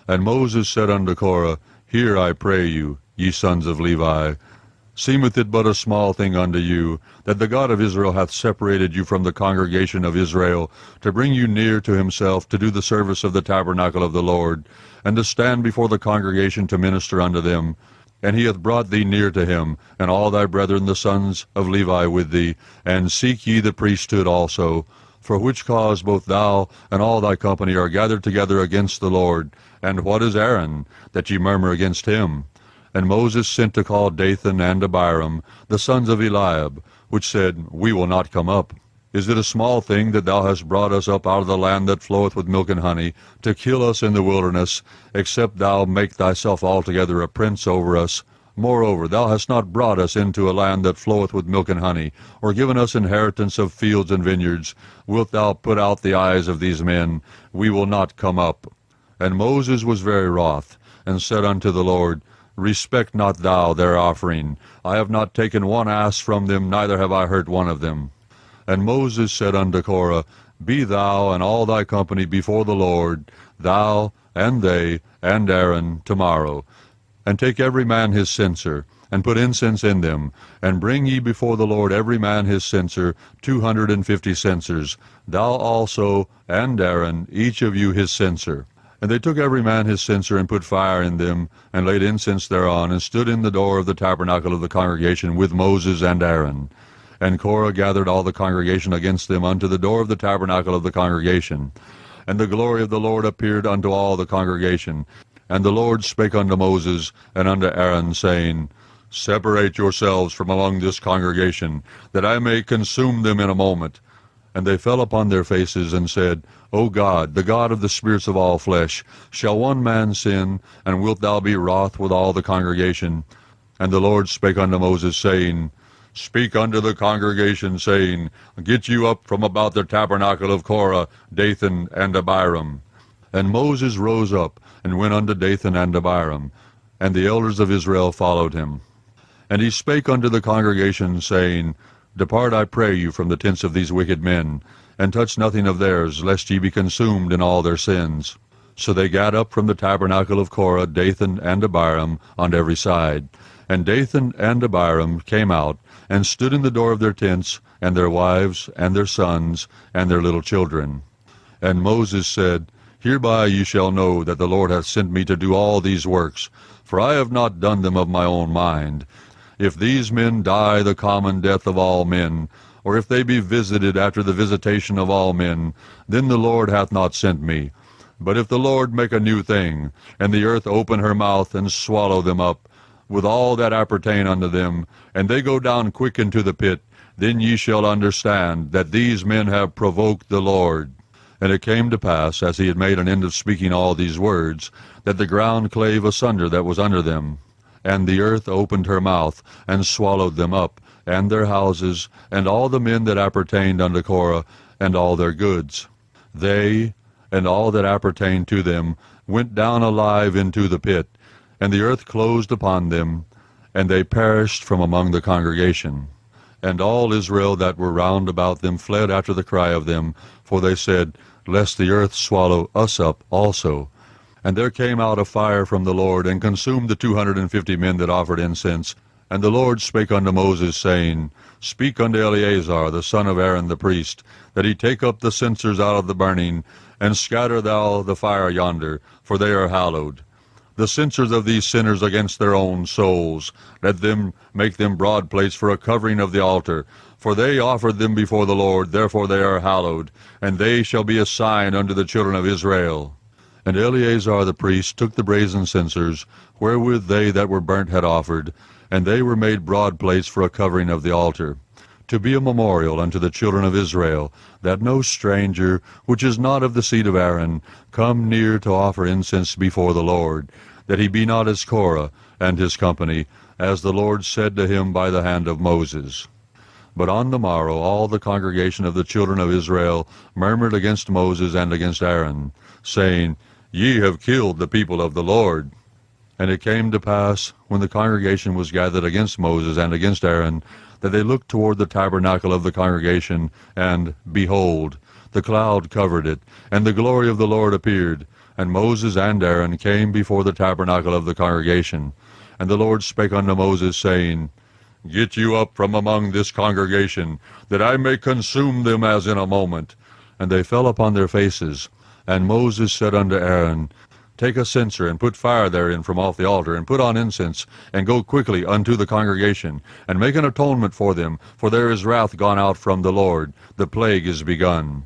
And Moses said unto Korah, Hear, I pray you, ye sons of Levi. Seemeth it but a small thing unto you, that the God of Israel hath separated you from the congregation of Israel, to bring you near to himself, to do the service of the tabernacle of the Lord, and to stand before the congregation to minister unto them? And he hath brought thee near to him, and all thy brethren the sons of Levi with thee, and seek ye the priesthood also, for which cause both thou and all thy company are gathered together against the Lord. And what is Aaron, that ye murmur against him? And Moses sent to call Dathan and Abiram, the sons of Eliab, which said, We will not come up. Is it a small thing that thou hast brought us up out of the land that floweth with milk and honey, to kill us in the wilderness, except thou make thyself altogether a prince over us? Moreover, thou hast not brought us into a land that floweth with milk and honey, or given us inheritance of fields and vineyards. Wilt thou put out the eyes of these men? We will not come up. And Moses was very wroth, and said unto the Lord, Respect not thou their offering. I have not taken one ass from them, neither have I hurt one of them. And Moses said unto Korah, Be thou and all thy company before the Lord, thou and they and Aaron, tomorrow, and take every man his censer, and put incense in them, and bring ye before the Lord every man his censer, 250 censers, thou also, and Aaron, each of you his censer. And they took every man his censer, and put fire in them, and laid incense thereon, and stood in the door of the tabernacle of the congregation with Moses and Aaron. And Korah gathered all the congregation against them unto the door of the tabernacle of the congregation. And the glory of the Lord appeared unto all the congregation. And the Lord spake unto Moses and unto Aaron, saying, Separate yourselves from among this congregation, that I may consume them in a moment. And they fell upon their faces, and said, O God, the God of the spirits of all flesh, shall one man sin, and wilt thou be wroth with all the congregation? And the Lord spake unto Moses, saying, Speak unto the congregation, saying, Get you up from about the tabernacle of Korah, Dathan, and Abiram. And Moses rose up, and went unto Dathan and Abiram, and the elders of Israel followed him. And he spake unto the congregation, saying, Depart, I pray you, from the tents of these wicked men, and touch nothing of theirs, lest ye be consumed in all their sins. So they gat up from the tabernacle of Korah, Dathan and Abiram, on every side. And Dathan and Abiram came out, and stood in the door of their tents, and their wives, and their sons, and their little children. And Moses said, Hereby ye shall know that the Lord hath sent me to do all these works, for I have not done them of my own mind. If these men die the common death of all men, or if they be visited after the visitation of all men, then the Lord hath not sent me. But if the Lord make a new thing, and the earth open her mouth, and swallow them up, with all that appertain unto them, and they go down quick into the pit, then ye shall understand that these men have provoked the Lord. And it came to pass, as he had made an end of speaking all these words, that the ground clave asunder that was under them, and the earth opened her mouth, and swallowed them up, and their houses, and all the men that appertained unto Korah, and all their goods. They, and all that appertained to them, went down alive into the pit, and the earth closed upon them, and they perished from among the congregation. And all Israel that were round about them fled after the cry of them, for they said, Lest the earth swallow us up also. And there came out a fire from the Lord, and consumed the 250 men that offered incense. And the Lord spake unto Moses, saying, Speak unto Eleazar the son of Aaron the priest, that he take up the censers out of the burning, and scatter thou the fire yonder, for they are hallowed. The censers of these sinners against their own souls, let them make them broad plates for a covering of the altar. For they offered them before the Lord, therefore they are hallowed, and they shall be a sign unto the children of Israel. And Eleazar the priest took the brazen censers, wherewith they that were burnt had offered, and they were made broad plates for a covering of the altar, to be a memorial unto the children of Israel, that no stranger, which is not of the seed of Aaron, come near to offer incense before the Lord, that he be not as Korah and his company, as the Lord said to him by the hand of Moses. But on the morrow all the congregation of the children of Israel murmured against Moses and against Aaron, saying, Ye have killed the people of the Lord. And it came to pass, when the congregation was gathered against Moses and against Aaron, that they looked toward the tabernacle of the congregation, and, behold, the cloud covered it, and the glory of the Lord appeared. And Moses and Aaron came before the tabernacle of the congregation. And the Lord spake unto Moses, saying, Get you up from among this congregation, that I may consume them as in a moment. And they fell upon their faces. And Moses said unto Aaron, Take a censer, and put fire therein from off the altar, and put on incense, and go quickly unto the congregation, and make an atonement for them, for there is wrath gone out from the Lord, the plague is begun.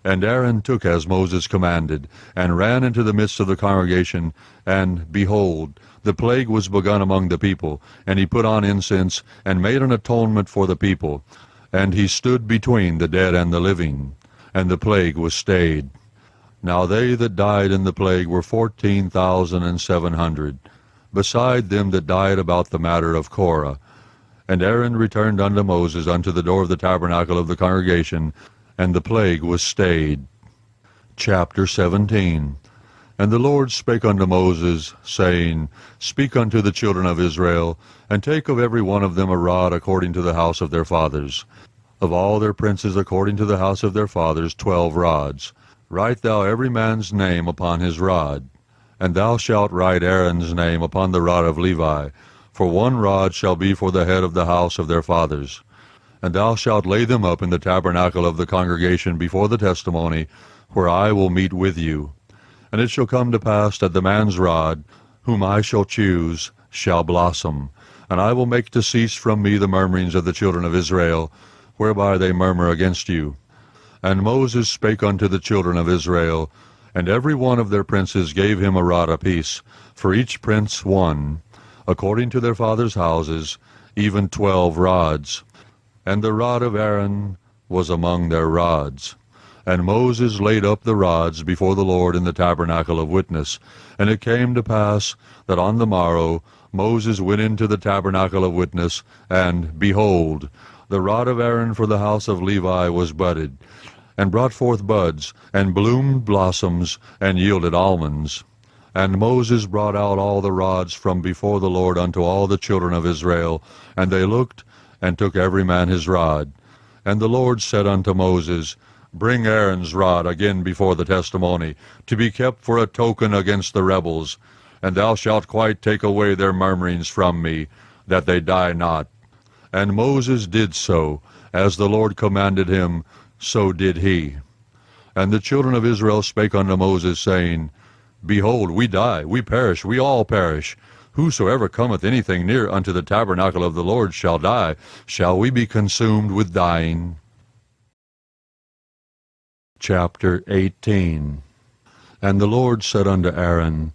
And Aaron took as Moses commanded, and ran into the midst of the congregation, and, behold, the plague was begun among the people, and he put on incense, and made an atonement for the people. And he stood between the dead and the living, and the plague was stayed. Now they that died in the plague were 14,700, beside them that died about the matter of Korah. And Aaron returned unto Moses unto the door of the tabernacle of the congregation, and the plague was stayed. Chapter 17. And the Lord spake unto Moses, saying, Speak unto the children of Israel, and take of every one of them a rod according to the house of their fathers. Of all their princes according to the house of their fathers 12 rods. Write thou every man's name upon his rod. And thou shalt write Aaron's name upon the rod of Levi, For 1 rod shall be for the head of the house of their fathers. And thou shalt lay them up in the tabernacle of the congregation before the testimony, where I will meet with you. And it shall come to pass that the man's rod, whom I shall choose, shall blossom. And I will make to cease from me the murmurings of the children of Israel, whereby they murmur against you. And Moses spake unto the children of Israel, and every one of their princes gave him a rod apiece, for each prince 1, according to their fathers' houses, even 12 rods. And the rod of Aaron was among their rods. And Moses laid up the rods before the Lord in the tabernacle of witness. And it came to pass that on the morrow Moses went into the tabernacle of witness, and, behold, the rod of Aaron for the house of Levi was budded, and brought forth buds, and bloomed blossoms, and yielded almonds. And Moses brought out all the rods from before the Lord unto all the children of Israel, and they looked, and took every man his rod. And the Lord said unto Moses, Bring Aaron's rod again before the testimony, to be kept for a token against the rebels, and thou shalt quite take away their murmurings from me, that they die not. And Moses did so, as the Lord commanded him, so did he. And the children of Israel spake unto Moses, saying, Behold, we die, we perish, we all perish. Whosoever cometh anything near unto the tabernacle of the Lord shall die. Shall we be consumed with dying? Chapter 18. And the Lord said unto Aaron,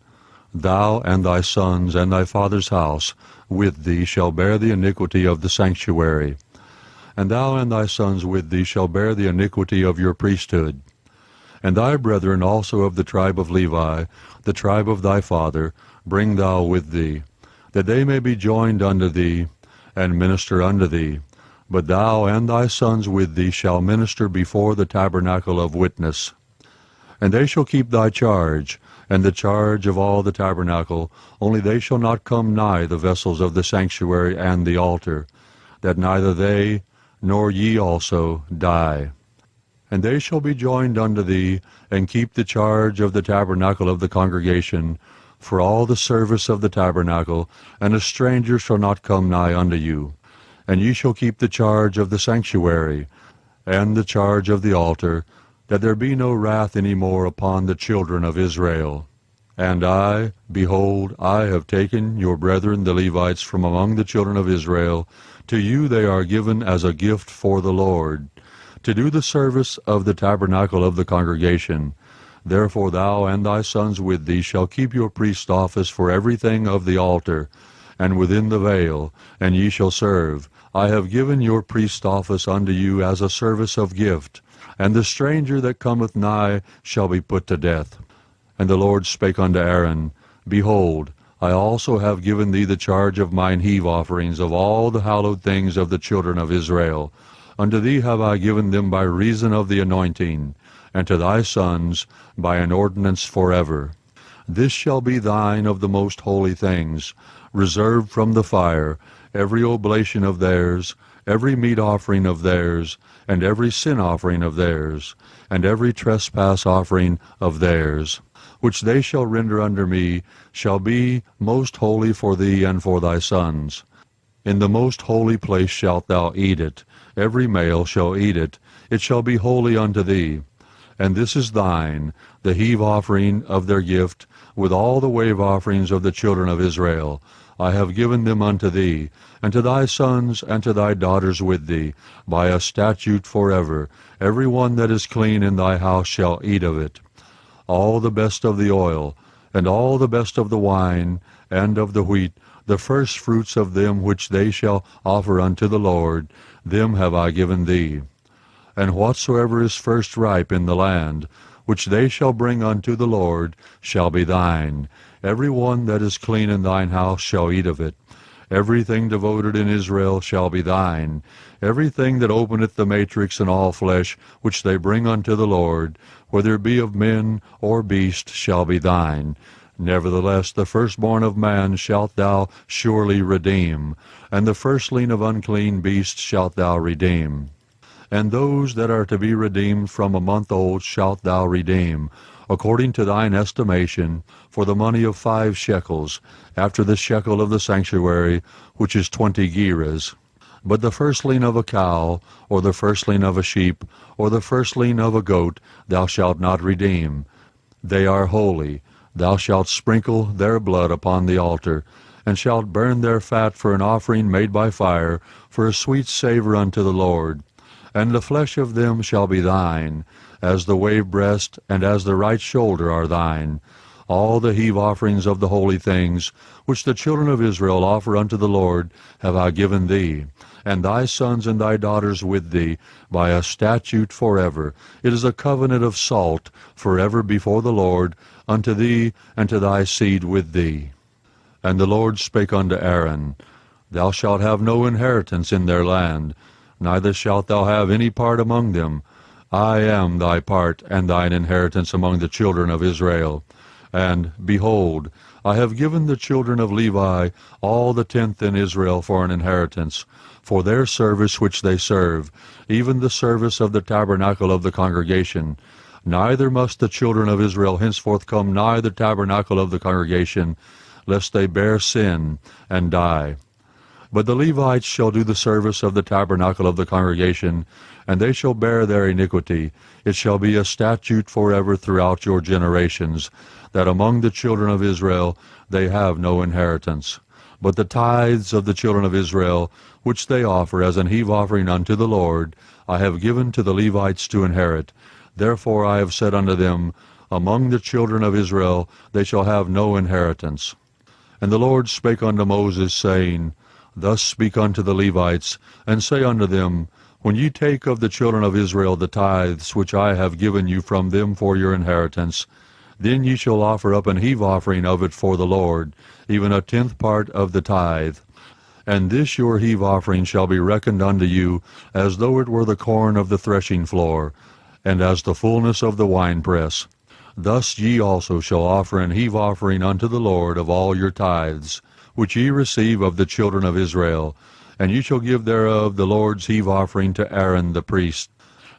Thou and thy sons and thy father's house with thee shall bear the iniquity of the sanctuary. And thou and thy sons with thee shall bear the iniquity of your priesthood. And thy brethren also of the tribe of Levi, the tribe of thy father, bring thou with thee, that they may be joined unto thee, and minister unto thee. But thou and thy sons with thee shall minister before the tabernacle of witness. And they shall keep thy charge, and the charge of all the tabernacle, only they shall not come nigh the vessels of the sanctuary and the altar, that neither they nor ye also die. And they shall be joined unto thee, and keep the charge of the tabernacle of the congregation, for all the service of the tabernacle, and a stranger shall not come nigh unto you. And ye shall keep the charge of the sanctuary, and the charge of the altar, that there be no wrath any more upon the children of Israel. And I, behold, I have taken your brethren the Levites from among the children of Israel. To you they are given as a gift for the Lord, to do the service of the tabernacle of the congregation. Therefore thou and thy sons with thee shall keep your priest's office for everything of the altar, and within the veil, and ye shall serve. I have given your priest's office unto you as a service of gift, and the stranger that cometh nigh shall be put to death. And the Lord spake unto Aaron, Behold, I also have given thee the charge of mine heave offerings of all the hallowed things of the children of Israel. Unto thee have I given them by reason of the anointing, and to thy sons by an ordinance forever. This shall be thine of the most holy things, reserved from the fire, every oblation of theirs, every meat offering of theirs, and every sin offering of theirs, and every trespass offering of theirs, which they shall render unto me, shall be most holy for thee and for thy sons. In the most holy place shalt thou eat it. Every male shall eat it. It shall be holy unto thee. And this is thine, the heave offering of their gift, with all the wave offerings of the children of Israel. I have given them unto thee, and to thy sons and to thy daughters with thee, by a statute forever. Every one that is clean in thy house shall eat of it. All the best of the oil, and all the best of the wine, and of the wheat, the first fruits of them which they shall offer unto the Lord, them have I given thee. And whatsoever is first ripe in the land, which they shall bring unto the Lord, shall be thine. Every one that is clean in thine house shall eat of it. Everything devoted in Israel shall be thine. Everything that openeth the matrix in all flesh, which they bring unto the Lord, whether it be of men or beast, shall be thine. Nevertheless, the firstborn of man shalt thou surely redeem, and the firstling of unclean beasts shalt thou redeem. And those that are to be redeemed from a month old shalt thou redeem. according to thine estimation, for the money of 5 shekels, after the shekel of the sanctuary, which is 20 gerahs. But the firstling of a cow, or the firstling of a sheep, or the firstling of a goat, thou shalt not redeem. They are holy. Thou shalt sprinkle their blood upon the altar, and shalt burn their fat for an offering made by fire, for a sweet savour unto the Lord. And the flesh of them shall be thine, as the wave breast and as the right shoulder are thine. All the heave offerings of the holy things, which the children of Israel offer unto the Lord, have I given thee, and thy sons and thy daughters with thee, by a statute forever. It is a covenant of salt forever before the Lord, unto thee and to thy seed with thee. And the Lord spake unto Aaron, Thou shalt have no inheritance in their land, neither shalt thou have any part among them. I am thy part and thine inheritance among the children of Israel. And, behold, I have given the children of Levi all the tenth in Israel for an inheritance, for their service which they serve, even the service of the tabernacle of the congregation. Neither must the children of Israel henceforth come nigh the tabernacle of the congregation, lest they bear sin and die. But the Levites shall do the service of the tabernacle of the congregation, and they shall bear their iniquity. It shall be a statute forever throughout your generations, that among the children of Israel they have no inheritance. But the tithes of the children of Israel, which they offer as an heave offering unto the Lord, I have given to the Levites to inherit. Therefore I have said unto them, Among the children of Israel they shall have no inheritance. And the Lord spake unto Moses, saying, Thus speak unto the Levites, and say unto them, When ye take of the children of Israel the tithes which I have given you from them for your inheritance, then ye shall offer up an heave offering of it for the Lord, even a 10th part of the tithe. And this your heave offering shall be reckoned unto you, as though it were the corn of the threshing floor, and as the fullness of the winepress. Thus ye also shall offer an heave offering unto the Lord of all your tithes, which ye receive of the children of Israel, and ye shall give thereof the Lord's heave offering to Aaron the priest.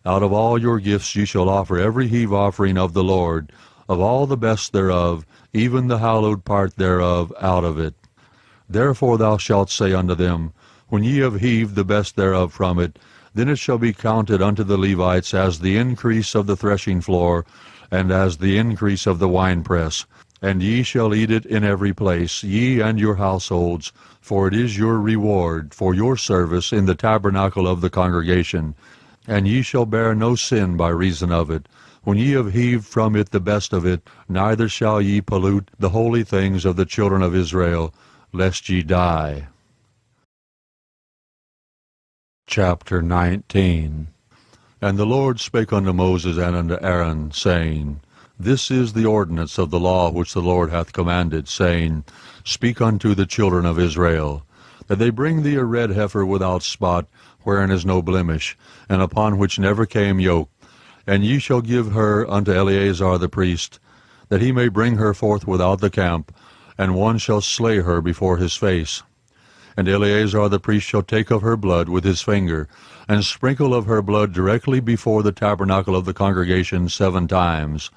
Out of all your gifts ye shall offer every heave offering of the Lord, of all the best thereof, even the hallowed part thereof out of it. Therefore thou shalt say unto them, When ye have heaved the best thereof from it, then it shall be counted unto the Levites as the increase of the threshing floor, and as the increase of the winepress. And ye shall eat it in every place, ye and your households, for it is your reward for your service in the tabernacle of the congregation. And ye shall bear no sin by reason of it. When ye have heaved from it the best of it, neither shall ye pollute the holy things of the children of Israel, lest ye die. Chapter 19. And the Lord spake unto Moses and unto Aaron, saying, This is the ordinance of the law which the Lord hath commanded, saying, Speak unto the children of Israel, that they bring thee a red heifer without spot, wherein is no blemish, and upon which never came yoke. And ye shall give her unto Eleazar the priest, that he may bring her forth without the camp, and one shall slay her before his face. And Eleazar the priest shall take of her blood with his finger, and sprinkle of her blood directly before the tabernacle of the congregation 7 times.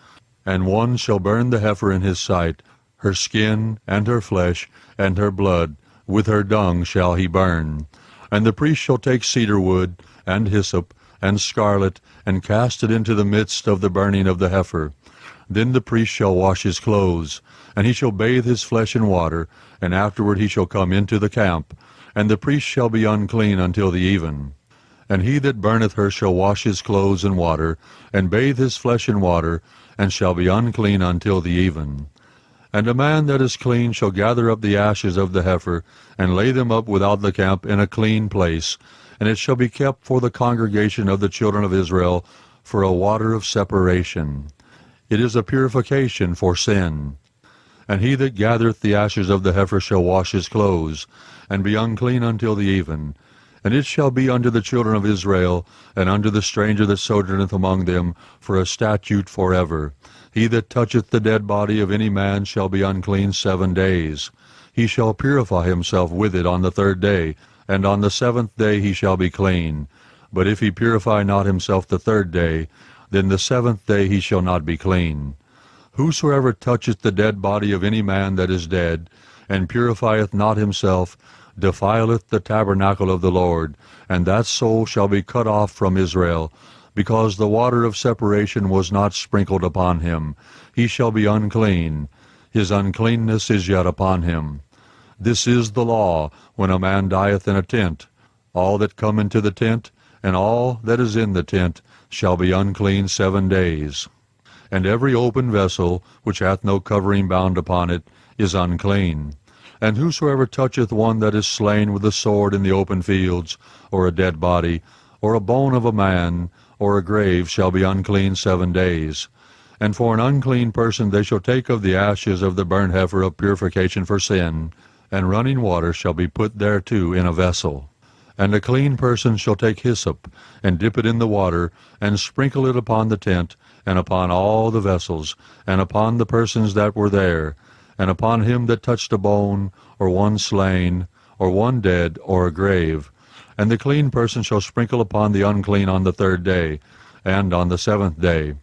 And one shall burn the heifer in his sight, her skin, and her flesh, and her blood, with her dung shall he burn. And the priest shall take cedar wood, and hyssop, and scarlet, and cast it into the midst of the burning of the heifer. Then the priest shall wash his clothes, and he shall bathe his flesh in water, and afterward he shall come into the camp, and the priest shall be unclean until the even. And he that burneth her shall wash his clothes in water, and bathe his flesh in water, and shall be unclean until the even. And a man that is clean shall gather up the ashes of the heifer, and lay them up without the camp in a clean place, and it shall be kept for the congregation of the children of Israel for a water of separation. It is a purification for sin. And he that gathereth the ashes of the heifer shall wash his clothes, and be unclean until the even. And it shall be unto the children of Israel, and unto the stranger that sojourneth among them, for a statute forever. He that toucheth the dead body of any man shall be unclean 7 days. He shall purify himself with it on the 3rd day, and on the 7th day he shall be clean. But if he purify not himself the 3rd day, then the 7th day he shall not be clean. Whosoever toucheth the dead body of any man that is dead, and purifieth not himself, defileth the tabernacle of the Lord, and that soul shall be cut off from Israel, because the water of separation was not sprinkled upon him. He shall be unclean. His uncleanness is yet upon him. This is the law, when a man dieth in a tent. All that come into the tent, and all that is in the tent, shall be unclean 7 days. And every open vessel, which hath no covering bound upon it, is unclean. And whosoever toucheth one that is slain with a sword in the open fields, or a dead body, or a bone of a man, or a grave, shall be unclean 7 days. And for an unclean person they shall take of the ashes of the burnt heifer of purification for sin, and running water shall be put thereto in a vessel. And a clean person shall take hyssop, and dip it in the water, and sprinkle it upon the tent, and upon all the vessels, and upon the persons that were there, and upon him that touched a bone, or one slain, or one dead, or a grave. And the clean person shall sprinkle upon the unclean on the 3rd day, and on the 7th day.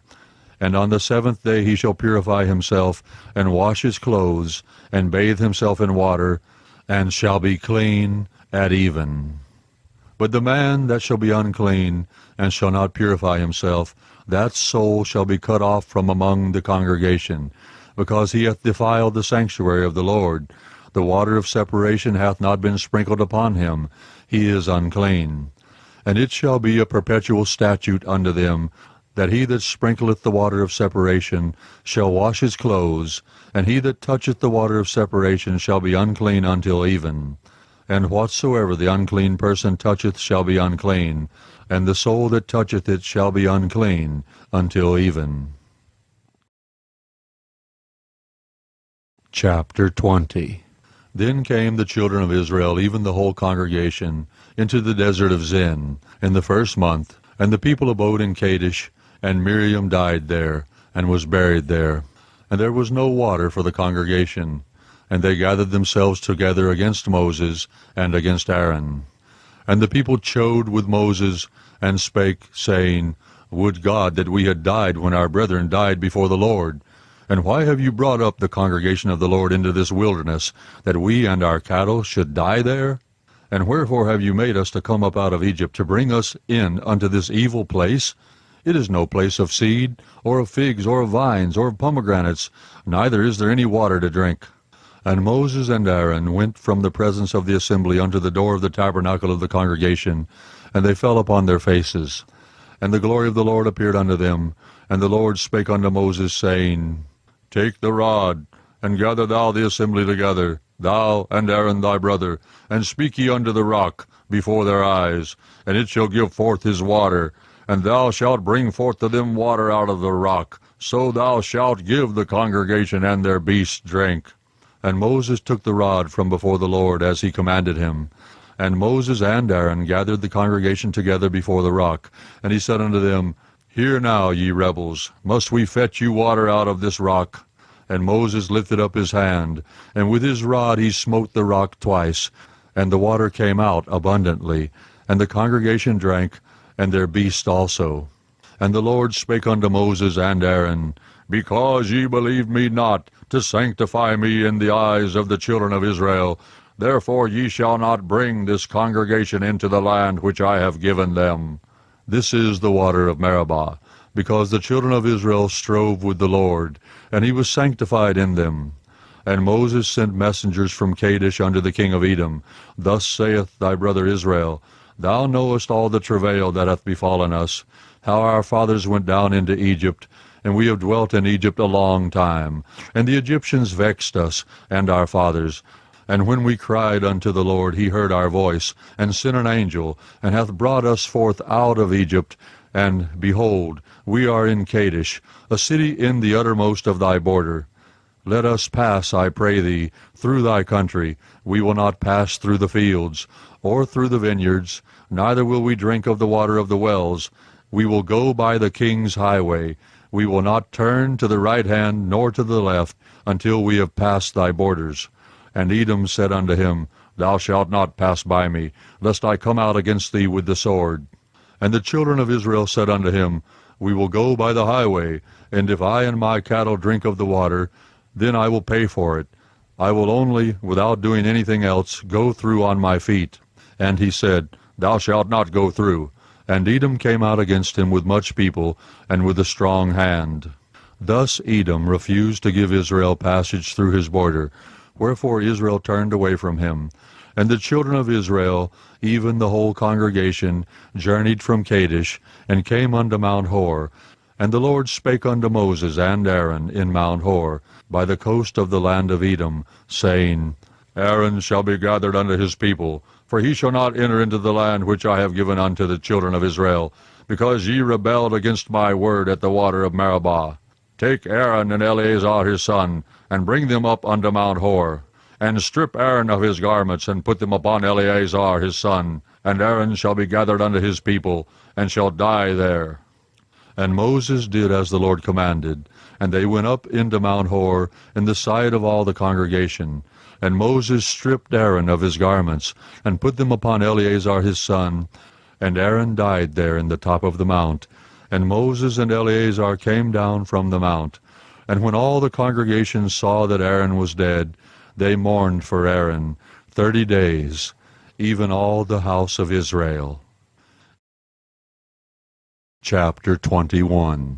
And on the 7th day he shall purify himself, and wash his clothes, and bathe himself in water, and shall be clean at even. But the man that shall be unclean, and shall not purify himself, that soul shall be cut off from among the congregation, because he hath defiled the sanctuary of the Lord. The water of separation hath not been sprinkled upon him. He is unclean. And it shall be a perpetual statute unto them, that he that sprinkleth the water of separation shall wash his clothes, and he that toucheth the water of separation shall be unclean until even. And whatsoever the unclean person toucheth shall be unclean, and the soul that toucheth it shall be unclean until even. Chapter 20. Then came the children of Israel, even the whole congregation, into the desert of Zin, in the 1st month, and the people abode in Kadesh, and Miriam died there, and was buried there. And there was no water for the congregation. And they gathered themselves together against Moses, and against Aaron. And the people chode with Moses, and spake, saying, Would God that we had died when our brethren died before the Lord! And why have you brought up the congregation of the Lord into this wilderness, that we and our cattle should die there? And wherefore have you made us to come up out of Egypt, to bring us in unto this evil place? It is no place of seed, or of figs, or of vines, or of pomegranates, neither is there any water to drink. And Moses and Aaron went from the presence of the assembly unto the door of the tabernacle of the congregation, and they fell upon their faces. And the glory of the Lord appeared unto them, and the Lord spake unto Moses, saying, Take the rod, and gather thou the assembly together, thou and Aaron thy brother, and speak ye unto the rock before their eyes, and it shall give forth his water, and thou shalt bring forth to them water out of the rock, so thou shalt give the congregation and their beasts drink. And Moses took the rod from before the Lord, as he commanded him. And Moses and Aaron gathered the congregation together before the rock. And he said unto them, Hear now, ye rebels, must we fetch you water out of this rock? And Moses lifted up his hand, and with his rod he smote the rock twice, and the water came out abundantly, and the congregation drank, and their beasts also. And the Lord spake unto Moses and Aaron, Because ye believed me not, to sanctify me in the eyes of the children of Israel, therefore ye shall not bring this congregation into the land which I have given them. This is the water of Meribah, because the children of Israel strove with the Lord, and he was sanctified in them. And Moses sent messengers from Kadesh unto the king of Edom. Thus saith thy brother Israel, Thou knowest all the travail that hath befallen us, how our fathers went down into Egypt, and we have dwelt in Egypt a long time. And the Egyptians vexed us, and our fathers. And when we cried unto the Lord, he heard our voice, and sent an angel, and hath brought us forth out of Egypt. And, behold, we are in Kadesh, a city in the uttermost of thy border. Let us pass, I pray thee, through thy country. We will not pass through the fields, or through the vineyards, neither will we drink of the water of the wells. We will go by the king's highway. We will not turn to the right hand nor to the left, until we have passed thy borders. And Edom said unto him, Thou shalt not pass by me, lest I come out against thee with the sword. And the children of Israel said unto him, We will go by the highway, and if I and my cattle drink of the water, then I will pay for it. I will only, without doing anything else, go through on my feet. And he said, Thou shalt not go through. And Edom came out against him with much people, and with a strong hand. Thus Edom refused to give Israel passage through his border, wherefore Israel turned away from him. And the children of Israel, even the whole congregation, journeyed from Kadesh, and came unto Mount Hor. And the Lord spake unto Moses and Aaron in Mount Hor, by the coast of the land of Edom, saying, Aaron shall be gathered unto his people, for he shall not enter into the land which I have given unto the children of Israel, because ye rebelled against my word at the water of Meribah. Take Aaron and Eleazar his son, and bring them up unto Mount Hor, and strip Aaron of his garments, and put them upon Eleazar his son, and Aaron shall be gathered unto his people, and shall die there. And Moses did as the Lord commanded, and they went up into Mount Hor in the sight of all the congregation. And Moses stripped Aaron of his garments, and put them upon Eleazar his son, and Aaron died there in the top of the mount. And Moses and Eleazar came down from the mount. And when all the congregation saw that Aaron was dead, they mourned for Aaron 30 days, even all the house of Israel. Chapter 21.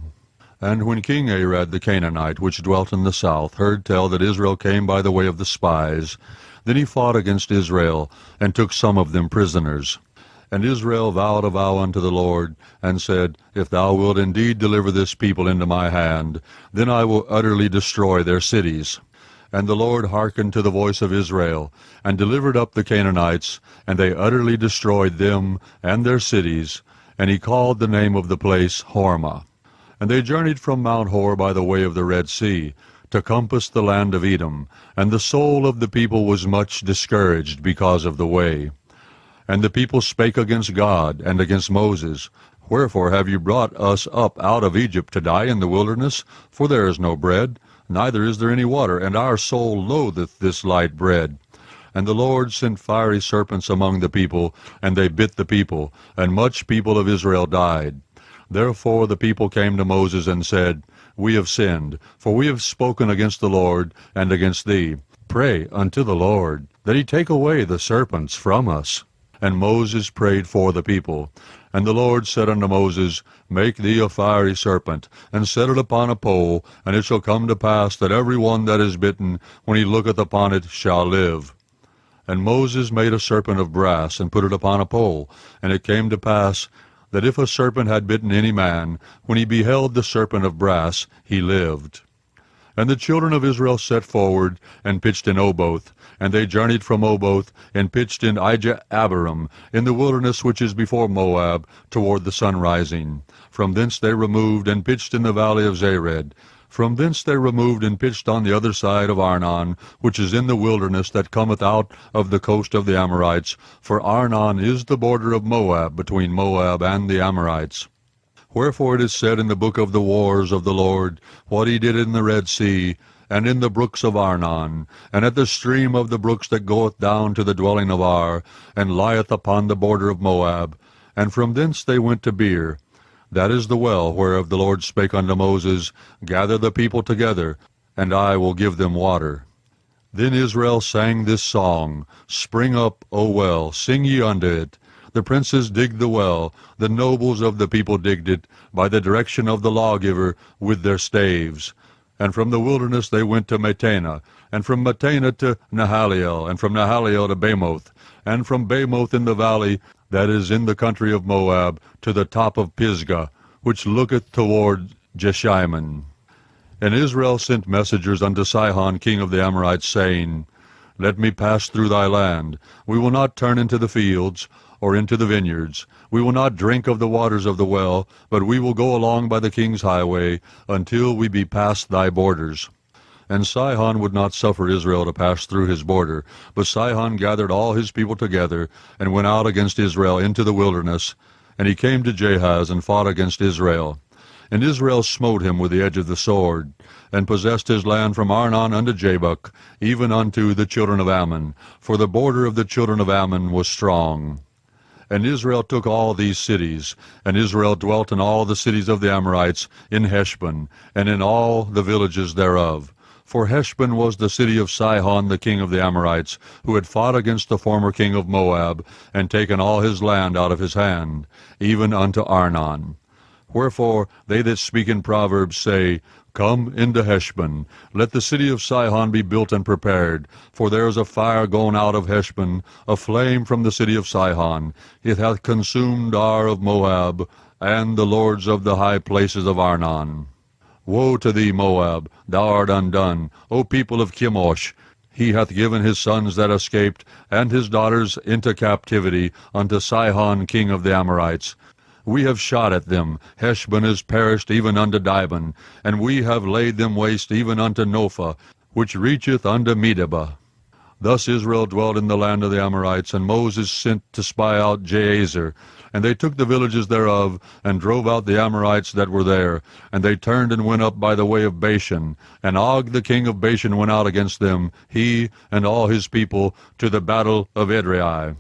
And when King Arad the Canaanite, which dwelt in the south, heard tell that Israel came by the way of the spies, then he fought against Israel, and took some of them prisoners. And Israel vowed a vow unto the Lord, and said, If thou wilt indeed deliver this people into my hand, then I will utterly destroy their cities. And the Lord hearkened to the voice of Israel, and delivered up the Canaanites, and they utterly destroyed them and their cities, and he called the name of the place Hormah. And they journeyed from Mount Hor by the way of the Red Sea, to compass the land of Edom, and the soul of the people was much discouraged because of the way. And the people spake against God and against Moses, Wherefore have you brought us up out of Egypt to die in the wilderness? For there is no bread, neither is there any water, and our soul loatheth this light bread. And the Lord sent fiery serpents among the people, and they bit the people, and much people of Israel died. Therefore the people came to Moses and said, We have sinned, for we have spoken against the Lord and against thee. Pray unto the Lord, that he take away the serpents from us. And Moses prayed for the people. And the Lord said unto Moses, Make thee a fiery serpent, and set it upon a pole, and it shall come to pass that every one that is bitten, when he looketh upon it, shall live. And Moses made a serpent of brass, and put it upon a pole. And it came to pass, that if a serpent had bitten any man, when he beheld the serpent of brass, he lived. And the children of Israel set forward, and pitched in Oboth. And they journeyed from Oboth, and pitched in Ijah-abarim, in the wilderness which is before Moab, toward the sunrising. From thence they removed, and pitched in the valley of Zered. From thence they removed, and pitched on the other side of Arnon, which is in the wilderness that cometh out of the coast of the Amorites, for Arnon is the border of Moab, between Moab and the Amorites. Wherefore it is said in the book of the wars of the Lord, what he did in the Red Sea, and in the brooks of Arnon, and at the stream of the brooks that goeth down to the dwelling of Ar, and lieth upon the border of Moab. And from thence they went to Beer. That is the well whereof the Lord spake unto Moses, Gather the people together, and I will give them water. Then Israel sang this song, Spring up, O well, sing ye unto it. The princes digged the well, the nobles of the people digged it, by the direction of the lawgiver with their staves. And from the wilderness they went to Mattanah, and from Mattanah to Nahaliel, and from Nahaliel to Bamoth, and from Bamoth in the valley that is in the country of Moab, to the top of Pisgah, which looketh toward Jeshimon. And Israel sent messengers unto Sihon king of the Amorites, saying, Let me pass through thy land. We will not turn into the fields, or into the vineyards. We will not drink of the waters of the well, but we will go along by the king's highway, until we be past thy borders. And Sihon would not suffer Israel to pass through his border, but Sihon gathered all his people together, and went out against Israel into the wilderness. And he came to Jahaz, and fought against Israel. And Israel smote him with the edge of the sword, and possessed his land from Arnon unto Jabbok, even unto the children of Ammon, for the border of the children of Ammon was strong. And Israel took all these cities, and Israel dwelt in all the cities of the Amorites, in Heshbon, and in all the villages thereof. For Heshbon was the city of Sihon the king of the Amorites, who had fought against the former king of Moab, and taken all his land out of his hand, even unto Arnon. Wherefore they that speak in Proverbs say, Come into Heshbon, let the city of Sihon be built and prepared, for there is a fire gone out of Heshbon, a flame from the city of Sihon. It hath consumed Ar of Moab, and the lords of the high places of Arnon. Woe to thee, Moab, thou art undone, O people of Chemosh! He hath given his sons that escaped, and his daughters into captivity, unto Sihon king of the Amorites. We have shot at them. Heshbon is perished even unto Dibon, and we have laid them waste even unto Nopha, which reacheth unto Medeba. Thus Israel dwelt in the land of the Amorites, and Moses sent to spy out Jazer. And they took the villages thereof, and drove out the Amorites that were there. And they turned and went up by the way of Bashan. And Og the king of Bashan went out against them, he and all his people, to the battle of Edrei.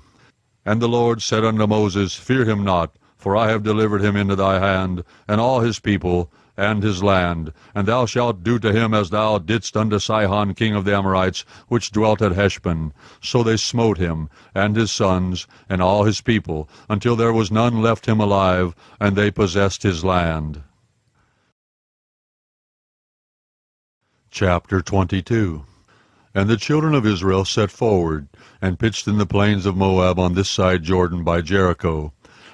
And the Lord said unto Moses, Fear him not, for I have delivered him into thy hand, and all his people, and his land. And thou shalt do to him as thou didst unto Sihon king of the Amorites, which dwelt at Heshbon. So they smote him, and his sons, and all his people, until there was none left him alive, and they possessed his land. Chapter 22. And the children of Israel set forward, and pitched in the plains of Moab on this side Jordan by Jericho.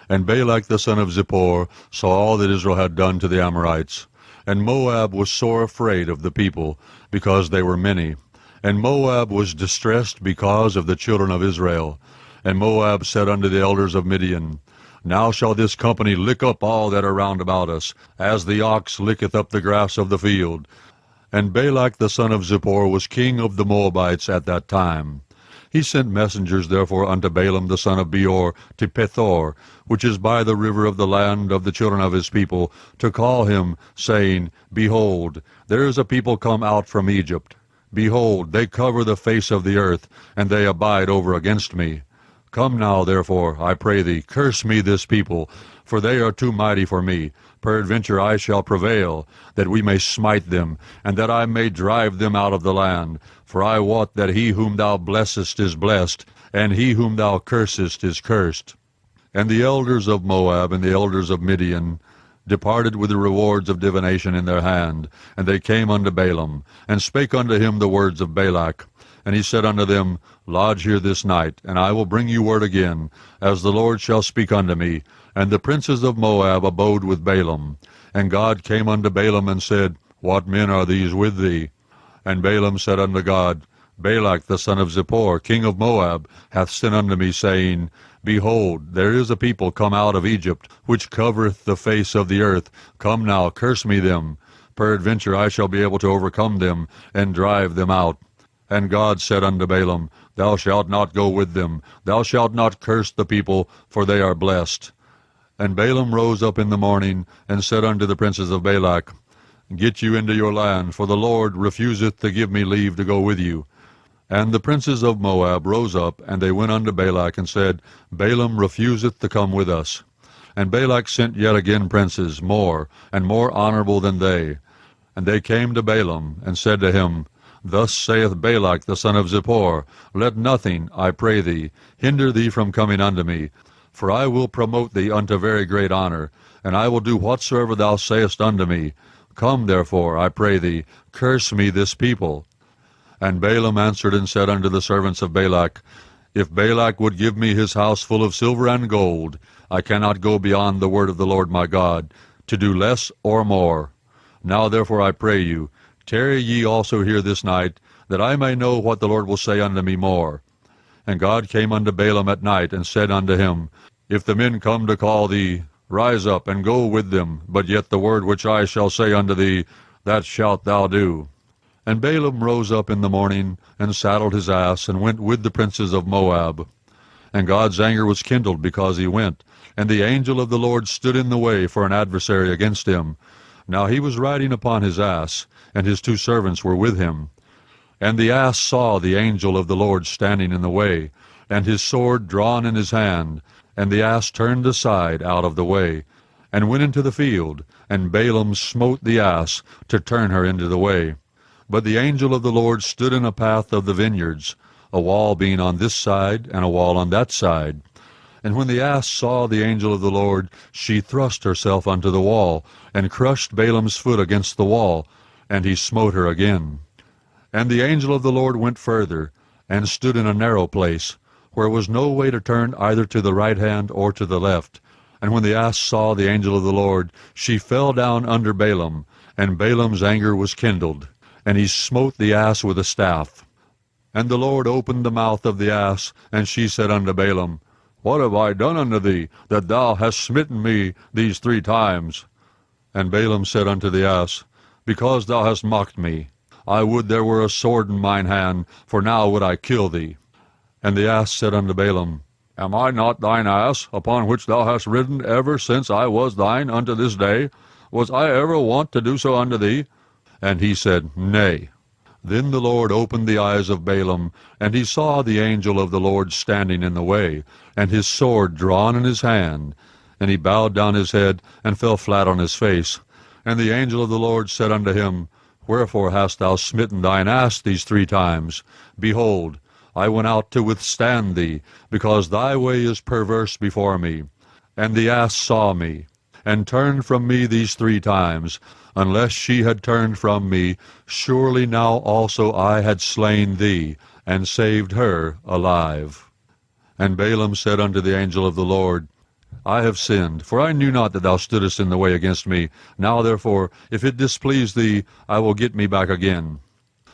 And Balak the son of Zippor saw all that Israel had done to the Amorites. And Moab was sore afraid of the people, because they were many. And Moab was distressed because of the children of Israel. And Moab said unto the elders of Midian, Now shall this company lick up all that are round about us, as the ox licketh up the grass of the field. And Balak the son of Zippor was king of the Moabites at that time. He sent messengers therefore unto Balaam the son of Beor to Pethor, which is by the river of the land of the children of his people, to call him, saying, Behold, there is a people come out from Egypt. Behold, they cover the face of the earth, and they abide over against me. Come now, therefore, I pray thee, curse me this people, for they are too mighty for me. Peradventure I shall prevail, that we may smite them, and that I may drive them out of the land. For I wot that he whom thou blessest is blessed, and he whom thou cursest is cursed. And the elders of Moab and the elders of Midian departed with the rewards of divination in their hand. And they came unto Balaam, and spake unto him the words of Balak. And he said unto them, Lodge here this night, and I will bring you word again, as the Lord shall speak unto me. And the princes of Moab abode with Balaam. And God came unto Balaam and said, What men are these with thee? And Balaam said unto God, Balak the son of Zippor, king of Moab, hath sent unto me, saying, Behold, there is a people come out of Egypt, which covereth the face of the earth. Come now, curse me them. Peradventure I shall be able to overcome them, and drive them out. And God said unto Balaam, Thou shalt not go with them. Thou shalt not curse the people, for they are blessed. And Balaam rose up in the morning, and said unto the princes of Balak, Get you into your land, for the Lord refuseth to give me leave to go with you. And the princes of Moab rose up, and they went unto Balak, and said, Balaam refuseth to come with us. And Balak sent yet again princes, more, and more honorable than they. And they came to Balaam, and said to him, Thus saith Balak the son of Zippor, Let nothing, I pray thee, hinder thee from coming unto me, for I will promote thee unto very great honor, and I will do whatsoever thou sayest unto me. Come, therefore, I pray thee, curse me this people. And Balaam answered and said unto the servants of Balak, If Balak would give me his house full of silver and gold, I cannot go beyond the word of the Lord my God, to do less or more. Now therefore I pray you, tarry ye also here this night, that I may know what the Lord will say unto me more. And God came unto Balaam at night, and said unto him, If the men come to call thee, rise up, and go with them, but yet the word which I shall say unto thee, that shalt thou do. And Balaam rose up in the morning, and saddled his ass, and went with the princes of Moab. And God's anger was kindled because he went, and the angel of the Lord stood in the way for an adversary against him. Now he was riding upon his ass, and his 2 servants were with him. And the ass saw the angel of the Lord standing in the way, and his sword drawn in his hand. And the ass turned aside out of the way, and went into the field, and Balaam smote the ass to turn her into the way. But the angel of the Lord stood in a path of the vineyards, a wall being on this side, and a wall on that side. And when the ass saw the angel of the Lord, she thrust herself unto the wall, and crushed Balaam's foot against the wall, and he smote her again. And the angel of the Lord went further, and stood in a narrow place, where was no way to turn either to the right hand or to the left. And when the ass saw the angel of the Lord, she fell down under Balaam, and Balaam's anger was kindled, and he smote the ass with a staff. And the Lord opened the mouth of the ass, and she said unto Balaam, What have I done unto thee, that thou hast smitten me these 3 times? And Balaam said unto the ass, Because thou hast mocked me. I would there were a sword in mine hand, for now would I kill thee. And the ass said unto Balaam, Am I not thine ass, upon which thou hast ridden ever since I was thine unto this day? Was I ever wont to do so unto thee? And he said, Nay. Then the Lord opened the eyes of Balaam, and he saw the angel of the Lord standing in the way, and his sword drawn in his hand. And he bowed down his head, and fell flat on his face. And the angel of the Lord said unto him, Wherefore hast thou smitten thine ass these 3 times? Behold, I went out to withstand thee, because thy way is perverse before me. And the ass saw me, and turned from me these 3 times. Unless she had turned from me, surely now also I had slain thee, and saved her alive. And Balaam said unto the angel of the Lord, I have sinned, for I knew not that thou stoodest in the way against me. Now therefore, if it displease thee, I will get me back again.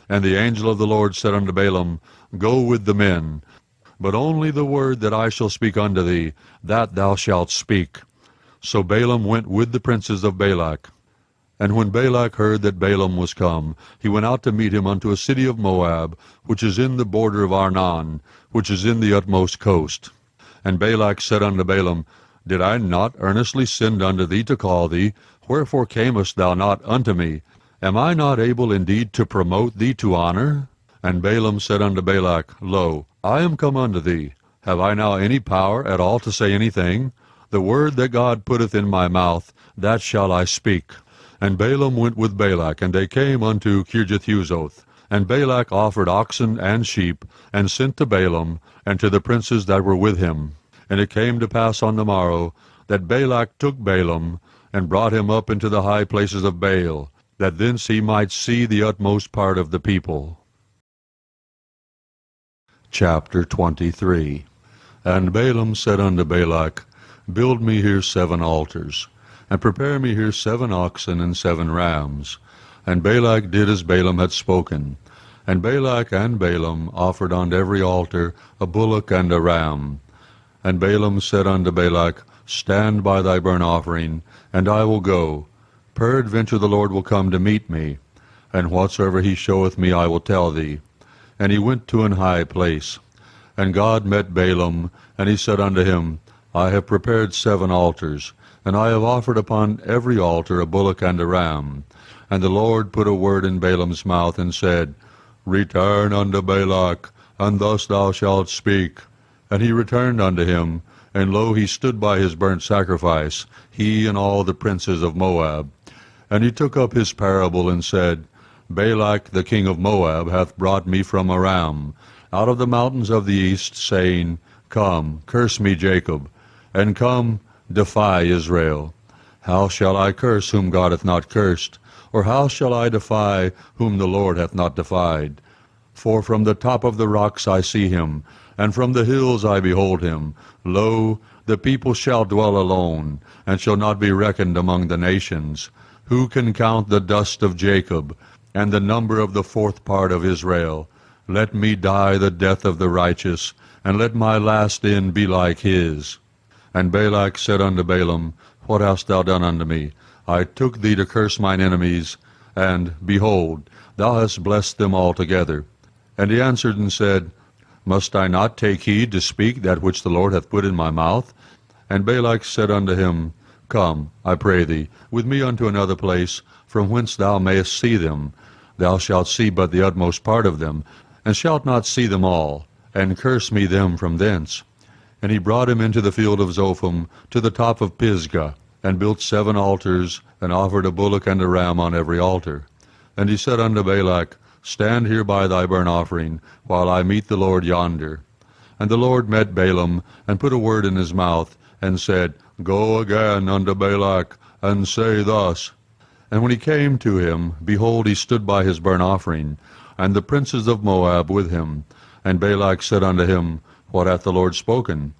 And the angel of the Lord said unto Balaam, Go with the men, but only the word that I shall speak unto thee, that thou shalt speak. So Balaam went with the princes of Balak. And when Balak heard that Balaam was come, he went out to meet him unto a city of Moab, which is in the border of Arnon, which is in the utmost coast. And Balak said unto Balaam, Did I not earnestly send unto thee to call thee? Wherefore camest thou not unto me? Am I not able indeed to promote thee to honor? And Balaam said unto Balak, Lo, I am come unto thee. Have I now any power at all to say anything? The word that God putteth in my mouth, that shall I speak. And Balaam went with Balak, and they came unto Kirjath-huzoth. And Balak offered oxen and sheep, and sent to Balaam, and to the princes that were with him. And it came to pass on the morrow, that Balak took Balaam, and brought him up into the high places of Baal, that thence he might see the utmost part of the people. Chapter 23. And Balaam said unto Balak, Build me here 7 altars, and prepare me here 7 oxen and 7 rams. And Balak did as Balaam had spoken. And Balak and Balaam offered on every altar a bullock and a ram. And Balaam said unto Balak, Stand by thy burnt offering, and I will go. Peradventure the Lord will come to meet me, and whatsoever he showeth me I will tell thee. And he went to an high place. And God met Balaam, and he said unto him, I have prepared 7 altars, and I have offered upon every altar a bullock and a ram. And the Lord put a word in Balaam's mouth, and said, Return unto Balak, and thus thou shalt speak. And he returned unto him, and lo, he stood by his burnt sacrifice, he and all the princes of Moab. And he took up his parable, and said, Balak the king of Moab hath brought me from Aram, out of the mountains of the east, saying, Come, curse me Jacob, and come, defy Israel. How shall I curse whom God hath not cursed? Or how shall I defy whom the Lord hath not defied? For from the top of the rocks I see him, and from the hills I behold him. Lo, the people shall dwell alone, and shall not be reckoned among the nations. Who can count the dust of Jacob, and the number of the 4th part of Israel? Let me die the death of the righteous, and let my last end be like his. And Balak said unto Balaam, What hast thou done unto me? I took thee to curse mine enemies, and, behold, thou hast blessed them altogether. And he answered and said, Must I not take heed to speak that which the Lord hath put in my mouth? And Balak said unto him, Come, I pray thee, with me unto another place, from whence thou mayest see them. Thou shalt see but the utmost part of them, and shalt not see them all, and curse me them from thence. And he brought him into the field of Zophim, to the top of Pisgah, and built 7 altars, and offered a bullock and a ram on every altar. And he said unto Balak, Stand here by thy burnt offering, while I meet the Lord yonder. And the Lord met Balaam, and put a word in his mouth, and said, Go again unto Balak, and say thus. And when he came to him, behold, he stood by his burnt offering, and the princes of Moab with him. And Balak said unto him, What hath the Lord spoken?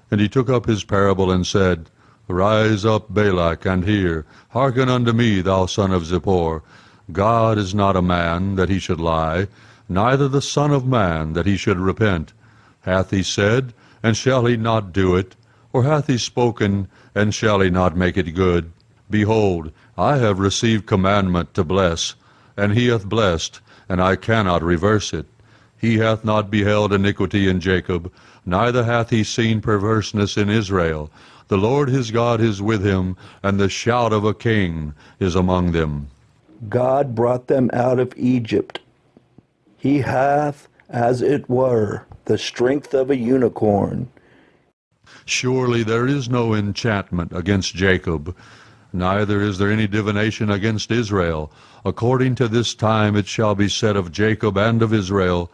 And he took up his parable, and said, Rise up, Balak, and hear. Hearken unto me, thou son of Zippor. God is not a man, that he should lie, neither the Son of man, that he should repent. Hath he said, and shall he not do it? Or hath he spoken, and shall he not make it good? Behold, I have received commandment to bless, and he hath blessed, and I cannot reverse it. He hath not beheld iniquity in Jacob, neither hath he seen perverseness in Israel. The Lord his God is with him, and the shout of a king is among them. God brought them out of Egypt. He hath, as it were, the strength of a unicorn. Surely there is no enchantment against Jacob, neither is there any divination against Israel. According to this time it shall be said of Jacob and of Israel,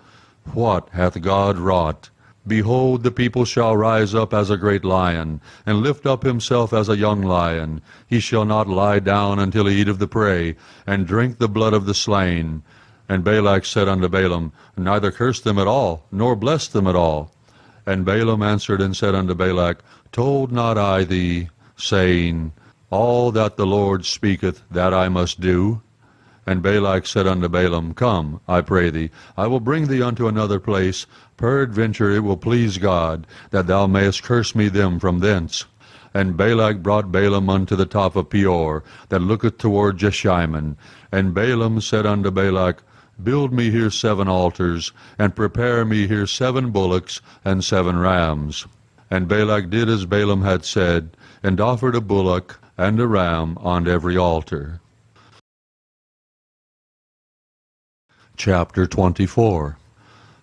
What hath God wrought? Behold, the people shall rise up as a great lion, and lift up himself as a young lion. He shall not lie down until he eat of the prey, and drink the blood of the slain. And Balak said unto Balaam, Neither curse them at all, nor bless them at all. And Balaam answered and said unto Balak, Told not I thee, saying, All that the Lord speaketh, that I must do? And Balak said unto Balaam, Come, I pray thee, I will bring thee unto another place. Peradventure it will please God, that thou mayest curse me them from thence. And Balak brought Balaam unto the top of Peor, that looketh toward Jeshimon. And Balaam said unto Balak, Build me here 7 altars, and prepare me here 7 bullocks and 7 rams. And Balak did as Balaam had said, and offered a bullock and a ram on every altar. Chapter 24.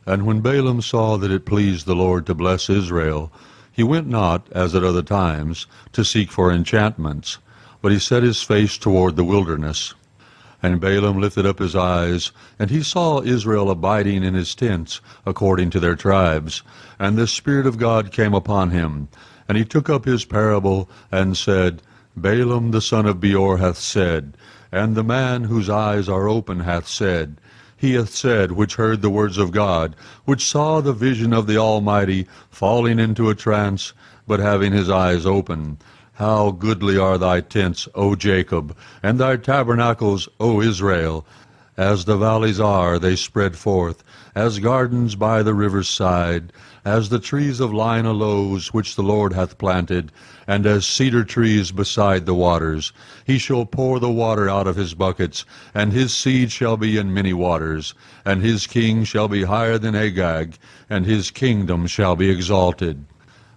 And when Balaam saw that it pleased the Lord to bless Israel, he went not, as at other times, to seek for enchantments, but he set his face toward the wilderness. And Balaam lifted up his eyes, and he saw Israel abiding in his tents, according to their tribes. And the Spirit of God came upon him. And he took up his parable, and said, Balaam the son of Beor hath said, and the man whose eyes are open hath said, He hath said, which heard the words of God, which saw the vision of the Almighty, falling into a trance, but having his eyes open. How goodly are thy tents, O Jacob, and thy tabernacles, O Israel! As the valleys are, they spread forth, as gardens by the river's side, as the trees of lign aloes, which the Lord hath planted, and as cedar trees beside the waters. He shall pour the water out of his buckets, and his seed shall be in many waters, and his king shall be higher than Agag, and his kingdom shall be exalted.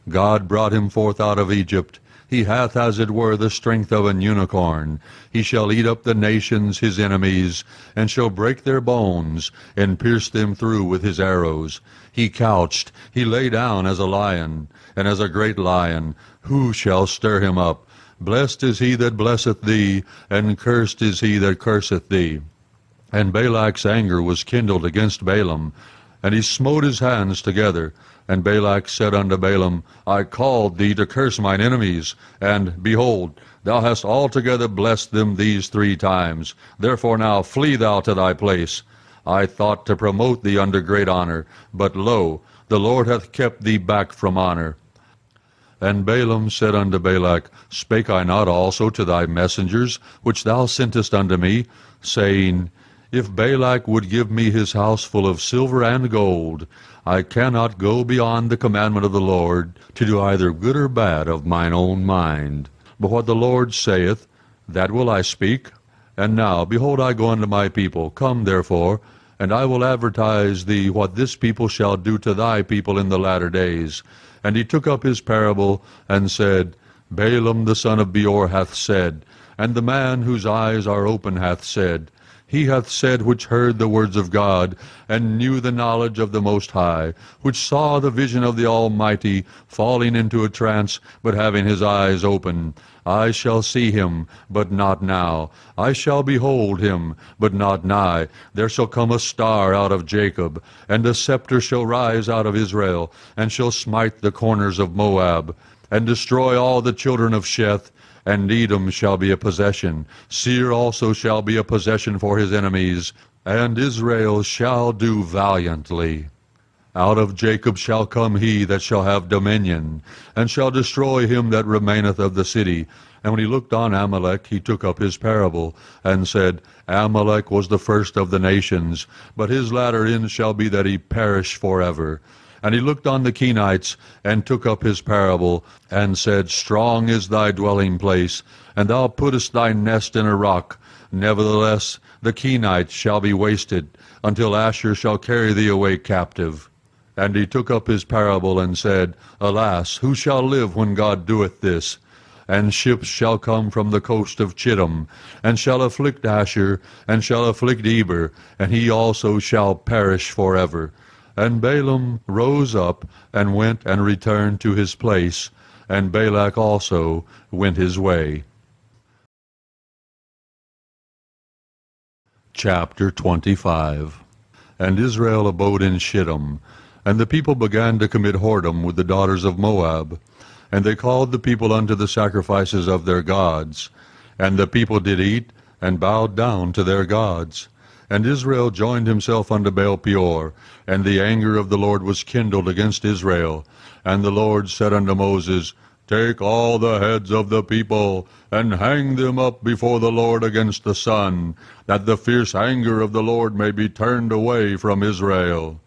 God brought him forth out of Egypt. He hath as it were the strength of an unicorn. He shall eat up the nations his enemies, and shall break their bones, and pierce them through with his arrows. He couched, he lay down as a lion, and as a great lion. Who shall stir him up? Blessed is he that blesseth thee, and cursed is he that curseth thee. And Balak's anger was kindled against Balaam, and he smote his hands together. And Balak said unto Balaam, I called thee to curse mine enemies, and, behold, thou hast altogether blessed them these 3 times. Therefore now flee thou to thy place. I thought to promote thee unto great honor, but lo, the Lord hath kept thee back from honor. And Balaam said unto Balak, Spake I not also to thy messengers, which thou sentest unto me, saying, If Balak would give me his house full of silver and gold, I cannot go beyond the commandment of the Lord, to do either good or bad of mine own mind. But what the Lord saith, that will I speak. And now, behold, I go unto my people. Come, therefore, and I will advertise thee what this people shall do to thy people in the latter days. And he took up his parable, and said, Balaam the son of Beor hath said, and the man whose eyes are open hath said, He hath said, which heard the words of God, and knew the knowledge of the Most High, which saw the vision of the Almighty, falling into a trance, but having his eyes open. I shall see him, but not now. I shall behold him, but not nigh. There shall come a star out of Jacob, and a scepter shall rise out of Israel, and shall smite the corners of Moab, and destroy all the children of Sheth. And Edom shall be a possession. Seir also shall be a possession for his enemies. And Israel shall do valiantly. Out of Jacob shall come he that shall have dominion, and shall destroy him that remaineth of the city. And when he looked on Amalek, he took up his parable, and said, Amalek was the first of the nations, but his latter end shall be that he perish forever. And he looked on the Kenites, and took up his parable, and said, Strong is thy dwelling place, and thou puttest thy nest in a rock. Nevertheless the Kenites shall be wasted, until Asher shall carry thee away captive. And he took up his parable, and said, Alas, who shall live when God doeth this? And ships shall come from the coast of Chittim, and shall afflict Asher, and shall afflict Eber, and he also shall perish forever. And Balaam rose up, and went and returned to his place, and Balak also went his way. Chapter 25. And Israel abode in Shittim, and the people began to commit whoredom with the daughters of Moab. And they called the people unto the sacrifices of their gods. And the people did eat, and bowed down to their gods. And Israel joined himself unto Baal Peor, and the anger of the Lord was kindled against Israel. And the Lord said unto Moses, Take all the heads of the people, and hang them up before the Lord against the sun, that the fierce anger of the Lord may be turned away from Israel.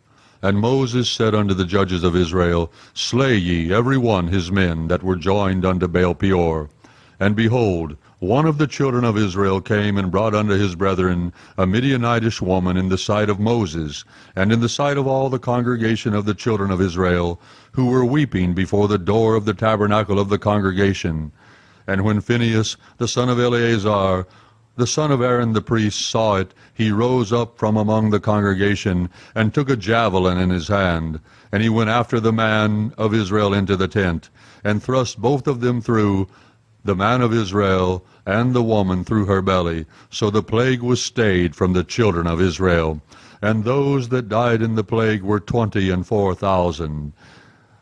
And Moses said unto the judges of Israel, Slay ye every one his men that were joined unto Baal Peor. And behold, one of the children of Israel came and brought unto his brethren a Midianitish woman in the sight of Moses, and in the sight of all the congregation of the children of Israel, who were weeping before the door of the tabernacle of the congregation. And when Phinehas, the son of Eleazar, the son of Aaron the priest, saw it, he rose up from among the congregation, and took a javelin in his hand. And he went after the man of Israel into the tent, and thrust both of them through, the man of Israel and the woman through her belly. So the plague was stayed from the children of Israel. And those that died in the plague were 24,000.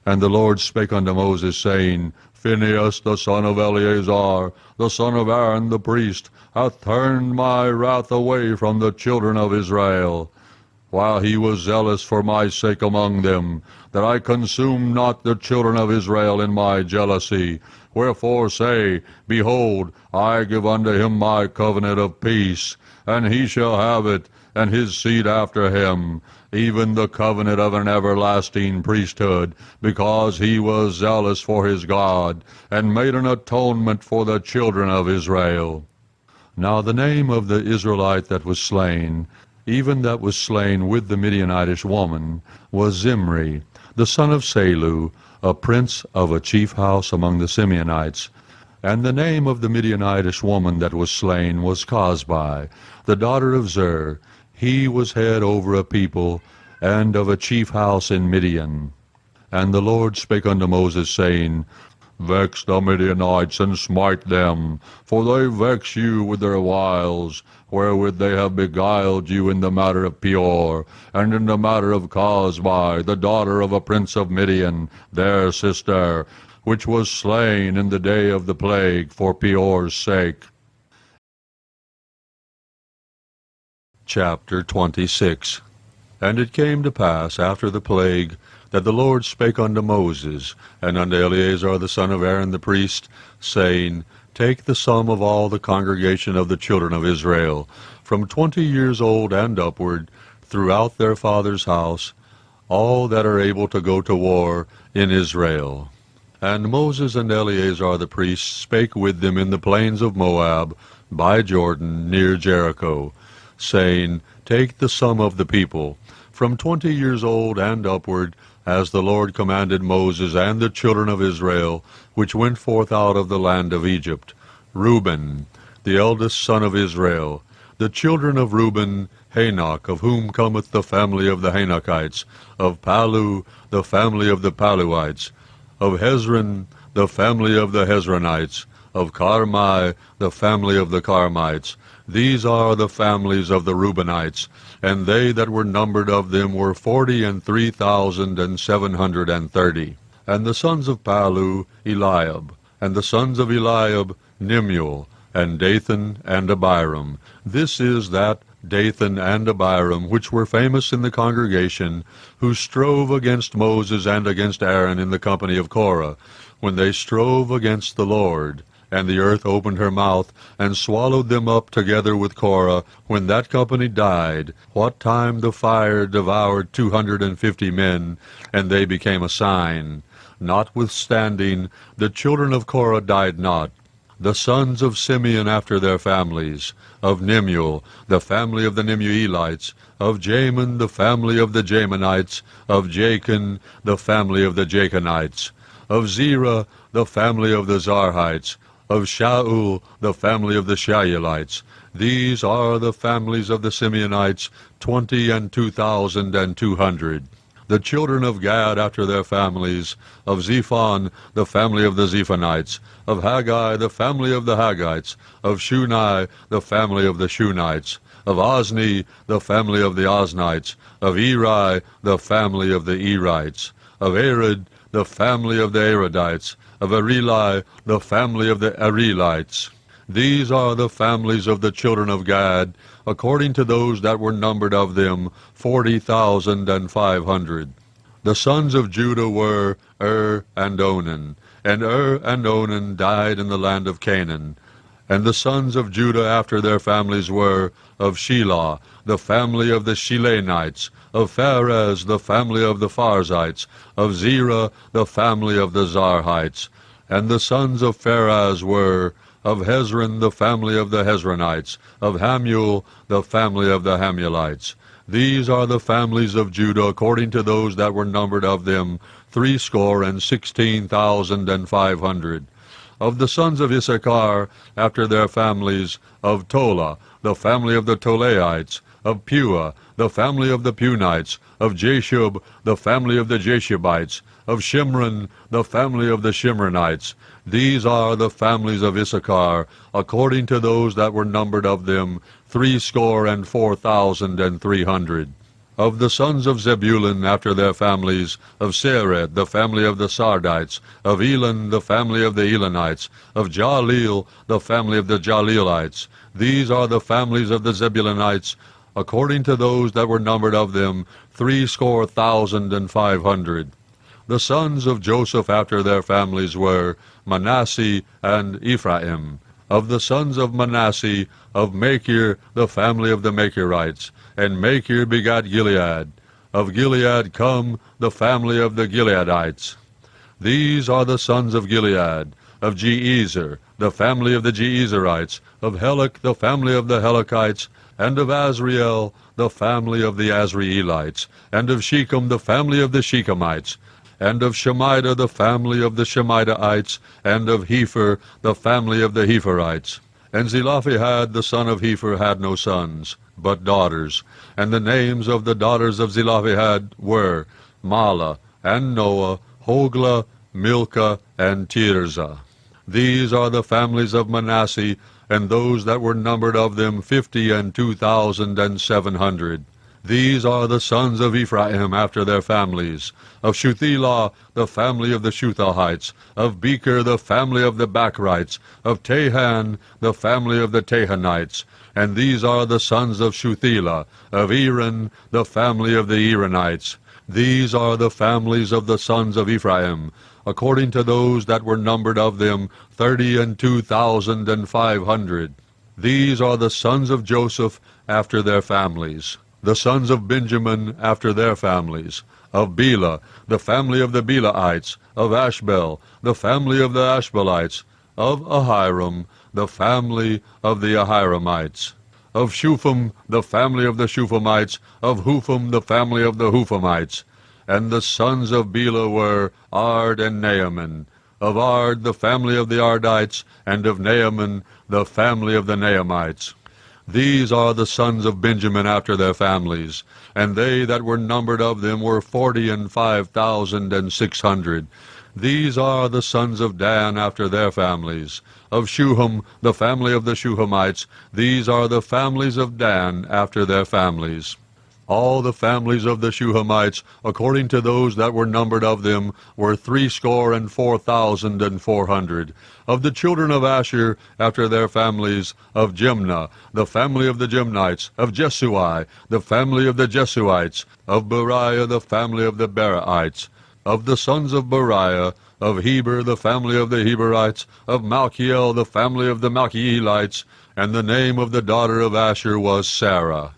And the Lord spake unto Moses, saying, Phinehas the son of Eleazar, the son of Aaron the priest, hath turned my wrath away from the children of Israel, while he was zealous for my sake among them, that I consume not the children of Israel in my jealousy. Wherefore say, Behold, I give unto him my covenant of peace, and he shall have it, and his seed after him, even the covenant of an everlasting priesthood, because he was zealous for his God, and made an atonement for the children of Israel. Now the name of the Israelite that was slain, even that was slain with the Midianitish woman, was Zimri, the son of Salu, a prince of a chief house among the Simeonites. And the name of the Midianitish woman that was slain was Cosbi, the daughter of Zer. He was head over a people, and of a chief house in Midian. And the Lord spake unto Moses, saying, Vex the Midianites, and smite them, for they vex you with their wiles, wherewith they have beguiled you in the matter of Peor, and in the matter of Cosbi, the daughter of a prince of Midian, their sister, which was slain in the day of the plague for Peor's sake. Chapter 26. And it came to pass after the plague, that the Lord spake unto Moses, and unto Eleazar the son of Aaron the priest, saying, Take the sum of all the congregation of the children of Israel, from 20 years old and upward, throughout their father's house, all that are able to go to war in Israel. And Moses and Eleazar the priest spake with them in the plains of Moab, by Jordan, near Jericho, saying, Take the sum of the people, from 20 years old and upward, as the Lord commanded Moses and the children of Israel, which went forth out of the land of Egypt. Reuben, the eldest son of Israel, The children of Reuben, Hanok, of whom cometh the family of the Hanokites, of Palu, the family of the Paluites, of Hezron, the family of the Hezronites, of Carmi, the family of the Carmites. These are the families of the Reubenites, and they that were numbered of them were 43,730. And the sons of Palu, Eliab, and the sons of Eliab, Nemuel, and Dathan, and Abiram. This is that Dathan and Abiram, which were famous in the congregation, who strove against Moses and against Aaron in the company of Korah, when they strove against the Lord. And the earth opened her mouth, and swallowed them up together with Korah, when that company died, what time the fire devoured 250 men, and they became a sign. Notwithstanding, the children of Korah died not. The sons of Simeon after their families, of Nemuel, the family of the Nemuelites, of Jamin, the family of the Jamanites, of Jachin, the family of the Jachanites, of Zerah, the family of the Zarhites, of Shaul, the family of the Shaulites. These are the families of the Simeonites, 22,200. The children of Gad after their families, of Zephon, the family of the Zephonites, of Haggai, the family of the Haggites, of Shunai, the family of the Shunites, of Ozni, the family of the Oznites, of Eri, the family of the Erites, of Arad, the family of the Aradites, of Areli, the family of the Arelites. These are the families of the children of Gad, according to those that were numbered of them, 40,500. The sons of Judah were and Onan, and and Onan died in the land of Canaan. And the sons of Judah after their families were, of Shelah, the family of the Shilanites, of Pharez, the family of the Pharzites, of Zerah, the family of the Zarhites. And the sons of Pharez were, of Hezron, the family of the Hezronites, of Hamuel, the family of the Hamuelites. These are the families of Judah, according to those that were numbered of them, 16,500. Of the sons of Issachar, after their families, of Tola, the family of the Tolaites, of Pua, the family of the Punites, of Jashub, the family of the Jashubites, of Shimron, the family of the Shimronites. These are the families of Issachar, according to those that were numbered of them, 64,300. Of the sons of Zebulun after their families, of Sered, the family of the Sardites, of Elon, the family of the Elonites, of Jaleel, the family of the Jaleelites. These are the families of the Zebulunites, according to those that were numbered of them, 60,500. The sons of Joseph after their families were Manasseh and Ephraim. Of the sons of Manasseh, of Machir, the family of the Machirites, and Machir begat Gilead. Of Gilead come the family of the Gileadites. These are the sons of Gilead, of Jeezer, the family of the Jeezerites, of Helek, the family of the Helekites, and of Azriel, the family of the Azrielites, and of Shechem, the family of the Shechemites, and of Shemida, the family of the Shemidaites, and of Hepher, the family of the Hepherites. And Zelophehad, the son of Hepher, had no sons, but daughters. And the names of the daughters of Zelophehad were Mahlah, and Noah, Hoglah, Milcah, and Tirzah. These are the families of Manasseh, and those that were numbered of them 52,700. These are the sons of Ephraim after their families, of Shuthelah, the family of the Shuthahites, of Becher, the family of the Bachrites, of Tahan, the family of the Tahanites. And these are the sons of Shuthelah, of Eran, the family of the Eranites. These are the families of the sons of Ephraim, according to those that were numbered of them, 32,500. These are the sons of Joseph after their families. The sons of Benjamin after their families, of Bela, the family of the Belaites, of Ashbel, the family of the Ashbelites, of Ahiram, the family of the Ahiramites, of Shupham, the family of the Shuphamites, of Hupham, the family of the Huphamites. And the sons of Bela were Ard and Naaman, of Ard, the family of the Ardites, and of Naaman, the family of the Naamites. These are the sons of Benjamin after their families, and they that were numbered of them were 45,600. These are the sons of Dan after their families. Of Shuham, the family of the Shuhamites, these are the families of Dan after their families. All the families of the Shuhamites, according to those that were numbered of them, were 64,400. Of the children of Asher, after their families, of Jimnah, the family of the Jimnites, of Jesui, the family of the Jesuites, of Beriah, the family of the Beraites, of the sons of Beriah, of Heber, the family of the Heberites, of Malchiel, the family of the Malchielites, and the name of the daughter of Asher was Sarah.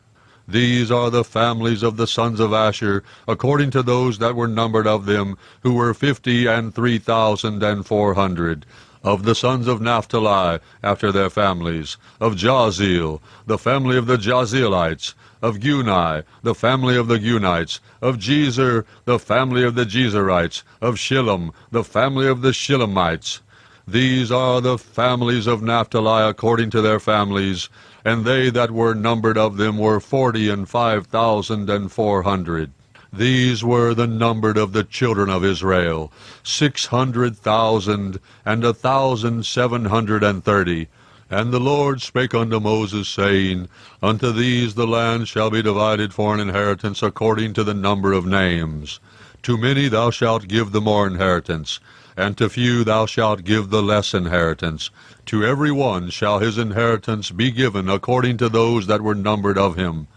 These are the families of the sons of Asher, according to those that were numbered of them, who were 53,400. Of the sons of Naphtali, after their families, of Jahzeel, the family of the Jahzeelites, of Guni, the family of the Gunites, of Jezer, the family of the Jezerites, of Shillem, the family of the Shillemites. These are the families of Naphtali according to their families, and they that were numbered of them were 45,400. These were the numbered of the children of Israel, 600,000 and 1,730. And the Lord spake unto Moses, saying, Unto these the land shall be divided for an inheritance according to the number of names. To many thou shalt give the more inheritance, and to few thou shalt give the less inheritance. To every one shall his inheritance be given according to those that were numbered of him.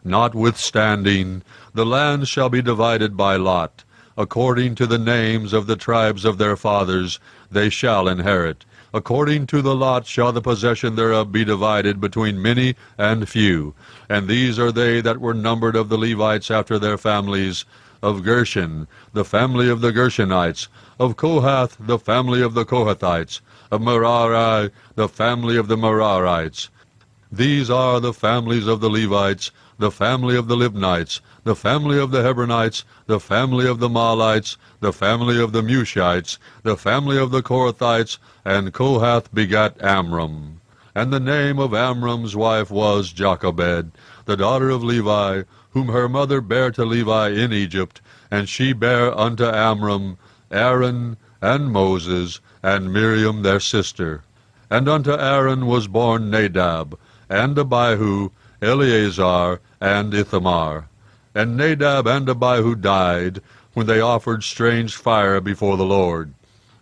Notwithstanding, the land shall be divided by lot. According to the names of the tribes of their fathers they shall inherit. According to the lot shall the possession thereof be divided between many and few. And these are they that were numbered of the Levites after their families, of Gershon, the family of the Gershonites, of Kohath, the family of the Kohathites, of Merari, the family of the Merarites. These are the families of the Levites, the family of the Libnites, the family of the Hebronites, the family of the Mahlites, the family of the Mushites, the family of the Korathites, and Kohath begat Amram. And the name of Amram's wife was Jochebed, the daughter of Levi, whom her mother bare to Levi in Egypt, and she bare unto Amram Aaron, and Moses, and Miriam their sister. And unto Aaron was born Nadab, and Abihu, Eleazar, and Ithamar. And Nadab and Abihu died, when they offered strange fire before the Lord.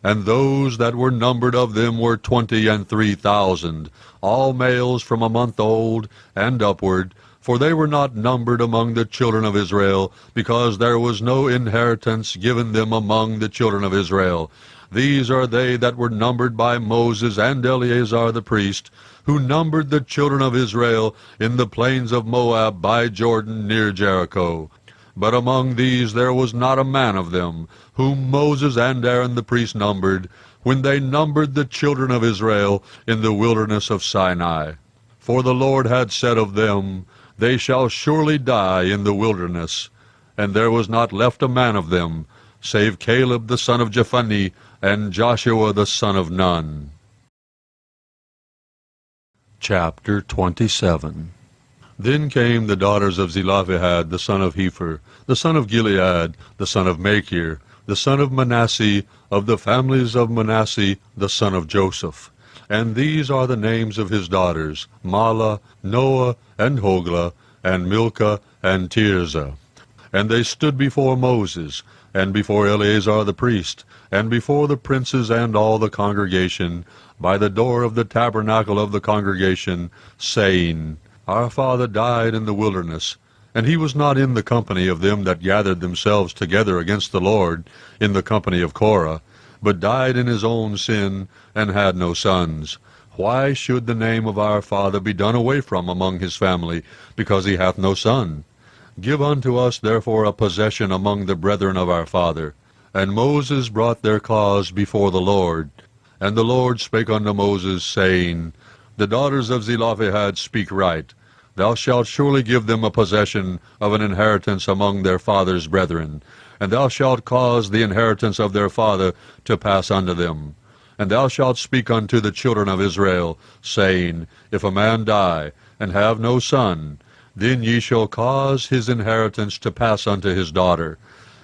And those that were numbered of them were 23,000, all males from a month old and upward, for they were not numbered among the children of Israel, because there was no inheritance given them among the children of Israel. These are they that were numbered by Moses and Eleazar the priest, who numbered the children of Israel in the plains of Moab by Jordan near Jericho. But among these there was not a man of them, whom Moses and Aaron the priest numbered, when they numbered the children of Israel in the wilderness of Sinai. For the Lord had said of them, They shall surely die in the wilderness. And there was not left a man of them, save Caleb the son of Jephunneh, and Joshua the son of Nun. Chapter 27. Then came the daughters of Zelophehad the son of Hepher, the son of Gilead, the son of Machir, the son of Manasseh, of the families of Manasseh, the son of Joseph. And these are the names of his daughters, Mahlah, Noah, and Hoglah, and Milcah, and Tirzah. And they stood before Moses, and before Eleazar the priest, and before the princes and all the congregation, by the door of the tabernacle of the congregation, saying, Our father died in the wilderness, and he was not in the company of them that gathered themselves together against the Lord, in the company of Korah, but died in his own sin, and had no sons. Why should the name of our father be done away from among his family, because he hath no son? Give unto us therefore a possession among the brethren of our father. And Moses brought their cause before the Lord. And the Lord spake unto Moses, saying, The daughters of Zelophehad speak right. Thou shalt surely give them a possession of an inheritance among their father's brethren, and thou shalt cause the inheritance of their father to pass unto them. And thou shalt speak unto the children of Israel, saying, If a man die, and have no son, then ye shall cause his inheritance to pass unto his daughter.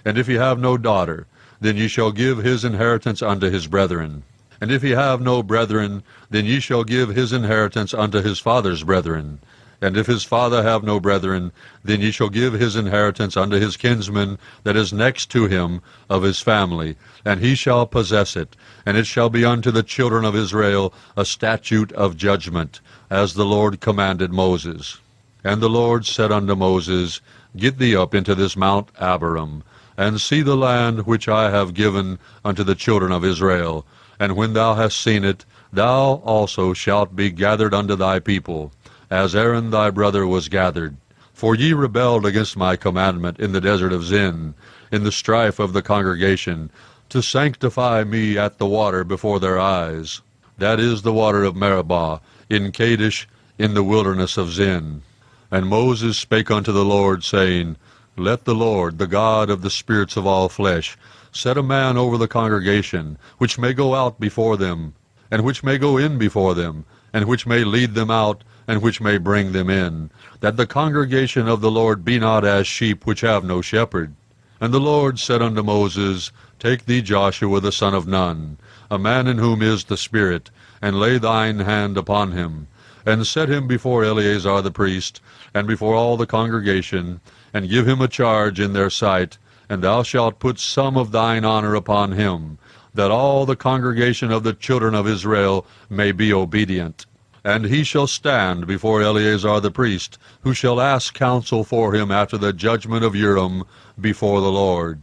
And if he have no daughter, then ye shall give his inheritance unto his brethren. And if he have no brethren, then ye shall give his inheritance unto his father's brethren. And if his father have no brethren, then ye shall give his inheritance unto his kinsman that is next to him of his family, and he shall possess it. And it shall be unto the children of Israel a statute of judgment, as the Lord commanded Moses. And the Lord said unto Moses, Get thee up into this Mount Abarim, and see the land which I have given unto the children of Israel. And when thou hast seen it, thou also shalt be gathered unto thy people, as Aaron thy brother was gathered. For ye rebelled against my commandment in the desert of Zin, in the strife of the congregation, to sanctify me at the water before their eyes. That is the water of Meribah, in Kadesh, in the wilderness of Zin. And Moses spake unto the Lord, saying, Let the Lord, the God of the spirits of all flesh, set a man over the congregation, which may go out before them, and which may go in before them, and which may lead them out, and which may bring them in, that the congregation of the Lord be not as sheep which have no shepherd. And the Lord said unto Moses, Take thee Joshua the son of Nun, a man in whom is the Spirit, and lay thine hand upon him, and set him before Eleazar the priest, and before all the congregation, and give him a charge in their sight, and thou shalt put some of thine honor upon him, that all the congregation of the children of Israel may be obedient. And he shall stand before Eleazar the priest, who shall ask counsel for him after the judgment of Urim before the Lord.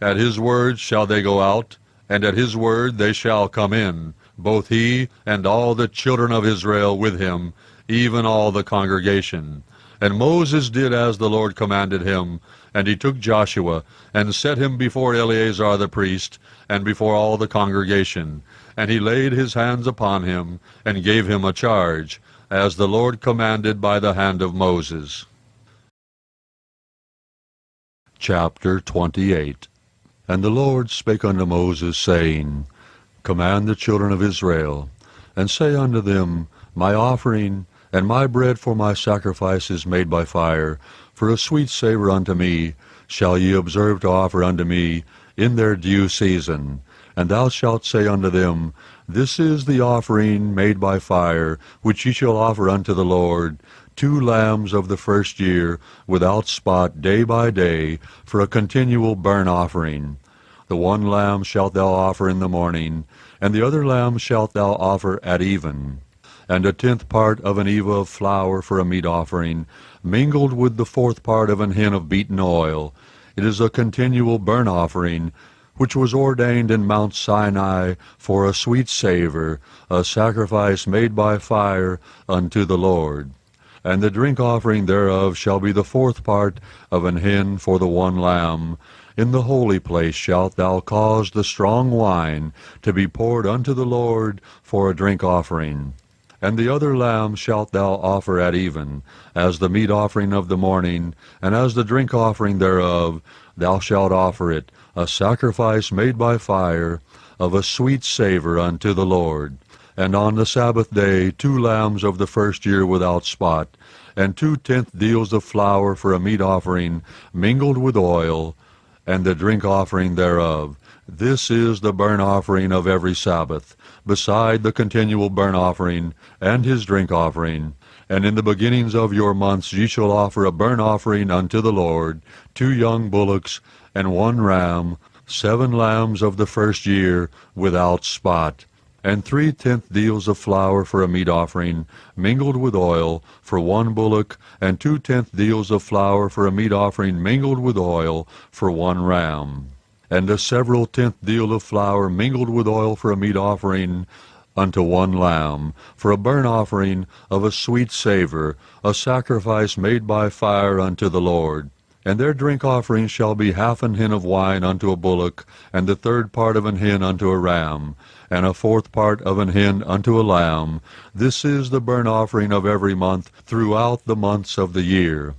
At his word shall they go out, and at his word they shall come in, both he and all the children of Israel with him, even all the congregation. And Moses did as the Lord commanded him, and he took Joshua, and set him before Eleazar the priest, and before all the congregation. And he laid his hands upon him, and gave him a charge, as the Lord commanded by the hand of Moses. Chapter 28. And the Lord spake unto Moses, saying, Command the children of Israel, and say unto them, My offering and my bread for my sacrifices made by fire, for a sweet savour unto me, shall ye observe to offer unto me in their due season. And thou shalt say unto them, This is the offering made by fire, which ye shall offer unto the Lord, 2 lambs of the first year, without spot, day by day, for a continual burnt offering. The one lamb shalt thou offer in the morning, and the other lamb shalt thou offer at even. And a 10th part of an ephah of flour for a meat offering, mingled with the 4th part of an hin of beaten oil. It is a continual burnt offering, which was ordained in Mount Sinai for a sweet savour, a sacrifice made by fire unto the Lord. And the drink offering thereof shall be the 4th part of an hin for the one lamb. In the holy place shalt thou cause the strong wine to be poured unto the Lord for a drink offering. And the other lamb shalt thou offer at even, as the meat offering of the morning, and as the drink offering thereof, thou shalt offer it, a sacrifice made by fire, of a sweet savour unto the Lord. And on the Sabbath day 2 lambs of the first year without spot, and 2 tenth deals of flour for a meat offering, mingled with oil, and the drink offering thereof. This is the burnt offering of every Sabbath, beside the continual burnt offering, and his drink offering. And in the beginnings of your months ye shall offer a burnt offering unto the Lord, 2 young bullocks, and 1 ram, 7 lambs of the first year, without spot, and 3 tenth deals of flour for a meat offering, mingled with oil, for 1 bullock, and 2 tenth deals of flour for a meat offering, mingled with oil, for 1 ram. And a several 10th deal of flour mingled with oil for a meat offering unto 1 lamb, for a burnt offering of a sweet savour, a sacrifice made by fire unto the Lord. And their drink offering shall be 1/2 an hin of wine unto a bullock, and the 3rd part of an hin unto a ram, and a 4th part of an hin unto a lamb. This is the burnt offering of every month throughout the months of the year.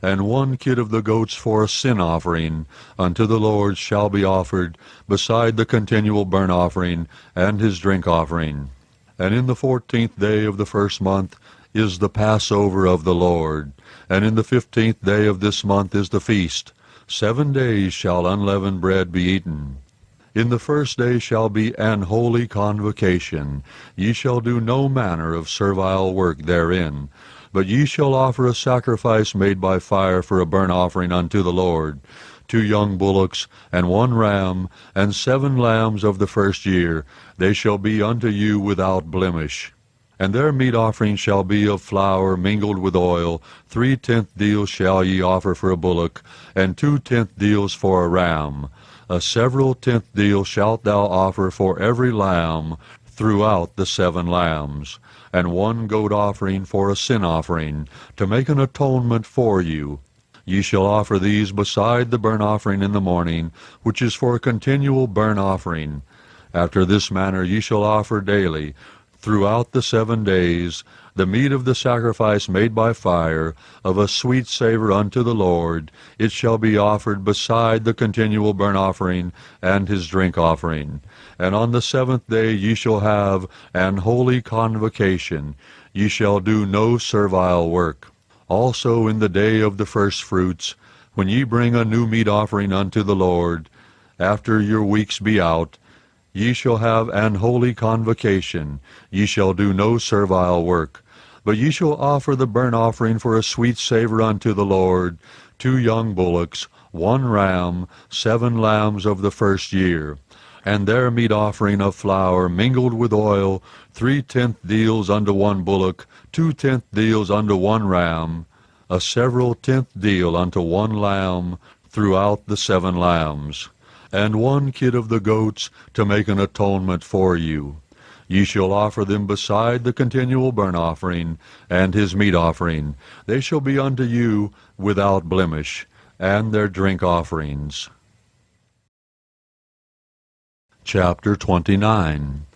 And 1 kid of the goats for a sin offering unto the Lord shall be offered, beside the continual burnt offering and his drink offering. And in the 14th day of the first month, is the Passover of the Lord, and in the 15th day of this month is the feast. 7 days shall unleavened bread be eaten. In the first day shall be an holy convocation. Ye shall do no manner of servile work therein, but ye shall offer a sacrifice made by fire for a burnt offering unto the Lord, 2 young bullocks, and 1 ram, and 7 lambs of the first year. They shall be unto you without blemish. And their meat offering shall be of flour mingled with oil. 3/10 deals shall ye offer for a bullock, and 2/10 deals for a ram. A several 10th deal shalt thou offer for every lamb throughout the 7 lambs, and 1 goat offering for a sin offering, to make an atonement for you. Ye shall offer these beside the burnt offering in the morning, which is for a continual burnt offering. After this manner ye shall offer daily, throughout the 7 days, the meat of the sacrifice made by fire, of a sweet savour unto the Lord. It shall be offered beside the continual burnt offering and his drink offering. And on the 7th day ye shall have an holy convocation. Ye shall do no servile work. Also in the day of the firstfruits, when ye bring a new meat offering unto the Lord, after your weeks be out, ye shall have an holy convocation. Ye shall do no servile work. But ye shall offer the burnt offering for a sweet savour unto the Lord, 2 young bullocks, 1 ram, 7 lambs of the first year, and their meat offering of flour mingled with oil, 3/10 deals unto 1 bullock, 2/10 deals unto 1 ram, a several 10th deal unto 1 lamb throughout the 7 lambs, and 1 kid of the goats to make an atonement for you. Ye shall offer them beside the continual burnt offering and his meat offering. They shall be unto you without blemish, and their drink offerings. Chapter 29.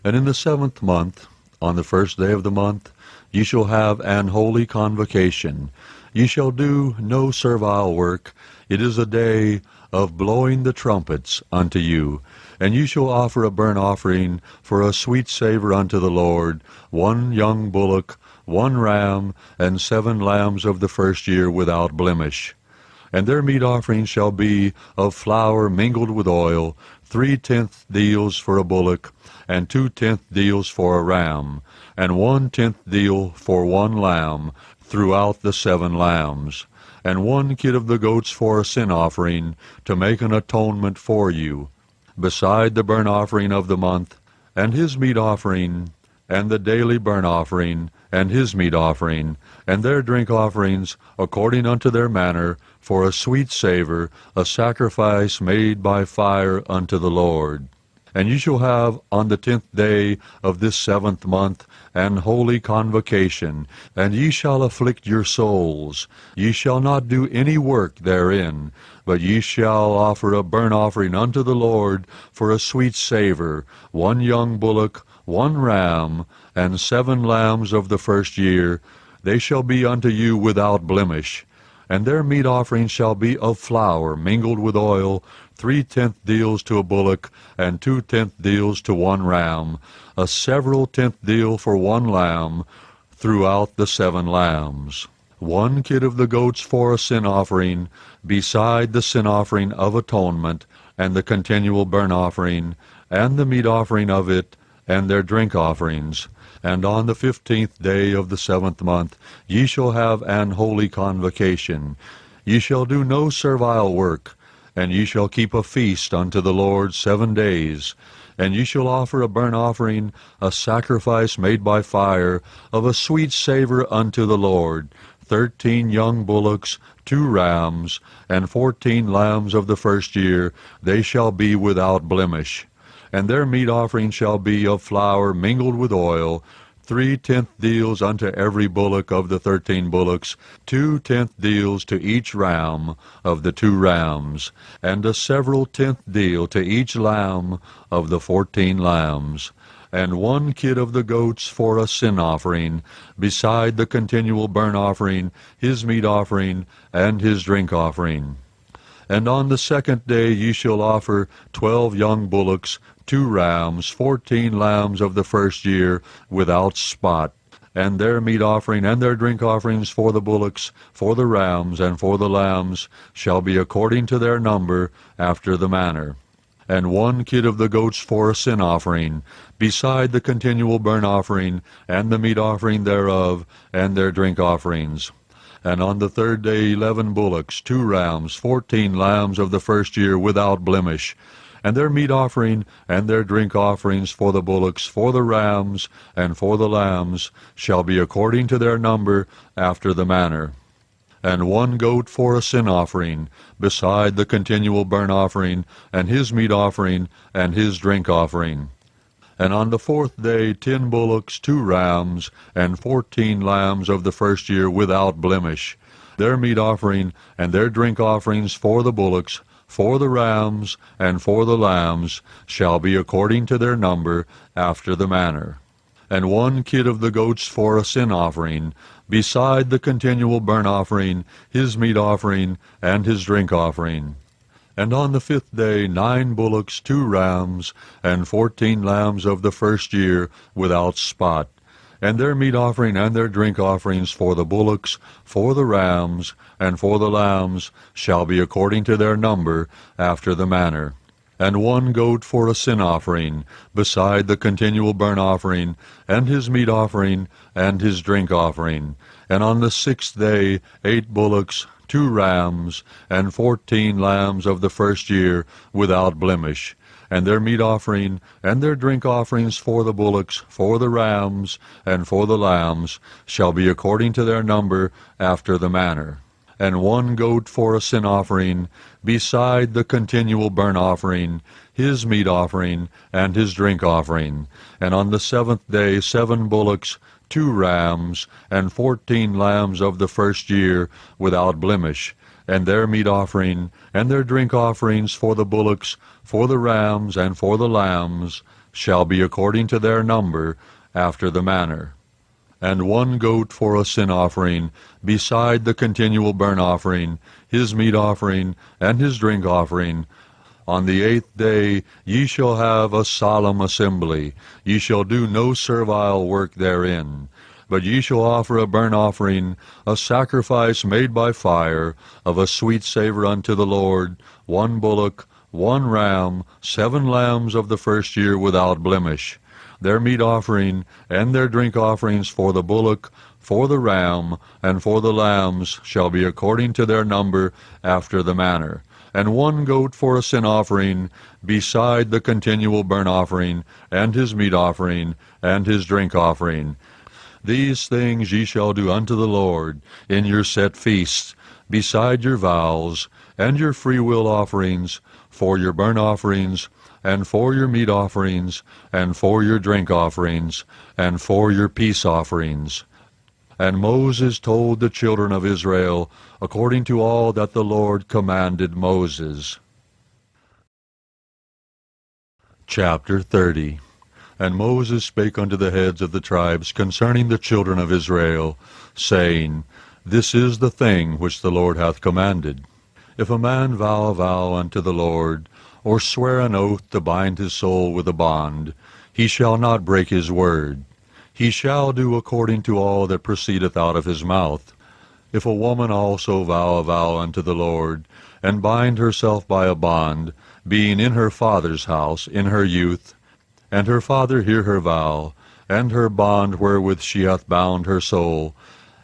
And in the 7th month, on the 1st day of the month, ye shall have an holy convocation. Ye shall do no servile work. It is a day of blowing the trumpets unto you. And ye shall offer a burnt offering for a sweet savour unto the Lord, 1 young bullock, 1 ram, and 7 lambs of the first year without blemish. And their meat offering shall be of flour mingled with oil, 3/10 deals for a bullock, and 2/10 deals for a ram, and 1/10 deal for 1 lamb throughout the 7 lambs, and 1 kid of the goats for a sin offering, to make an atonement for you, beside the burnt offering of the month, and his meat offering, and the daily burnt offering, and his meat offering, and their drink offerings, according unto their manner, for a sweet savour, a sacrifice made by fire unto the Lord. And ye shall have on the 10th day of this 7th month an holy convocation, and ye shall afflict your souls. Ye shall not do any work therein, but ye shall offer a burnt offering unto the Lord for a sweet savour, 1 young bullock, 1 ram, and 7 lambs of the first year. They shall be unto you without blemish. And their meat offering shall be of flour mingled with oil, 3/10 deals to a bullock, and 2/10 deals to 1 ram, a several 10th deal for 1 lamb throughout the 7 lambs. 1 kid of the goats for a sin offering, beside the sin offering of atonement, and the continual burnt offering, and the meat offering of it, and their drink offerings. And on the 15th day of the 7th month ye shall have an holy convocation. Ye shall do no servile work, and ye shall keep a feast unto the Lord 7 days. And ye shall offer a burnt offering, a sacrifice made by fire, of a sweet savour unto the Lord, 13 young bullocks, 2 rams, and 14 lambs of the first year. They shall be without blemish. And their meat offering shall be of flour mingled with oil, 3/10 deals unto every bullock of the 13 bullocks, 2/10 deals to each ram of the 2 rams, and a several 10th deal to each lamb of the 14 lambs, and 1 kid of the goats for a sin offering, beside the continual burnt offering, his meat offering, and his drink offering. And on the 2nd day ye shall offer 12 young bullocks, 2 rams, 14 lambs of the first year, without spot, and their meat offering and their drink offerings for the bullocks, for the rams, and for the lambs, shall be according to their number, after the manner. And 1 kid of the goats for a sin offering, beside the continual burnt offering, and the meat offering thereof, and their drink offerings. And on the 3rd day 11 bullocks, 2 rams, 14 lambs of the first year without blemish, and their meat offering and their drink offerings for the bullocks, for the rams, and for the lambs, shall be according to their number, after the manner. And 1 goat for a sin offering, beside the continual burnt offering, and his meat offering, and his drink offering. And on the 4th day 10 bullocks, 2 rams, and 14 lambs of the first year without blemish, their meat offering and their drink offerings for the bullocks, for the rams, and for the lambs, shall be according to their number, after the manner. And 1 kid of the goats for a sin offering, beside the continual burnt offering, his meat offering, and his drink offering. And on the 5th day 9 bullocks, 2 rams, and 14 lambs of the first year without spot, and their meat offering and their drink offerings for the bullocks, for the rams, and for the lambs, shall be according to their number, after the manner. And 1 goat for a sin offering, beside the continual burnt offering, and his meat offering, and his drink offering. And on the 6th day 8 bullocks, 2 rams, and 14 lambs of the first year without blemish, and their meat offering and their drink offerings for the bullocks, for the rams, and for the lambs, shall be according to their number, after the manner. And 1 goat for a sin offering, beside the continual burnt offering, his meat offering, and his drink offering. And on the 7th day 7 bullocks, 2 rams, and 14 lambs of the first year without blemish, and their meat offering, and their drink offerings for the bullocks, for the rams, and for the lambs, shall be according to their number, after the manner. And 1 goat for a sin offering, beside the continual burnt offering, his meat offering, and his drink offering. On the 8th day ye shall have a solemn assembly. Ye shall do no servile work therein. But ye shall offer a burnt offering, a sacrifice made by fire, of a sweet savour unto the Lord, 1 bullock, 1 ram, 7 lambs of the first year without blemish. Their meat offering and their drink offerings for the bullock, for the ram, and for the lambs shall be according to their number, after the manner. And 1 goat for a sin offering, beside the continual burnt offering, and his meat offering, and his drink offering. These things ye shall do unto the Lord in your set feasts, beside your vows, and your freewill offerings, for your burnt offerings, and for your meat offerings, and for your drink offerings, and for your peace offerings. And Moses told the children of Israel, according to all that the Lord commanded Moses. Chapter 30. And Moses spake unto the heads of the tribes concerning the children of Israel, saying, This is the thing which the Lord hath commanded. If a man vow a vow unto the Lord, or swear an oath to bind his soul with a bond, he shall not break his word. He shall do according to all that proceedeth out of his mouth. If a woman also vow a vow unto the Lord, and bind herself by a bond, being in her father's house in her youth, and her father hear her vow, and her bond wherewith she hath bound her soul,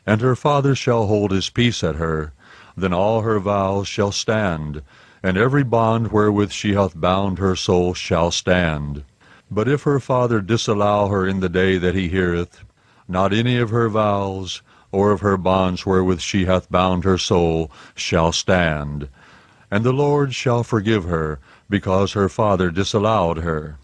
and her father shall hold his peace at her, then all her vows shall stand, and every bond wherewith she hath bound her soul shall stand. But if her father disallow her in the day that he heareth, not any of her vows, or of her bonds wherewith she hath bound her soul, shall stand. And the Lord shall forgive her, because her father disallowed her.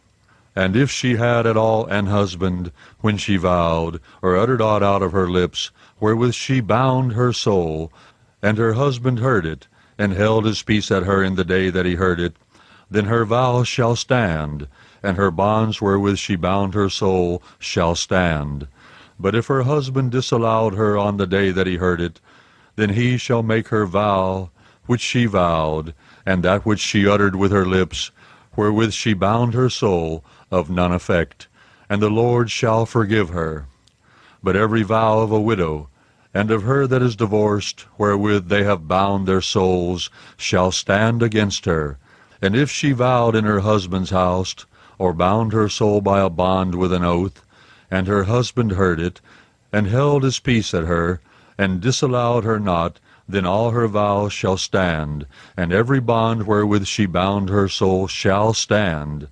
And if she had at all an husband, when she vowed, or uttered aught out of her lips, wherewith she bound her soul, and her husband heard it, and held his peace at her in the day that he heard it, then her vow shall stand, and her bonds wherewith she bound her soul shall stand. But if her husband disallowed her on the day that he heard it, then he shall make her vow which she vowed, and that which she uttered with her lips, wherewith she bound her soul, of none effect, and the Lord shall forgive her. but every vow of a widow, and of her that is divorced, wherewith they have bound their souls, shall stand against her. And if she vowed in her husband's house, or bound her soul by a bond with an oath, and her husband heard it, and held his peace at her, and disallowed her not, then all her vows shall stand, and every bond wherewith she bound her soul shall stand.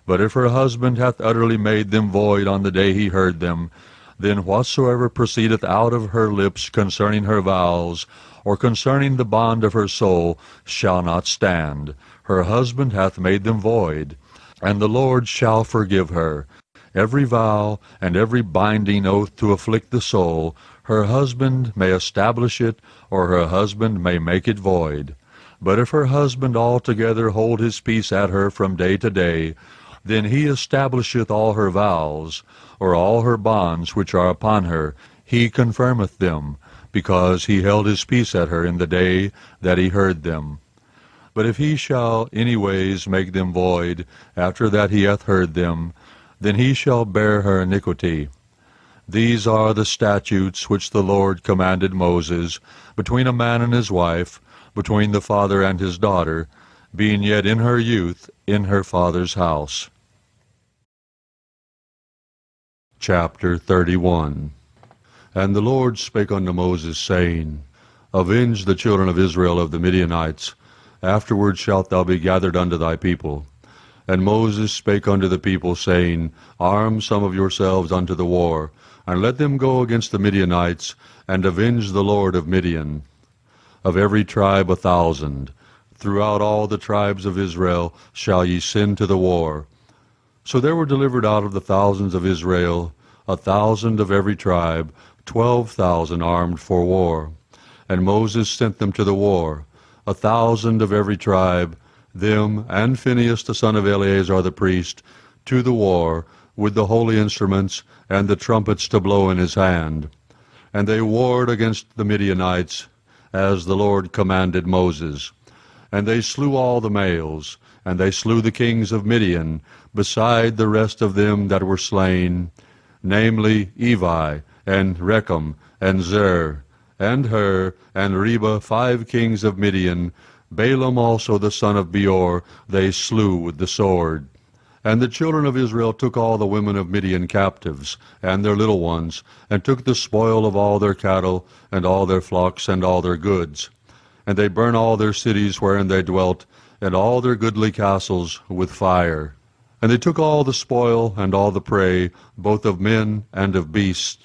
But if her husband hath utterly made them void on the day he heard them, then whatsoever proceedeth out of her lips concerning her vows, or concerning the bond of her soul, shall not stand. Her husband hath made them void, and the Lord shall forgive her. Every vow and every binding oath to afflict the soul, her husband may establish it, or her husband may make it void. But if her husband altogether hold his peace at her from day to day, then he establisheth all her vows, or all her bonds which are upon her, he confirmeth them, because he held his peace at her in the day that he heard them. But if he shall any ways make them void, after that he hath heard them, then he shall bear her iniquity. These are the statutes which the Lord commanded Moses, between a man and his wife, between the father and his daughter, being yet in her youth in her father's house. Chapter 31. And the Lord spake unto Moses, saying, Avenge the children of Israel of the Midianites, afterward shalt thou be gathered unto thy people. And Moses spake unto the people, saying, Arm some of yourselves unto the war, and let them go against the Midianites, and avenge the Lord of Midian. Of every tribe 1,000, throughout all the tribes of Israel shall ye send to the war. So there were delivered out of the thousands of Israel 1,000 of every tribe, 12,000 armed for war. And Moses sent them to the war, 1,000 of every tribe, them and Phinehas the son of Eleazar the priest, to the war, with the holy instruments and the trumpets to blow in his hand. And they warred against the Midianites, as the Lord commanded Moses. And they slew all the males, and they slew the kings of Midian, beside the rest of them that were slain, namely Evi, and Rechem, and Zer, and Hur, and Reba, 5 kings of Midian. Balaam also the son of Beor they slew with the sword. And the children of Israel took all the women of Midian captives, and their little ones, and took the spoil of all their cattle, and all their flocks, and all their goods. And they burnt all their cities wherein they dwelt, and all their goodly castles, with fire. And they took all the spoil, and all the prey, both of men and of beasts.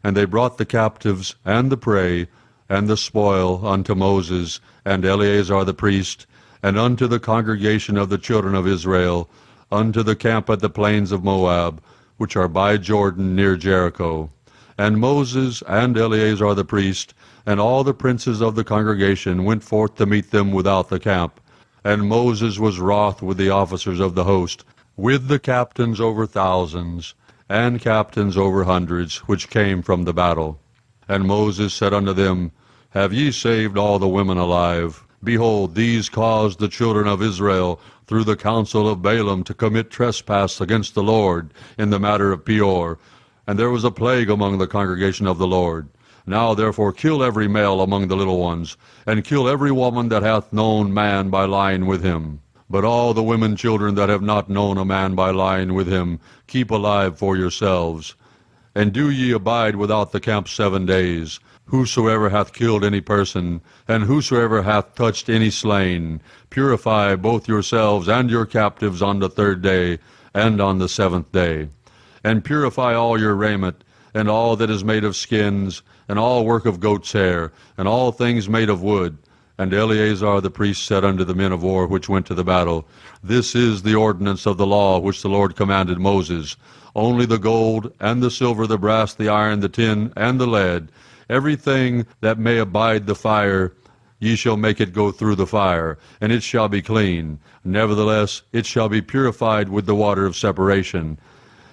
And they brought the captives, and the prey, and the spoil unto Moses, and Eleazar the priest, and unto the congregation of the children of Israel, unto the camp at the plains of Moab, which are by Jordan near Jericho. And Moses and Eleazar the priest, and all the princes of the congregation went forth to meet them without the camp. And Moses was wroth with the officers of the host, with the captains over thousands, and captains over hundreds, which came from the battle. And Moses said unto them, Have ye saved all the women alive? Behold, these caused the children of Israel through the counsel of Balaam to commit trespass against the Lord in the matter of Peor. And there was a plague among the congregation of the Lord. Now therefore kill every male among the little ones, and kill every woman that hath known man by lying with him. But all the women children that have not known a man by lying with him, keep alive for yourselves. And do ye abide without the camp 7 days. Whosoever hath killed any person, and whosoever hath touched any slain, purify both yourselves and your captives on the 3rd day, and on the 7th day. And purify all your raiment, and all that is made of skins, and all work of goat's hair, and all things made of wood. And Eleazar the priest said unto the men of war which went to the battle, This is the ordinance of the law which the Lord commanded Moses. Only the gold, and the silver, the brass, the iron, the tin, and the lead, everything that may abide the fire, ye shall make it go through the fire, and it shall be clean. Nevertheless, it shall be purified with the water of separation.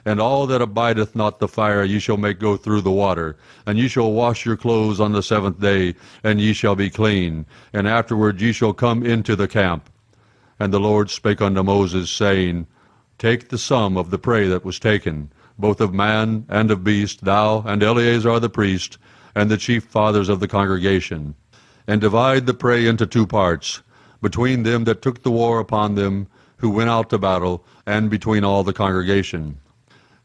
And all that abideth not the fire ye shall make go through the water. And ye shall wash your clothes on the 7th day, and ye shall be clean. And afterward ye shall come into the camp. And the Lord spake unto Moses, saying, Take the sum of the prey that was taken, both of man and of beast, thou and Eleazar the priest, and the chief fathers of the congregation. And divide the prey into 2 parts, between them that took the war upon them, who went out to battle, and between all the congregation.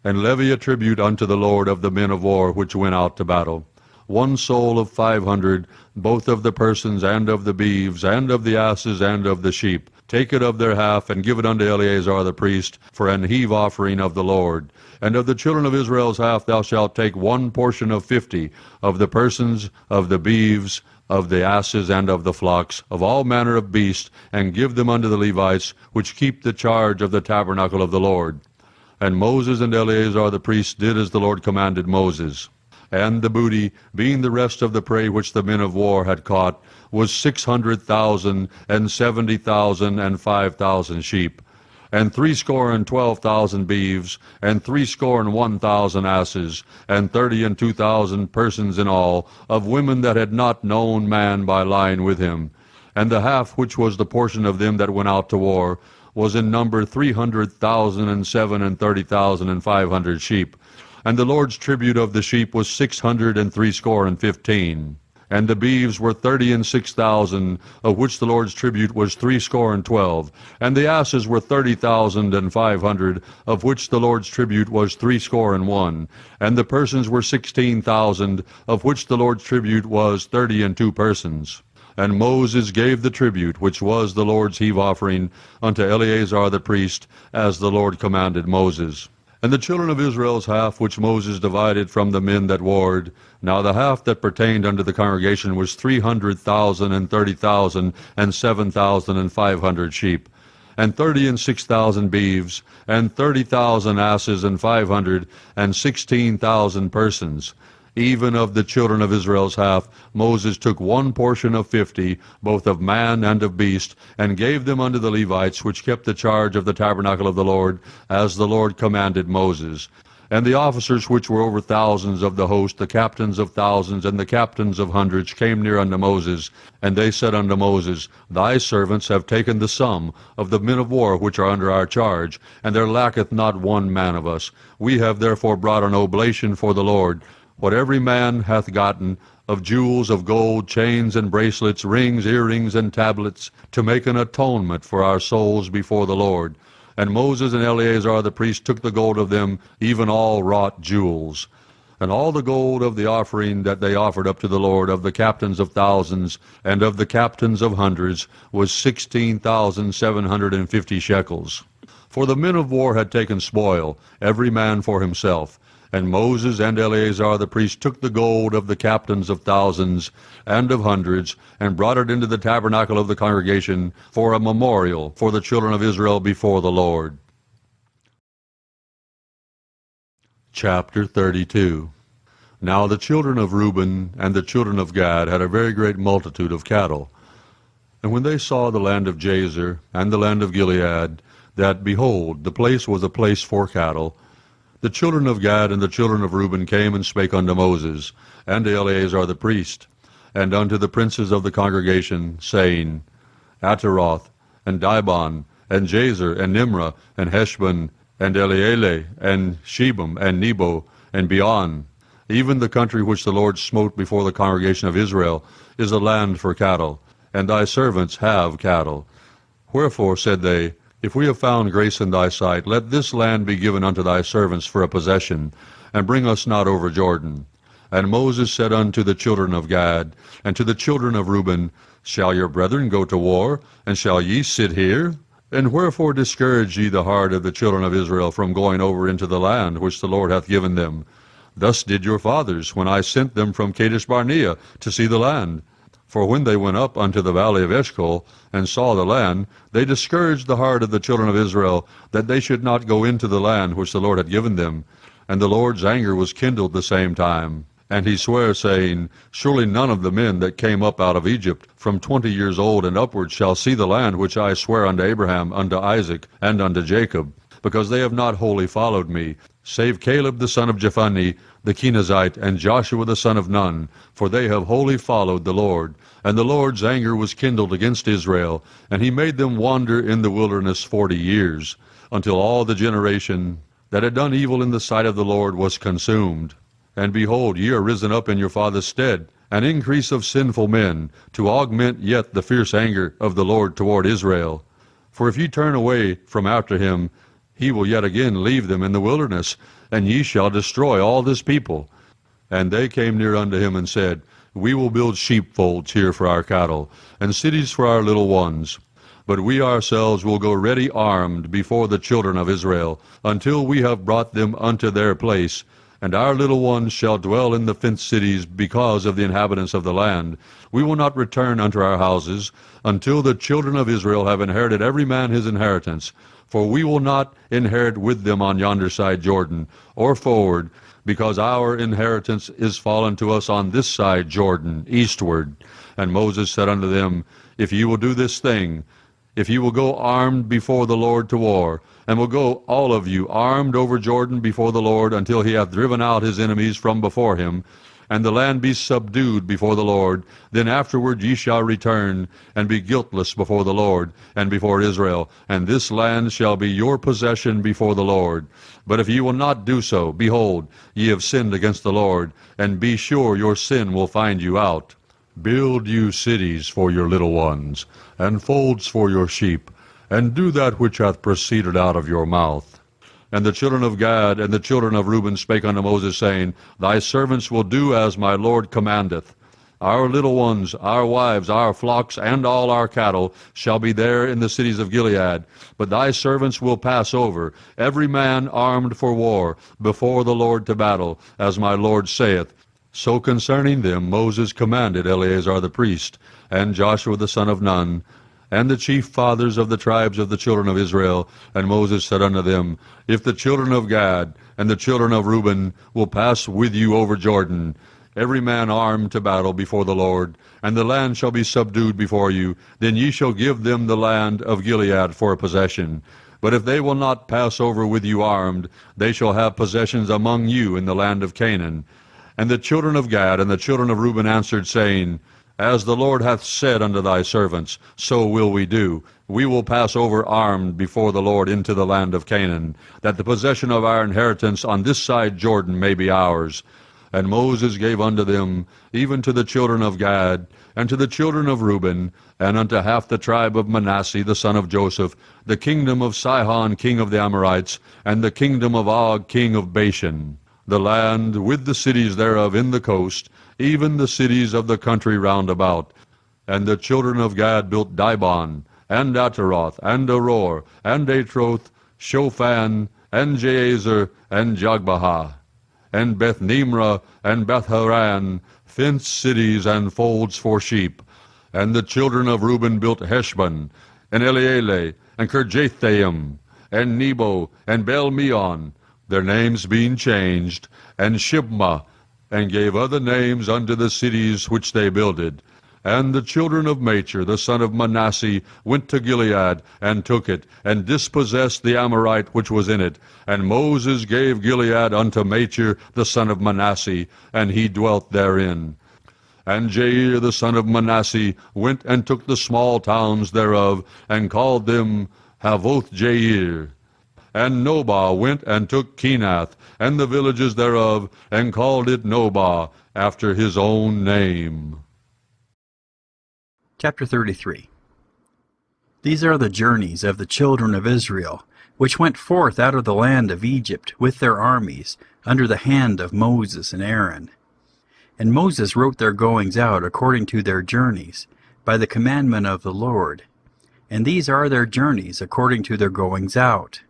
And levy a tribute unto the Lord of the men of war which went out to battle, 1 soul of 500, both of the persons, and of the beeves, and of the asses, and of the sheep. Take it of their half, and give it unto Eleazar the priest, for an heave offering of the Lord. And of the children of Israel's half thou shalt take 1 portion of 50, of the persons, of the beeves, of the asses, and of the flocks, of all manner of beasts, and give them unto the Levites, which keep the charge of the tabernacle of the Lord. And Moses and Eleazar the priest did as the Lord commanded Moses. And the booty, being the rest of the prey which the men of war had caught, was 600,000, and 70,000, and 5,000 sheep, and 12,000 beeves, and 1,000 asses, and 32,000 persons in all, of women that had not known man by lying with him. And the half which was the portion of them that went out to war was in number 300,000, and 37,000, and 500 sheep. And the Lord's tribute of the sheep was 615. And the beeves were 36,000, of which the Lord's tribute was 12. And the asses were 30,500, of which the Lord's tribute was 61. And the persons were 16,000, of which the Lord's tribute was 32 persons. And Moses gave the tribute, which was the Lord's heave offering, unto Eleazar the priest, as the Lord commanded Moses. And the children of Israel's half, which Moses divided from the men that warred, now the half that pertained unto the congregation was 300,000, and 30,000, and 7,500 sheep, and 36,000 beeves, and 30,000 asses, and 16,000 persons. Even of the children of Israel's half, Moses took 1 portion of 50, both of man and of beast, and gave them unto the Levites, which kept the charge of the tabernacle of the Lord, as the Lord commanded Moses. And the officers which were over thousands of the host, the captains of thousands, and the captains of hundreds, came near unto Moses. And they said unto Moses, Thy servants have taken the sum of the men of war which are under our charge, and there lacketh not 1 man of us. We have therefore brought an oblation for the Lord, what every man hath gotten, of jewels, of gold, chains and bracelets, rings, earrings, and tablets, to make an atonement for our souls before the Lord. And Moses and Eleazar the priest took the gold of them, even all wrought jewels. And all the gold of the offering that they offered up to the Lord, of the captains of thousands, and of the captains of hundreds, was 16,750 shekels. For the men of war had taken spoil, every man for himself. And Moses and Eleazar the priest took the gold of the captains of thousands and of hundreds, and brought it into the tabernacle of the congregation for a memorial for the children of Israel before the Lord. Chapter 32. Now the children of Reuben and the children of Gad had a very great multitude of cattle. And when they saw the land of Jazer and the land of Gilead, that, behold, the place was a place for cattle, the children of Gad and the children of Reuben came and spake unto Moses, and to Eleazar the priest, and unto the princes of the congregation, saying, Ataroth, and Dibon, and Jazer, and Nimrah, and Heshbon, and Eleale, and Shebam, and Nebo, and Beon, even the country which the Lord smote before the congregation of Israel, is a land for cattle, and thy servants have cattle. Wherefore, said they, if we have found grace in thy sight, let this land be given unto thy servants for a possession, and bring us not over Jordan. And Moses said unto the children of Gad, and to the children of Reuben, Shall your brethren go to war, and shall ye sit here? And wherefore discourage ye the heart of the children of Israel from going over into the land which the Lord hath given them? Thus did your fathers, when I sent them from Kadesh Barnea to see the land. For when they went up unto the valley of Eshcol, and saw the land, they discouraged the heart of the children of Israel, that they should not go into the land which the Lord had given them. And the Lord's anger was kindled the same time. And he sware, saying, Surely none of the men that came up out of Egypt, from 20 years old and upward, shall see the land which I swear unto Abraham, unto Isaac, and unto Jacob, because they have not wholly followed me, save Caleb the son of Jephunneh, the Kenizzite, and Joshua the son of Nun, for they have wholly followed the Lord. And the Lord's anger was kindled against Israel, and he made them wander in the wilderness 40 years, until all the generation that had done evil in the sight of the Lord, was consumed. And behold, ye are risen up in your father's stead, an increase of sinful men, to augment yet the fierce anger of the Lord toward Israel. For if ye turn away from after him, he will yet again leave them in the wilderness, and ye shall destroy all this people. And they came near unto him and said, We will build sheepfolds here for our cattle, and cities for our little ones. But we ourselves will go ready armed before the children of Israel, until we have brought them unto their place. And our little ones shall dwell in the fenced cities because of the inhabitants of the land. We will not return unto our houses, until the children of Israel have inherited every man his inheritance. For we will not inherit with them on yonder side Jordan, or forward, because our inheritance is fallen to us on this side Jordan, eastward. And Moses said unto them, If ye will do this thing, if ye will go armed before the Lord to war, and will go all of you armed over Jordan before the Lord, until he hath driven out his enemies from before him, and the land be subdued before the Lord, then afterward ye shall return, and be guiltless before the Lord, and before Israel, and this land shall be your possession before the Lord. But if ye will not do so, behold, ye have sinned against the Lord, and be sure your sin will find you out. Build you cities for your little ones, and folds for your sheep, and do that which hath proceeded out of your mouth. And the children of Gad and the children of Reuben spake unto Moses, saying, Thy servants will do as my Lord commandeth. Our little ones, our wives, our flocks, and all our cattle shall be there in the cities of Gilead. But thy servants will pass over, every man armed for war, before the Lord to battle, as my Lord saith. So concerning them Moses commanded Eleazar the priest, and Joshua the son of Nun, and the chief fathers of the tribes of the children of Israel. And Moses said unto them, If the children of Gad and the children of Reuben will pass with you over Jordan, every man armed to battle before the Lord, and the land shall be subdued before you, then ye shall give them the land of Gilead for a possession. But if they will not pass over with you armed, they shall have possessions among you in the land of Canaan. And the children of Gad and the children of Reuben answered, saying, As the Lord hath said unto thy servants, so will we do. We will pass over armed before the Lord into the land of Canaan, that the possession of our inheritance on this side Jordan may be ours. And Moses gave unto them, even to the children of Gad, and to the children of Reuben, and unto half the tribe of Manasseh the son of Joseph, the kingdom of Sihon king of the Amorites, and the kingdom of Og king of Bashan, the land with the cities thereof in the coast, even the cities of the country round about. And the children of Gad built Dibon, and Ataroth, and Aror, and Atroth, Shophan, and Jazer, and Jogbehah, and Beth-nimrah, and Beth-haran, fenced cities and folds for sheep. And the children of Reuben built Heshbon, and Elealeh, and Kirjathaim, and Nebo, and Bel-meon, their names being changed, and Shibmah, and gave other names unto the cities which they builded. And the children of Machir, the son of Manasseh, went to Gilead, and took it, and dispossessed the Amorite which was in it. And Moses gave Gilead unto Machir, the son of Manasseh, and he dwelt therein. And Jair, the son of Manasseh, went and took the small towns thereof, and called them Havoth Jair. And Nobah went and took Kenath, and the villages thereof, and called it Nobah, after his own name. Chapter 33. These are the journeys of the children of Israel, which went forth out of the land of Egypt with their armies, under the hand of Moses and Aaron. And Moses wrote their goings out according to their journeys, by the commandment of the Lord. And these are their journeys according to their goings out.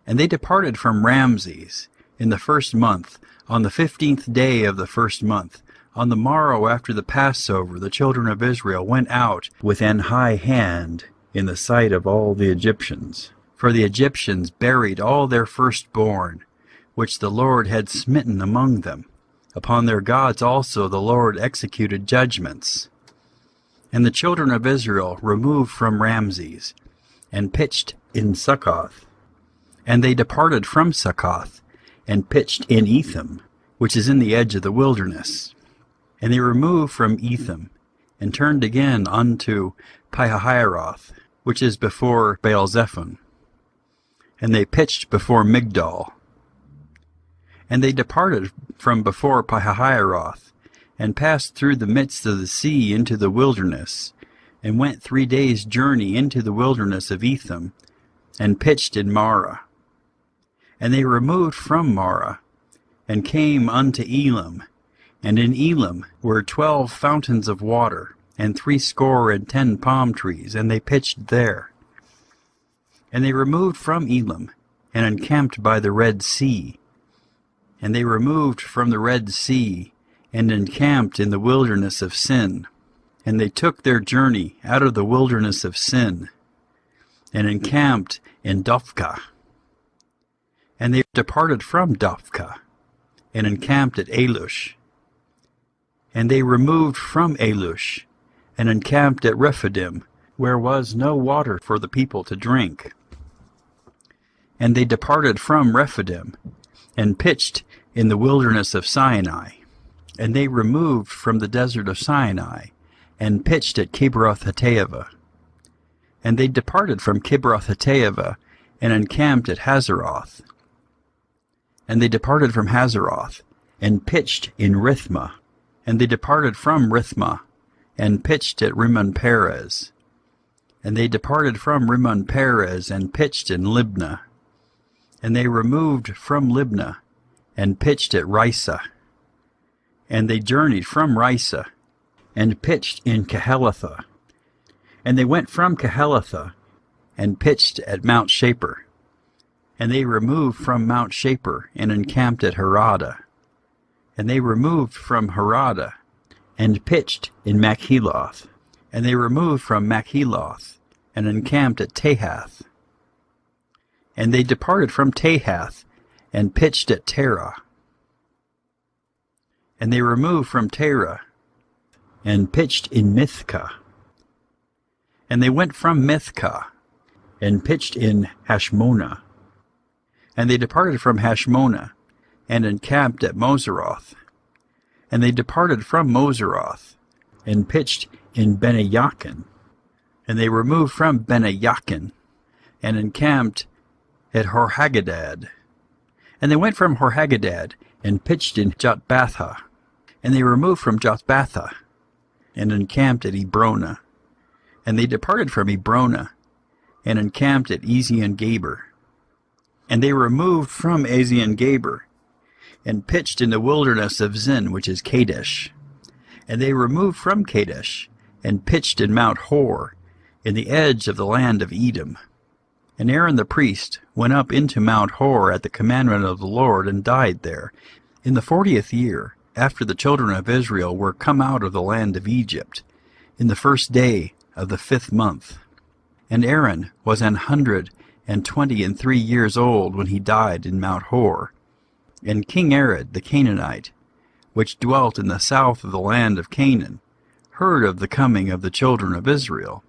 And they departed from Ramses in the 1st month, on the 15th day of the 1st month. On the morrow after the Passover, the children of Israel went out with an high hand in the sight of all the Egyptians. For the Egyptians buried all their firstborn, which the Lord had smitten among them. Upon their gods also the Lord executed judgments. And the children of Israel removed from Ramses, and pitched in Succoth. And they departed from Succoth, and pitched in Etham, which is in the edge of the wilderness. And they removed from Etham, and turned again unto Pihahiroth, which is before Baalzephon. and they pitched before Migdol. And they departed from before Pihahiroth, and passed through the midst of the sea into the wilderness, and went 3 days' journey into the wilderness of Etham, and pitched in Marah. And they removed from Marah, and came unto Elam, and in Elam were 12 fountains of water, and 70 palm trees, and they pitched there. And they removed from Elam, and encamped by the Red Sea. And they removed from the Red Sea, and encamped in the wilderness of Sin. And they took their journey out of the wilderness of Sin, and encamped in Dophkah. And they departed from Dophkah, and encamped at Alush. And they removed from Alush, and encamped at Rephidim, where was no water for the people to drink. And they departed from Rephidim, and pitched in the wilderness of Sinai. And they removed from the desert of Sinai, and pitched at Kibroth-Hattaavah. And they departed from Kibroth-Hattaavah, and encamped at Hazeroth. And they departed from Hazeroth, and pitched in Rithmah. And they departed from Rithmah, and pitched at Rimmon-Perez. And they departed from Rimmon-Perez, and pitched in Libnah. And they removed from Libnah, and pitched at Risa. And they journeyed from Risa, and pitched in Kehelatha. And they went from Kehelatha, and pitched at Mount Shapur. And they removed from Mount Shapur, and encamped at Harada. And they removed from Harada, and pitched in Machheloth. And they removed from Machheloth, and encamped at Tahath. And they departed from Tahath, and pitched at Terah. And they removed from Terah, and pitched in Mithkah. And they went from Mithkah, and pitched in Hashmonah. And they departed from Hashmonah, and encamped at Moseroth. And they departed from Moseroth, and pitched in Bene-Yakin. And they removed from Bene-Yakin, and encamped at Horhaggadad. And they went from Horhaggadad, and pitched in Jotbathah. And they removed from Jotbathah, and encamped at Ebrona. And they departed from Ebrona, and encamped at Ezion-Geber. And they removed from Ezion-Geber, and pitched in the wilderness of Zin, which is Kadesh. And they removed from Kadesh, and pitched in Mount Hor, in the edge of the land of Edom. And Aaron the priest went up into Mount Hor at the commandment of the Lord, and died there, in the 40th year, after the children of Israel were come out of the land of Egypt, in the 1st day of the 5th month. And Aaron was 123 years old when he died in Mount Hor. And King Arad the Canaanite, which dwelt in the south of the land of Canaan, heard of the coming of the children of Israel.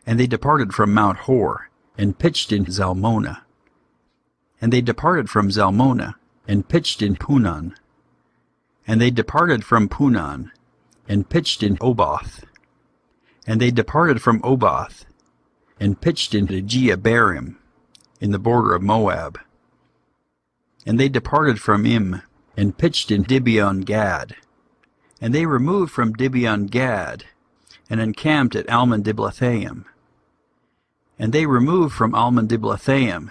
And they departed from Mount Hor, and pitched in Zalmonah. And they departed from Zalmonah, and pitched in Punon. And they departed from Punon, and pitched in Oboth. And they departed from Oboth, and pitched into Jeabarim, in the border of Moab. And they departed from Im, and pitched in Dibion-Gad. And they removed from Dibion-Gad, and encamped at Almon-Diblathaim. And they removed from Almon-Diblathaim,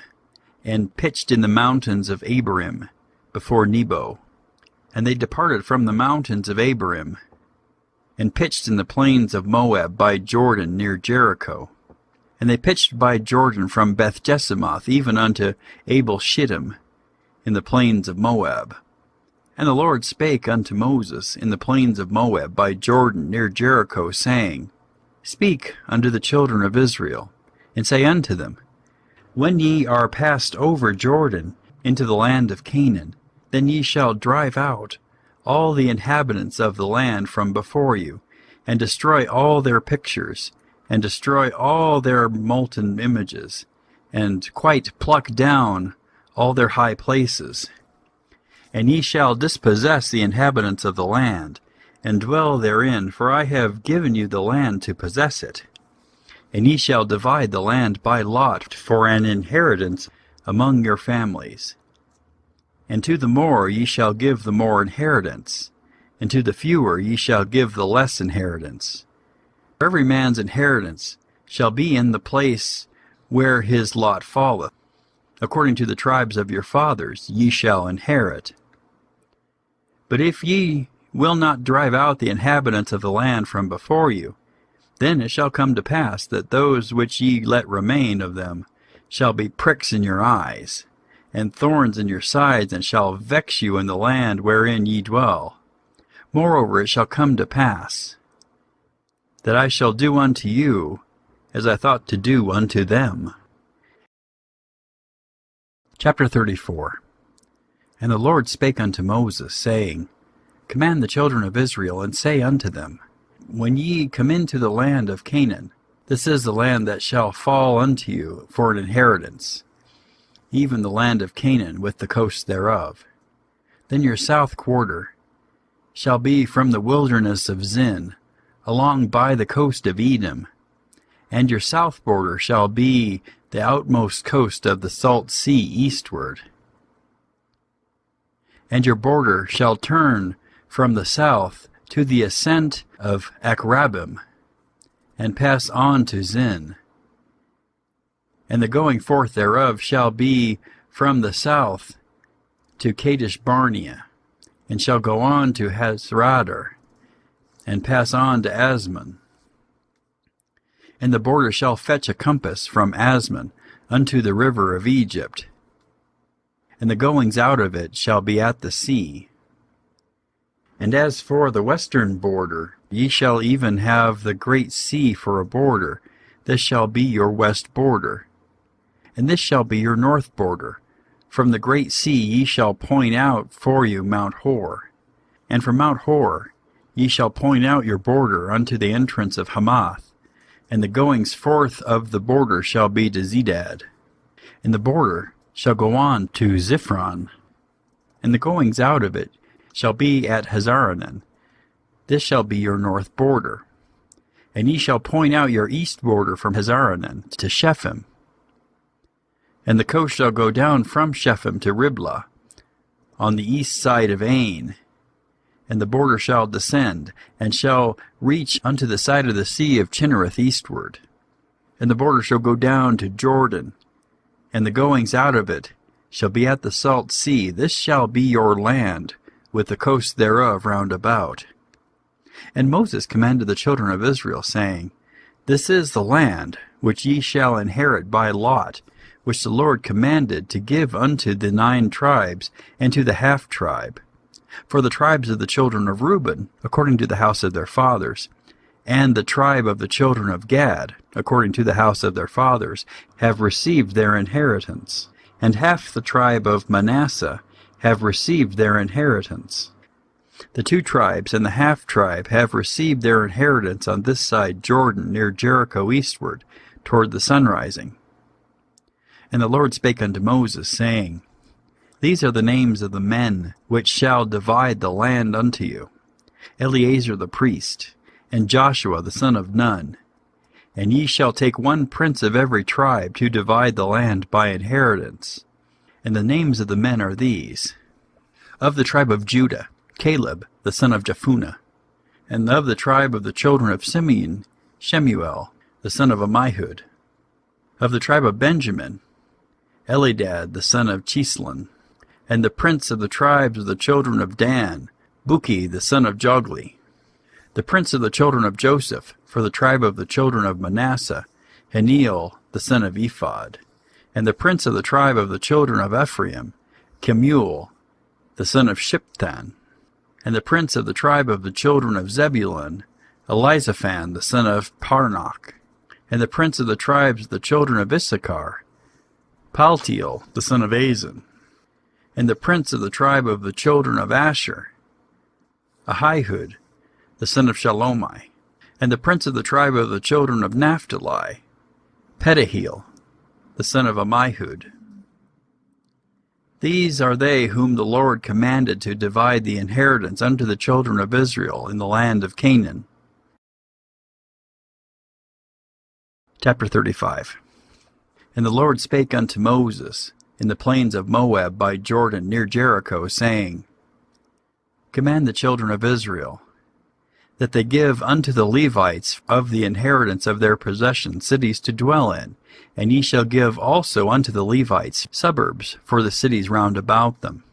and pitched in the mountains of Abarim, before Nebo. And they departed from the mountains of Abarim, and pitched in the plains of Moab by Jordan near Jericho. And they pitched by Jordan from Beth-Jesimoth even unto Abel-Shittim, in the plains of Moab. And the Lord spake unto Moses in the plains of Moab by Jordan near Jericho, saying, Speak unto the children of Israel, and say unto them, When ye are passed over Jordan into the land of Canaan, then ye shall drive out all the inhabitants of the land from before you, and destroy all their pictures, and destroy all their molten images, and quite pluck down all their high places. And ye shall dispossess the inhabitants of the land, and dwell therein, for I have given you the land to possess it. And ye shall divide the land by lot for an inheritance among your families. And to the more ye shall give the more inheritance, and to the fewer ye shall give the less inheritance. For every man's inheritance shall be in the place where his lot falleth. According to the tribes of your fathers ye shall inherit. But if ye will not drive out the inhabitants of the land from before you, then it shall come to pass that those which ye let remain of them shall be pricks in your eyes, and thorns in your sides, and shall vex you in the land wherein ye dwell. Moreover, it shall come to pass that I shall do unto you as I thought to do unto them. Chapter 34. And the Lord spake unto Moses, saying, Command the children of Israel, and say unto them, When ye come into the land of Canaan, this is the land that shall fall unto you for an inheritance, even the land of Canaan with the coast thereof. Then your south quarter shall be from the wilderness of Zin, along by the coast of Edom, and your south border shall be the outmost coast of the salt sea eastward. And your border shall turn from the south to the ascent of Akrabim, and pass on to Zin. And the going forth thereof shall be from the south to Kadesh Barnea, and shall go on to Hazradar, and pass on to Asmon. And the border shall fetch a compass from Asmon unto the river of Egypt, and the goings out of it shall be at the sea. And as for the western border, ye shall even have the great sea for a border. This shall be your west border. And this shall be your north border. From the great sea ye shall point out for you Mount Hor. And from Mount Hor ye shall point out your border unto the entrance of Hamath. And the goings forth of the border shall be to Zedad. And the border shall go on to Ziphron. And the goings out of it shall be at Hazaranan. This shall be your north border. And ye shall point out your east border from Hazaranan to Shephem. And the coast shall go down from Shephem to Riblah, on the east side of Ain. And the border shall descend, and shall reach unto the side of the sea of Chinnereth eastward. And the border shall go down to Jordan, and the goings out of it shall be at the salt sea. This shall be your land, with the coast thereof round about. And Moses commanded the children of Israel, saying, This is the land which ye shall inherit by lot, which the Lord commanded to give unto the 9 tribes, and to the half-tribe. For the tribes of the children of Reuben, according to the house of their fathers, and the tribe of the children of Gad, according to the house of their fathers, have received their inheritance. And half the tribe of Manasseh have received their inheritance. The 2 tribes and the half-tribe have received their inheritance on this side Jordan, near Jericho eastward, toward the sunrising. And the Lord spake unto Moses, saying, These are the names of the men which shall divide the land unto you, Eleazar the priest, and Joshua the son of Nun. And ye shall take 1 prince of every tribe to divide the land by inheritance. And the names of the men are these: of the tribe of Judah, Caleb the son of Jephunneh; and of the tribe of the children of Simeon, Shemuel the son of Ammihud; of the tribe of Benjamin, Elidad the son of Chislon; and the prince of the tribes of the children of Dan, Buki the son of Jogli; the prince of the children of Joseph, for the tribe of the children of Manasseh, Haniel the son of Ephod; and the prince of the tribe of the children of Ephraim, Kemuel the son of Shiptan; and the prince of the tribe of the children of Zebulun, Elizaphan the son of Parnach; and the prince of the tribes of the children of Issachar, Paltiel the son of Azan; and the prince of the tribe of the children of Asher, Ahihud the son of Shalomai; and the prince of the tribe of the children of Naphtali, Pedahel the son of Ammihud. These are they whom the Lord commanded to divide the inheritance unto the children of Israel in the land of Canaan. Chapter 35. And the Lord spake unto Moses in the plains of Moab by Jordan near Jericho, saying, Command the children of Israel, that they give unto the Levites of the inheritance of their possession cities to dwell in, and ye shall give also unto the Levites suburbs for the cities round about them.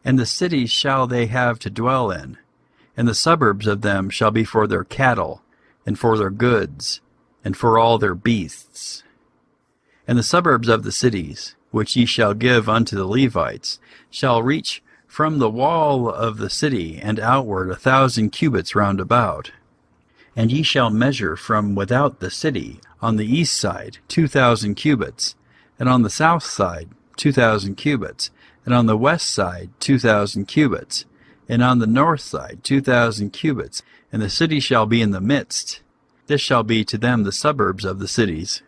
And the cities shall they have to dwell in, and the suburbs of them shall be for their cattle, and for their goods, and for all their beasts. And the suburbs of the cities, which ye shall give unto the Levites, shall reach from the wall of the city and outward 1,000 cubits round about. And ye shall measure from without the city on the east side 2,000 cubits, and on the south side 2,000 cubits, and on the west side 2,000 cubits, and on the north side 2,000 cubits, and the city shall be in the midst. This shall be to them the suburbs of the cities.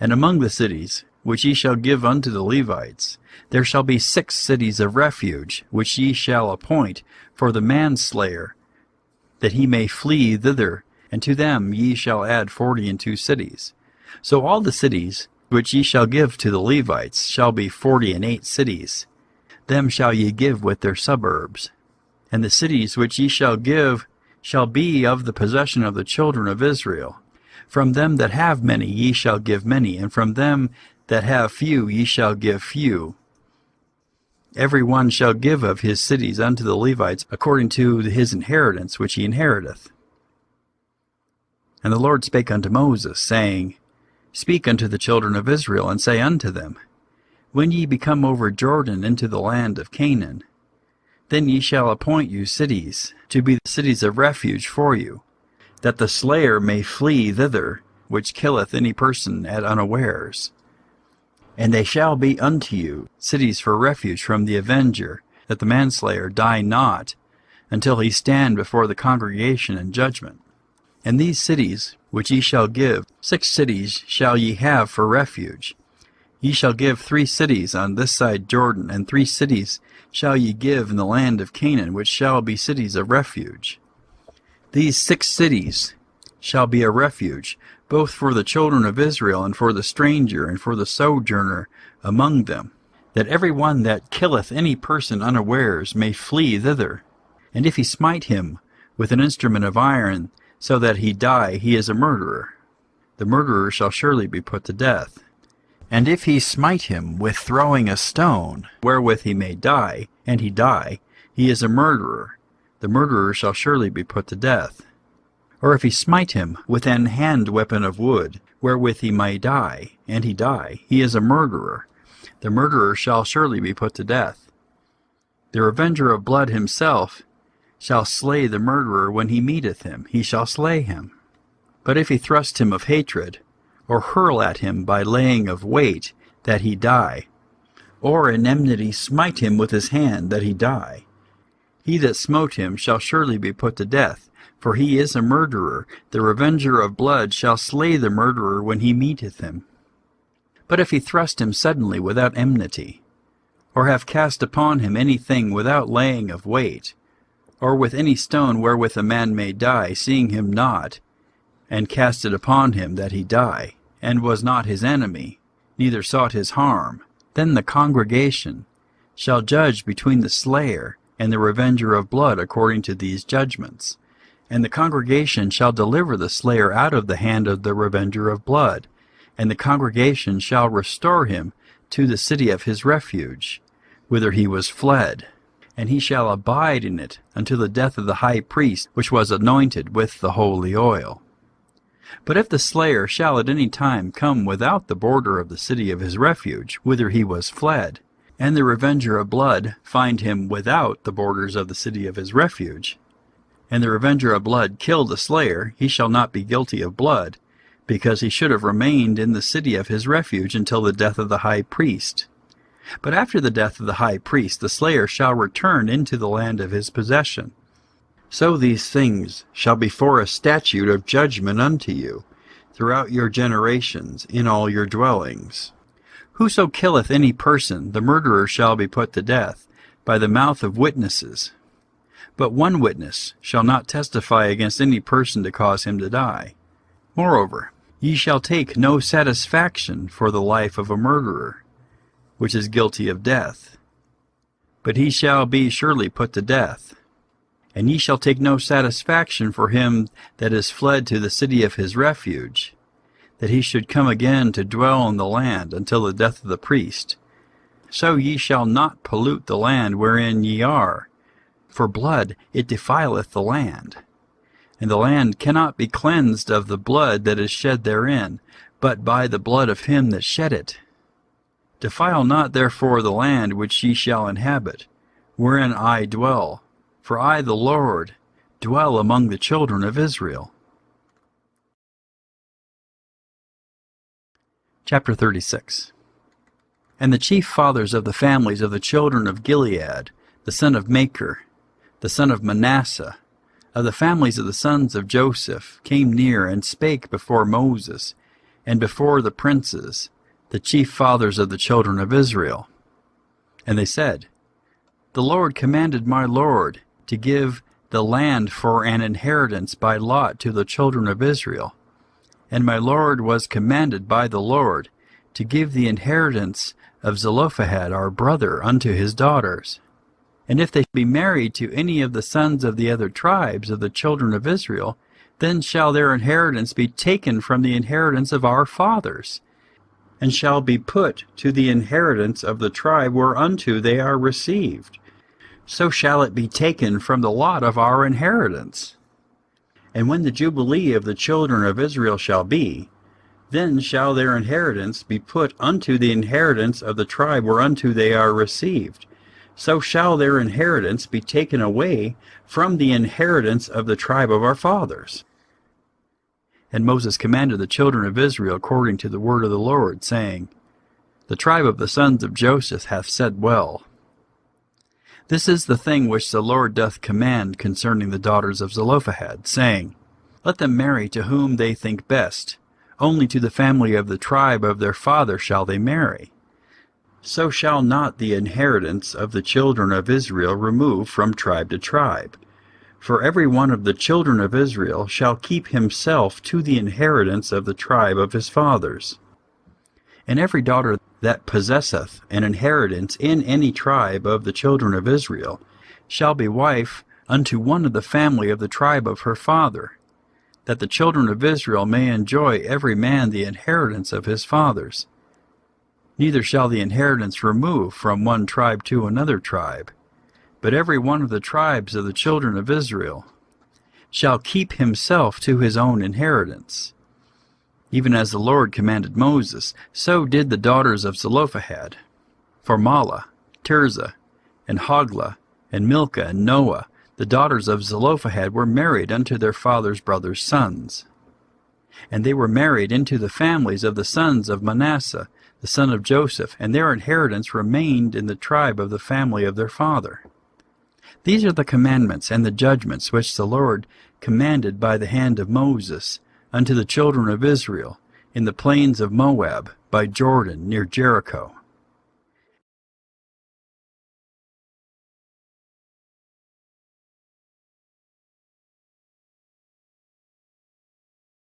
And among the cities, which ye shall give unto the Levites, there shall be 6 cities of refuge, which ye shall appoint for the manslayer, that he may flee thither, and to them ye shall add 42 cities. So all the cities which ye shall give to the Levites shall be 48 cities. Them shall ye give with their suburbs. And the cities which ye shall give shall be of the possession of the children of Israel. From them that have many ye shall give many, and from them that have few ye shall give few. Every one shall give of his cities unto the Levites according to his inheritance which he inheriteth. And the Lord spake unto Moses, saying, Speak unto the children of Israel, and say unto them, When ye be come over Jordan into the land of Canaan, then ye shall appoint you cities, to be the cities of refuge for you, that the slayer may flee thither, which killeth any person at unawares. And they shall be unto you cities for refuge from the avenger, that the manslayer die not, until he stand before the congregation in judgment. And these cities which ye shall give, 6 cities shall ye have for refuge. Ye shall give 3 cities on this side Jordan, and 3 cities shall ye give in the land of Canaan, which shall be cities of refuge. These 6 cities shall be a refuge, both for the children of Israel, and for the stranger, and for the sojourner among them, that every one that killeth any person unawares may flee thither. And if he smite him with an instrument of iron, so that he die, he is a murderer. The murderer shall surely be put to death. And if he smite him with throwing a stone, wherewith he may die, and he die, he is a murderer. The murderer shall surely be put to death. Or if he smite him with an hand weapon of wood, wherewith he may die, and he die, he is a murderer. The murderer shall surely be put to death. The revenger of blood himself shall slay the murderer when he meeteth him, he shall slay him. But if he thrust him of hatred, or hurl at him by laying of weight, that he die, or in enmity smite him with his hand, that he die, he that smote him shall surely be put to death, for he is a murderer. The revenger of blood shall slay the murderer when he meeteth him. But if he thrust him suddenly without enmity, or have cast upon him anything without laying of weight, or with any stone wherewith a man may die, seeing him not, and cast it upon him that he die, and was not his enemy, neither sought his harm, then the congregation shall judge between the slayer and the revenger of blood according to these judgments. And the congregation shall deliver the slayer out of the hand of the revenger of blood, and the congregation shall restore him to the city of his refuge, whither he was fled. And he shall abide in it until the death of the high priest, which was anointed with the holy oil. But if the slayer shall at any time come without the border of the city of his refuge, whither he was fled, and the revenger of blood find him without the borders of the city of his refuge, and the revenger of blood kill the slayer, he shall not be guilty of blood, because he should have remained in the city of his refuge until the death of the high priest. But after the death of the high priest, the slayer shall return into the land of his possession. So these things shall be for a statute of judgment unto you throughout your generations in all your dwellings. Whoso killeth any person, the murderer shall be put to death by the mouth of witnesses. But one witness shall not testify against any person to cause him to die. Moreover, Ye shall take no satisfaction for the life of a murderer, which is guilty of death, but he shall be surely put to death. And ye shall take no satisfaction for him that is fled to the city of his refuge, that he should come again to dwell in the land until the death of the priest. So ye shall not pollute the land wherein ye are, for blood it defileth the land. And the land cannot be cleansed of the blood that is shed therein, but by the blood of him that shed it. Defile not therefore the land which ye shall inhabit, wherein I dwell, for I the Lord dwell among the children of Israel. Chapter 36. And the chief fathers of the families of the children of Gilead, the son of Machir, the son of Manasseh, of the families of the sons of Joseph, came near and spake before Moses, and before the princes, the chief fathers of the children of Israel. And they said, The Lord commanded my Lord to give the land for an inheritance by lot to the children of Israel. And my Lord was commanded by the Lord to give the inheritance of Zelophehad our brother unto his daughters. And if they be married to any of the sons of the other tribes of the children of Israel, then shall their inheritance be taken from the inheritance of our fathers, and shall be put to the inheritance of the tribe whereunto they are received. So shall it be taken from the lot of our inheritance. And when the Jubilee of the children of Israel shall be, then shall their inheritance be put unto the inheritance of the tribe whereunto they are received. So shall their inheritance be taken away from the inheritance of the tribe of our fathers. And Moses commanded the children of Israel according to the word of the Lord, saying, The tribe of the sons of Joseph hath said well. This is the thing which the Lord doth command concerning the daughters of Zelophehad, saying, Let them marry to whom they think best, only to the family of the tribe of their father shall they marry. So shall not the inheritance of the children of Israel remove from tribe to tribe. For every one of the children of Israel shall keep himself to the inheritance of the tribe of his fathers. And every daughter that possesseth an inheritance in any tribe of the children of Israel shall be wife unto one of the family of the tribe of her father, that the children of Israel may enjoy every man the inheritance of his fathers. Neither shall the inheritance remove from one tribe to another tribe, but every one of the tribes of the children of Israel shall keep himself to his own inheritance. Even as the Lord commanded Moses, so did the daughters of Zelophehad. For Mahlah, Tirzah, and Hoglah, and Milcah, and Noah, the daughters of Zelophehad, were married unto their father's brothers' sons. And they were married into the families of the sons of Manasseh, the son of Joseph, and their inheritance remained in the tribe of the family of their father. These are the commandments and the judgments which the Lord commanded by the hand of Moses unto the children of Israel in the plains of Moab by Jordan near Jericho.